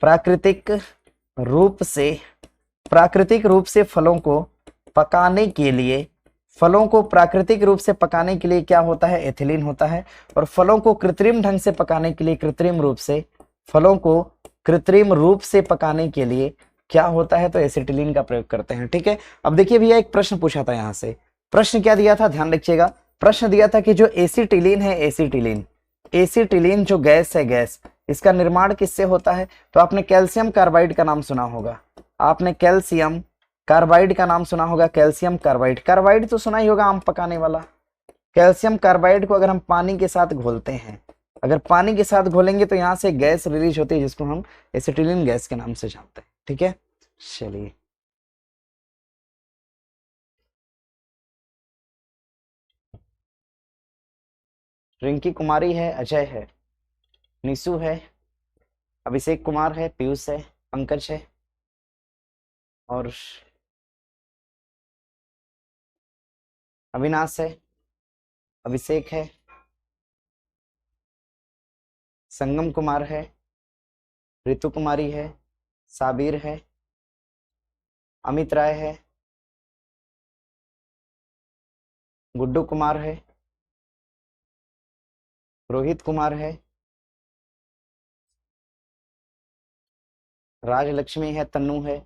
प्राकृतिक रूप से फलों को पकाने के लिए फलों को प्राकृतिक रूप से पकाने के लिए क्या होता है, एथिलीन होता है। और फलों को कृत्रिम ढंग से पकाने के लिए, कृत्रिम रूप से, फलों को कृत्रिम रूप से पकाने के लिए क्या होता है, तो एसिटिलीन का प्रयोग करते हैं। ठीक है, अब देखिए भैया एक प्रश्न पूछा था यहाँ से, प्रश्न क्या दिया था, ध्यान रखिएगा। प्रश्न दिया था कि जो एसिटिलीन है, एसिटिलीन, एसिटिलीन जो गैस है, गैस, इसका निर्माण किससे होता है, तो आपने कैल्शियम कार्बाइड का नाम सुना होगा, आपने कैल्शियम कार्बाइड का नाम सुना होगा, कैल्शियम कार्बाइड, कार्बाइड तो सुना ही होगा, आम पकाने वाला। कैल्शियम कार्बाइड को अगर हम पानी के साथ घोलते हैं, अगर पानी के साथ घोलेंगे तो यहाँ से गैस रिलीज होती है जिसको हम एसिटिलीन गैस के नाम से जानते हैं। ठीक है, चलिए रिंकी कुमारी है, अजय है, निशु है, अभिषेक कुमार है, पीयूष है, पंकज है, और अविनाश है, अभिषेक है, संगम कुमार है, ऋतु कुमारी है, साबिर है, अमित राय है, गुड्डू कुमार है, रोहित कुमार है, राजलक्ष्मी है, तन्नू है।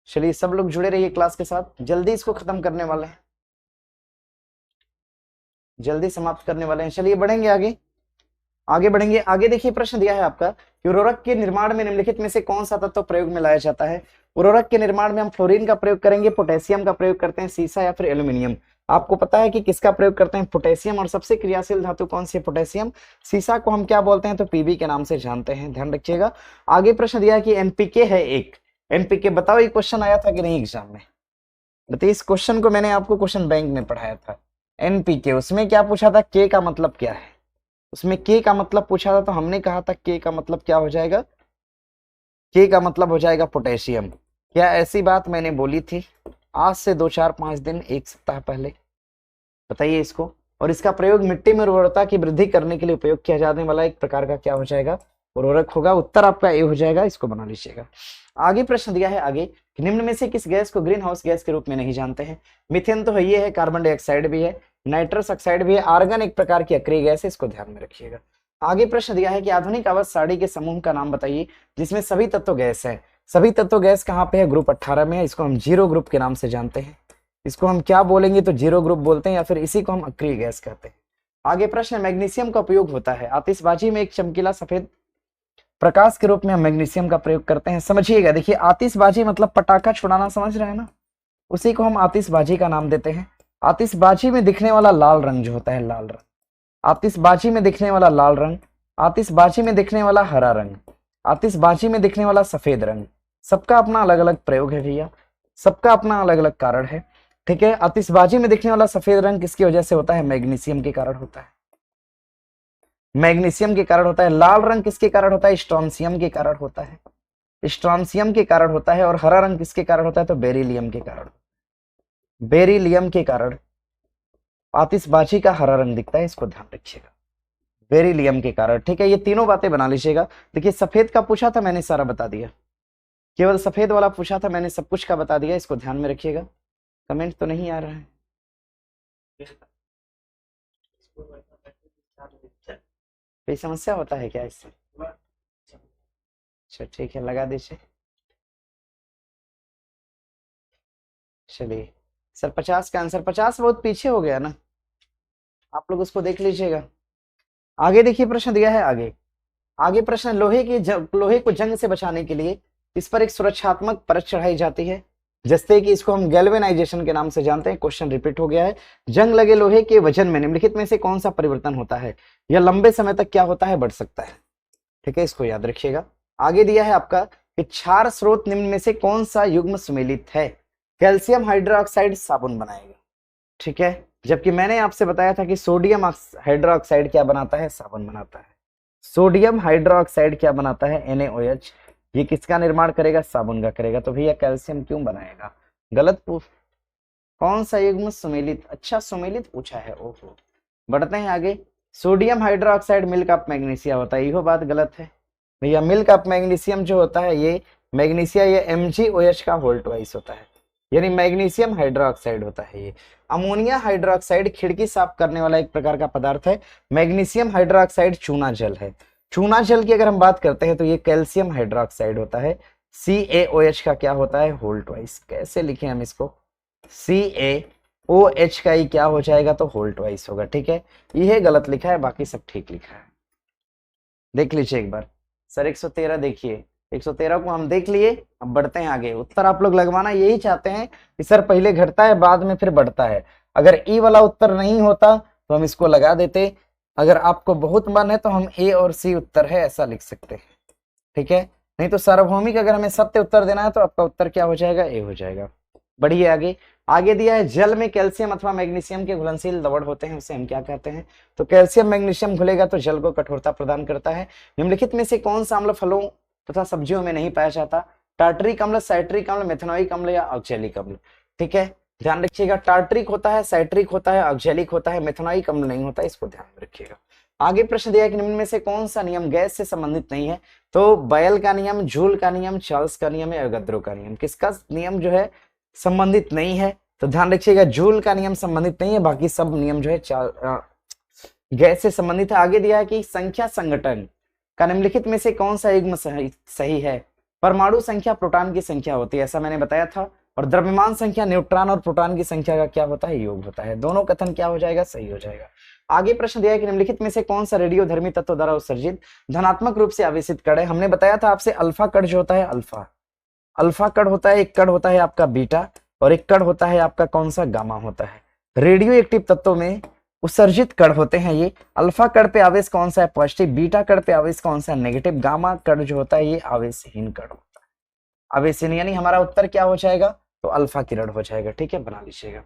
चलिए सब लोग जुड़े रहिए क्लास के साथ, जल्दी इसको खत्म करने वाले हैं, जल्दी समाप्त करने वाले हैं। चलिए बढ़ेंगे आगे, आगे बढ़ेंगे। आगे देखिए प्रश्न दिया है आपका कि उर्वरक के निर्माण में निम्नलिखित में से कौन सा तत्व प्रयोग में लाया जाता है। उर्वरक के निर्माण में हम फ्लोरीन का प्रयोग करेंगे, पोटेशियम का प्रयोग करते हैं, सीसा या फिर एल्यूमिनियम। आपको पता है कि किसका प्रयोग करते हैं, पोटेशियम। और सबसे क्रियाशील धातु कौन सी है, पोटेशियम। सीसा को हम क्या बोलते हैं, तो पीबी के नाम से जानते हैं, ध्यान रखिएगा। आगे प्रश्न दिया है कि एनपीके है एक, एनपीके बताओ, ये क्वेश्चन आया था कि नहीं एग्जाम में, बताइए। इस क्वेश्चन को मैंने आपको क्वेश्चन बैंक में पढ़ाया था, एनपीके। उसमें क्या पूछा था, के का मतलब क्या है, उसमें के का मतलब पूछा था, तो हमने कहा था के का मतलब क्या हो जाएगा, के का मतलब हो जाएगा पोटेशियम। क्या ऐसी बात मैंने बोली थी आज से 2-4-5 दिन, एक सप्ताह पहले, बताइए इसको। और इसका प्रयोग मिट्टी में उर्वरता की वृद्धि करने के लिए उपयोग किया जाने वाला एक प्रकार का क्या हो जाएगा, उर्वरक होगा। उत्तर आपका ए हो जाएगा, इसको बना लीजिएगा। आगे प्रश्न दिया है आगे कि निम्न में से किस गैस को ग्रीन हाउस गैस के रूप में नहीं जानते हैं। मिथेन तो ये है, कार्बन डाइऑक्साइड भी है, नाइट्रस ऑक्साइड भी है, आर्गन एक प्रकार की अक्रिय गैस है, इसको ध्यान में रखिएगा। आगे प्रश्न दिया है कि आधुनिक आवर्त सारणी के समूह का नाम बताइए जिसमें सभी तत्व गैस है। सभी तत्व गैस कहाँ पे है, ग्रुप 18 में है, इसको हम जीरो ग्रुप के नाम से जानते हैं। इसको हम क्या बोलेंगे, तो जीरो ग्रुप बोलते हैं, या फिर इसी को हम अक्रिय गैस कहते हैं। आगे प्रश्न, मैग्नीशियम का उपयोग होता है आतिशबाजी में एक चमकीला सफेद प्रकाश के रूप में हम मैग्नीशियम का प्रयोग करते हैं। समझिएगा, देखिए आतिशबाजी मतलब पटाखा छुड़ाना, समझ रहे हैं ना, उसी को हम आतिशबाजी का नाम देते हैं। आतिशबाजी में दिखने वाला लाल रंग जो होता है, लाल रंग, आतिशबाजी में दिखने वाला लाल रंग, आतिशबाजी में दिखने वाला हरा रंग, आतिशबाजी में दिखने वाला सफेद रंग, सबका अपना अलग अलग प्रयोग है भैया, सबका अपना अलग अलग कारण है। ठीक है, आतिशबाजी में दिखने वाला सफेद रंग किसकी वजह से होता है, मैग्नीशियम के कारण होता है, मैग्नीशियम के कारण होता है। लाल रंग किसके कारण होता है, स्ट्रोंशियम के कारण होता है, स्ट्रोंशियम के कारण होता है। और हरा रंग किसके कारण होता है, तो बेरिलियम के कारण, बेरिलियम के कारण आतिशबाजी का हरा रंग दिखता है, इसको ध्यान रखिएगा, बेरिलियम के कारण। ठीक है, ये तीनों बातें बना लीजिएगा। देखिए सफेद का पूछा था, मैंने सारा बता दिया, केवल सफेद वाला पूछा था, मैंने सब कुछ का बता दिया, इसको ध्यान में रखिएगा। कमेंट तो नहीं आ रहा है, कोई समस्या होता है क्या इससे, अच्छा ठीक है, लगा दीजिए। चलिए सर 50 का आंसर, 50 बहुत पीछे हो गया ना, आप लोग उसको देख लीजिएगा। आगे देखिए प्रश्न दिया है आगे, आगे प्रश्न, लोहे को जंग से बचाने के लिए इस पर एक सुरक्षात्मक परत चढ़ाई जाती है, जैसे कि इसको हम गैल्वेनाइजेशन के नाम से जानते हैं। क्वेश्चन रिपीट हो गया है, जंग लगे लोहे के वजन में निम्नलिखित में से कौन सा परिवर्तन होता है, यह लंबे समय तक क्या होता है, बढ़ सकता है। ठीक है, इसको याद रखिएगा। आगे दिया है आपका कि क्षार स्रोत निम्न में से कौन सा युग्म सुमेलित है, कैल्शियम हाइड्रोक्साइड साबुन बनाएगा। ठीक है, जबकि मैंने आपसे बताया था कि सोडियम हाइड्रोक्साइड क्या बनाता है, साबुन बनाता है। सोडियम हाइड्रोक्साइड क्या बनाता है, NaOH, ये किसका निर्माण करेगा, साबुन का करेगा। तो भैया कैल्शियम क्यों बनाएगा, गलत पूछ, कौन सा युग्म सुमेलित, अच्छा सुमेलित पूछा है, ओहो। बढ़ते हैं आगे, sodium hydroxide milk of magnesia होता है, यह बात गलत है भैया। मिल्क ऑफ मैग्नीशियम जो होता है ये मैग्नीशिया, ये MgOH का होल ट्वाइस होता है, यानी मैग्नीशियम हाइड्रोक्साइड होता है ये। अमोनिया हाइड्रोक्साइड खिड़की साफ करने वाला एक प्रकार का पदार्थ है। मैग्नीशियम हाइड्रोक्साइड चूना जल है। चूना जल की अगर हम बात करते हैं तो ये कैल्शियम हाइड्रोक्साइड होता है। CaOH का क्या होता है, होल ट्वाइस। कैसे लिखें हम इसको, CaOH का ही क्या हो जाएगा, तो होल ट्वाइस होगा। ठीक है, यह गलत लिखा है, बाकी सब ठीक लिखा है। देख लीजिए एक बार सर 113 देखिए, 113 को हम देख लिए। अब बढ़ते हैं आगे। उत्तर आप लोग लगवाना यही चाहते हैं कि सर पहले घटता है बाद में फिर बढ़ता है। अगर ई वाला उत्तर नहीं होता तो हम इसको लगा देते। अगर आपको बहुत मन है तो हम ए और सी उत्तर है ऐसा लिख सकते हैं। ठीक है, नहीं तो सार्वभौमिक अगर हमें सत्य उत्तर देना है तो आपका उत्तर क्या हो जाएगा, ए हो जाएगा। बढ़िए आगे। आगे दिया है जल में कैल्शियम अथवा मैग्नीशियम के घुलनशील लवण होते हैं, उसे हम क्या कहते हैं। तो कैल्शियम मैग्नीशियम घुलेगा तो जल को कठोरता प्रदान करता है। निम्नलिखित में से कौन सा अम्ल फलों तथा सब्जियों में नहीं पाया जाता। टार्टरिक अम्ल, साइट्रिक अम्ल, मेथनोइक अम्ल या ऑक्जेलिक अम्ल। ठीक है, ध्यान रखिएगा। टार्टरिक होता है, साइट्रिक होता है, ऑक्जेलिक होता है, मेथनोइक अम्ल नहीं होता, इसको ध्यान में रखिएगा। आगे प्रश्न दिया है कि निम्न में से कौन सा नियम गैस से संबंधित नहीं है। तो बयल का नियम, जूल का नियम, चार्ल्स का नियम या अवोगाद्रो का नियम। किसका नियम जो है संबंधित नहीं है, तो ध्यान रखिएगा जूल का नियम संबंधित नहीं है, बाकी सब नियम जो है गैस से संबंधित है। आगे दिया है कि संख्या संगठन का निम्नलिखित में से कौन सा युग्म सही है। परमाणु संख्या प्रोटॉन की संख्या होती है, ऐसा मैंने बताया था। और द्रव्यमान संख्या न्यूट्रॉन और प्रोटॉन की संख्या का क्या होता है, योग होता है। दोनों कथन क्या हो जाएगा, सही हो जाएगा। आगे प्रश्न दिया है कि निम्नलिखित में से कौन सा रेडियोधर्मी तत्व द्वारा उत्सर्जित धनात्मक रूप से आवेशित कण है। हमने बताया था आपसे अल्फा कण जो होता है, अल्फा कण होता है, एक कण होता है आपका बीटा और एक कण होता है आपका कौन सा, गामा होता है। रेडियो एक्टिव तत्वों में उत्सर्जित कण होते हैं ये। अल्फा कण पे आवेश कौन सा है, पॉजिटिव। बीटा कण पे आवेश कौन सा है, नेगेटिव। गामा कण जो होता है ये आवेशहीन कण होता है। आवेशहीन यानी हमारा उत्तर क्या हो जाएगा, तो अल्फा किरण हो जाएगा। ठीक है, बना लीजिएगा।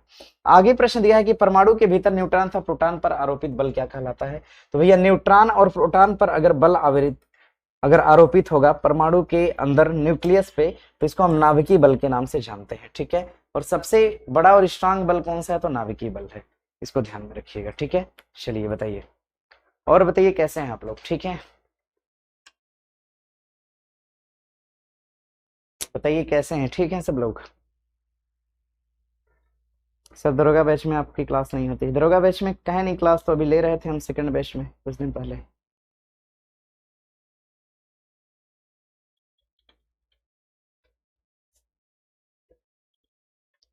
आगे प्रश्न दिया है कि परमाणु के भीतर न्यूट्रॉन तथा प्रोटॉन पर आरोपित बल क्या कहलाता है। तो भैया न्यूट्रॉन और प्रोटॉन पर अगर बल अगर आरोपित होगा परमाणु के अंदर न्यूक्लियस पे, तो इसको हम नाभिकीय बल के नाम से जानते हैं। ठीक है, और सबसे बड़ा और स्ट्रांग बल कौन सा है, तो नाभिकीय बल है। इसको ध्यान में रखिएगा। ठीक है, चलिए बताइए, और बताइए कैसे हैं आप लोग, ठीक है। बताइए कैसे हैं, ठीक है सब लोग। सर दरोगा बैच में आपकी क्लास नहीं होती। दरोगा बैच में कहे नहीं क्लास, तो अभी ले रहे थे हम सेकंड बैच में कुछ दिन पहले।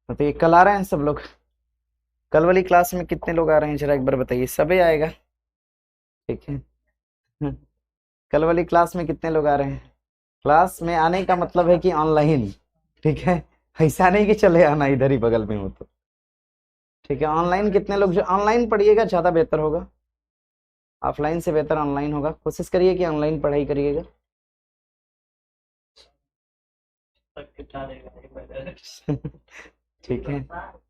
बताइए कल आ रहे हैं सब लोग। कल वाली क्लास में कितने लोग आ रहे हैं, जरा एक बार बताइए। सबे आएगा, ठीक है। कल वाली क्लास में कितने लोग आ रहे हैं। क्लास में आने का मतलब है कि ऑनलाइन, ठीक है। ऐसा नहीं कि चले आना इधर ही बगल में हो तो। ठीक है, ऑनलाइन कितने लोग, जो ऑनलाइन पढ़िएगा ज्यादा बेहतर होगा। ऑफलाइन से बेहतर ऑनलाइन होगा। कोशिश करिए कि ऑनलाइन पढ़ाई करिएगा। ठीक है,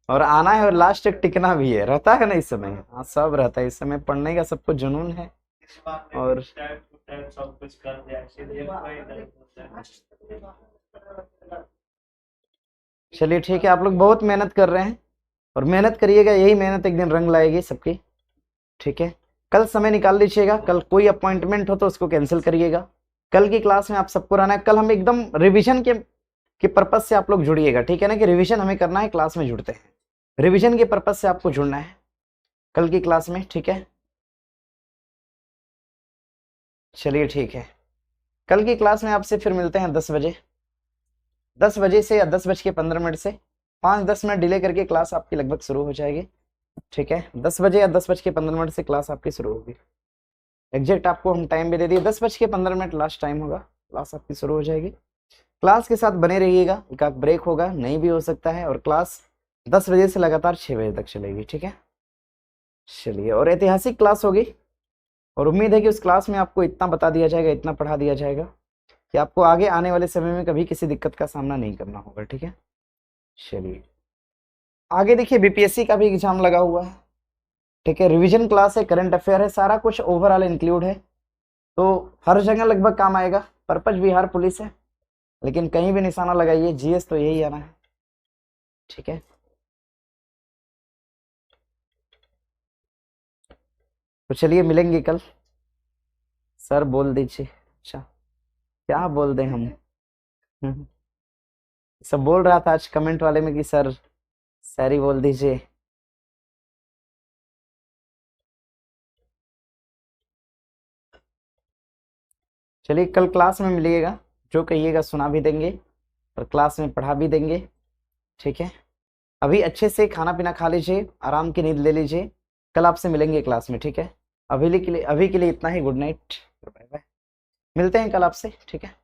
और आना है, और लास्ट तक टिकना भी है। रहता है ना इस समय, हाँ सब रहता है इस समय, पढ़ने का सबको जुनून है। और चलिए ठीक है, आप लोग बहुत मेहनत कर रहे हैं और मेहनत करिएगा, यही मेहनत एक दिन रंग लाएगी सबकी। ठीक है, कल समय निकाल लीजिएगा। कल कोई अपॉइंटमेंट हो तो उसको कैंसिल करिएगा। कल की क्लास में आप सबको रहना है। कल हम एकदम रिवीजन के पर्पज से आप लोग जुड़िएगा, ठीक है ना, कि रिवीजन हमें करना है, क्लास में जुड़ते हैं। रिवीजन के पर्पज से आपको जुड़ना है कल की क्लास में, ठीक है। चलिए ठीक है, कल की क्लास में आपसे फिर मिलते हैं 10 बजे। 10 बजे से या 10:15 से 5-10 मिनट डिले करके क्लास आपकी लगभग शुरू हो जाएगी। ठीक है, 10 बजे या 10:15 से क्लास आपकी शुरू होगी। एग्जैक्ट आपको हम टाइम भी दे दिए, 10:15 लास्ट टाइम होगा, क्लास आपकी शुरू हो जाएगी। क्लास के साथ बने रहिएगा, एक आध ब्रेक होगा, नहीं भी हो सकता है, और क्लास 10 बजे से लगातार 6 बजे तक चलेगी। ठीक है, चलिए, और ऐतिहासिक क्लास होगी, और उम्मीद है कि उस क्लास में आपको इतना बता दिया जाएगा, इतना पढ़ा दिया जाएगा कि आपको आगे आने वाले समय में कभी किसी दिक्कत का सामना नहीं करना होगा। ठीक है, चलिए आगे देखिए, बीपीएससी का भी एग्जाम लगा हुआ है। ठीक है, रिवीजन क्लास है, करंट अफेयर है, सारा कुछ ओवरऑल इंक्लूड है, तो हर जगह लगभग काम आएगा। पर्पज बिहार पुलिस है, लेकिन कहीं भी निशाना लगाइए, जीएस तो यही आना है। ठीक है, तो चलिए मिलेंगे कल। सर बोल दीजिए। अच्छा, क्या बोल दें हम। सब बोल रहा था आज कमेंट वाले में कि सर शायरी बोल दीजिए। चलिए कल क्लास में मिलिएगा, जो कहिएगा सुना भी देंगे और क्लास में पढ़ा भी देंगे, ठीक है। अभी अच्छे से खाना पीना खा लीजिए, आराम की नींद ले लीजिए, कल आपसे मिलेंगे क्लास में, ठीक है। अभी के लिए इतना ही। गुड नाइट, बाय बाय, मिलते हैं कल आपसे, ठीक है।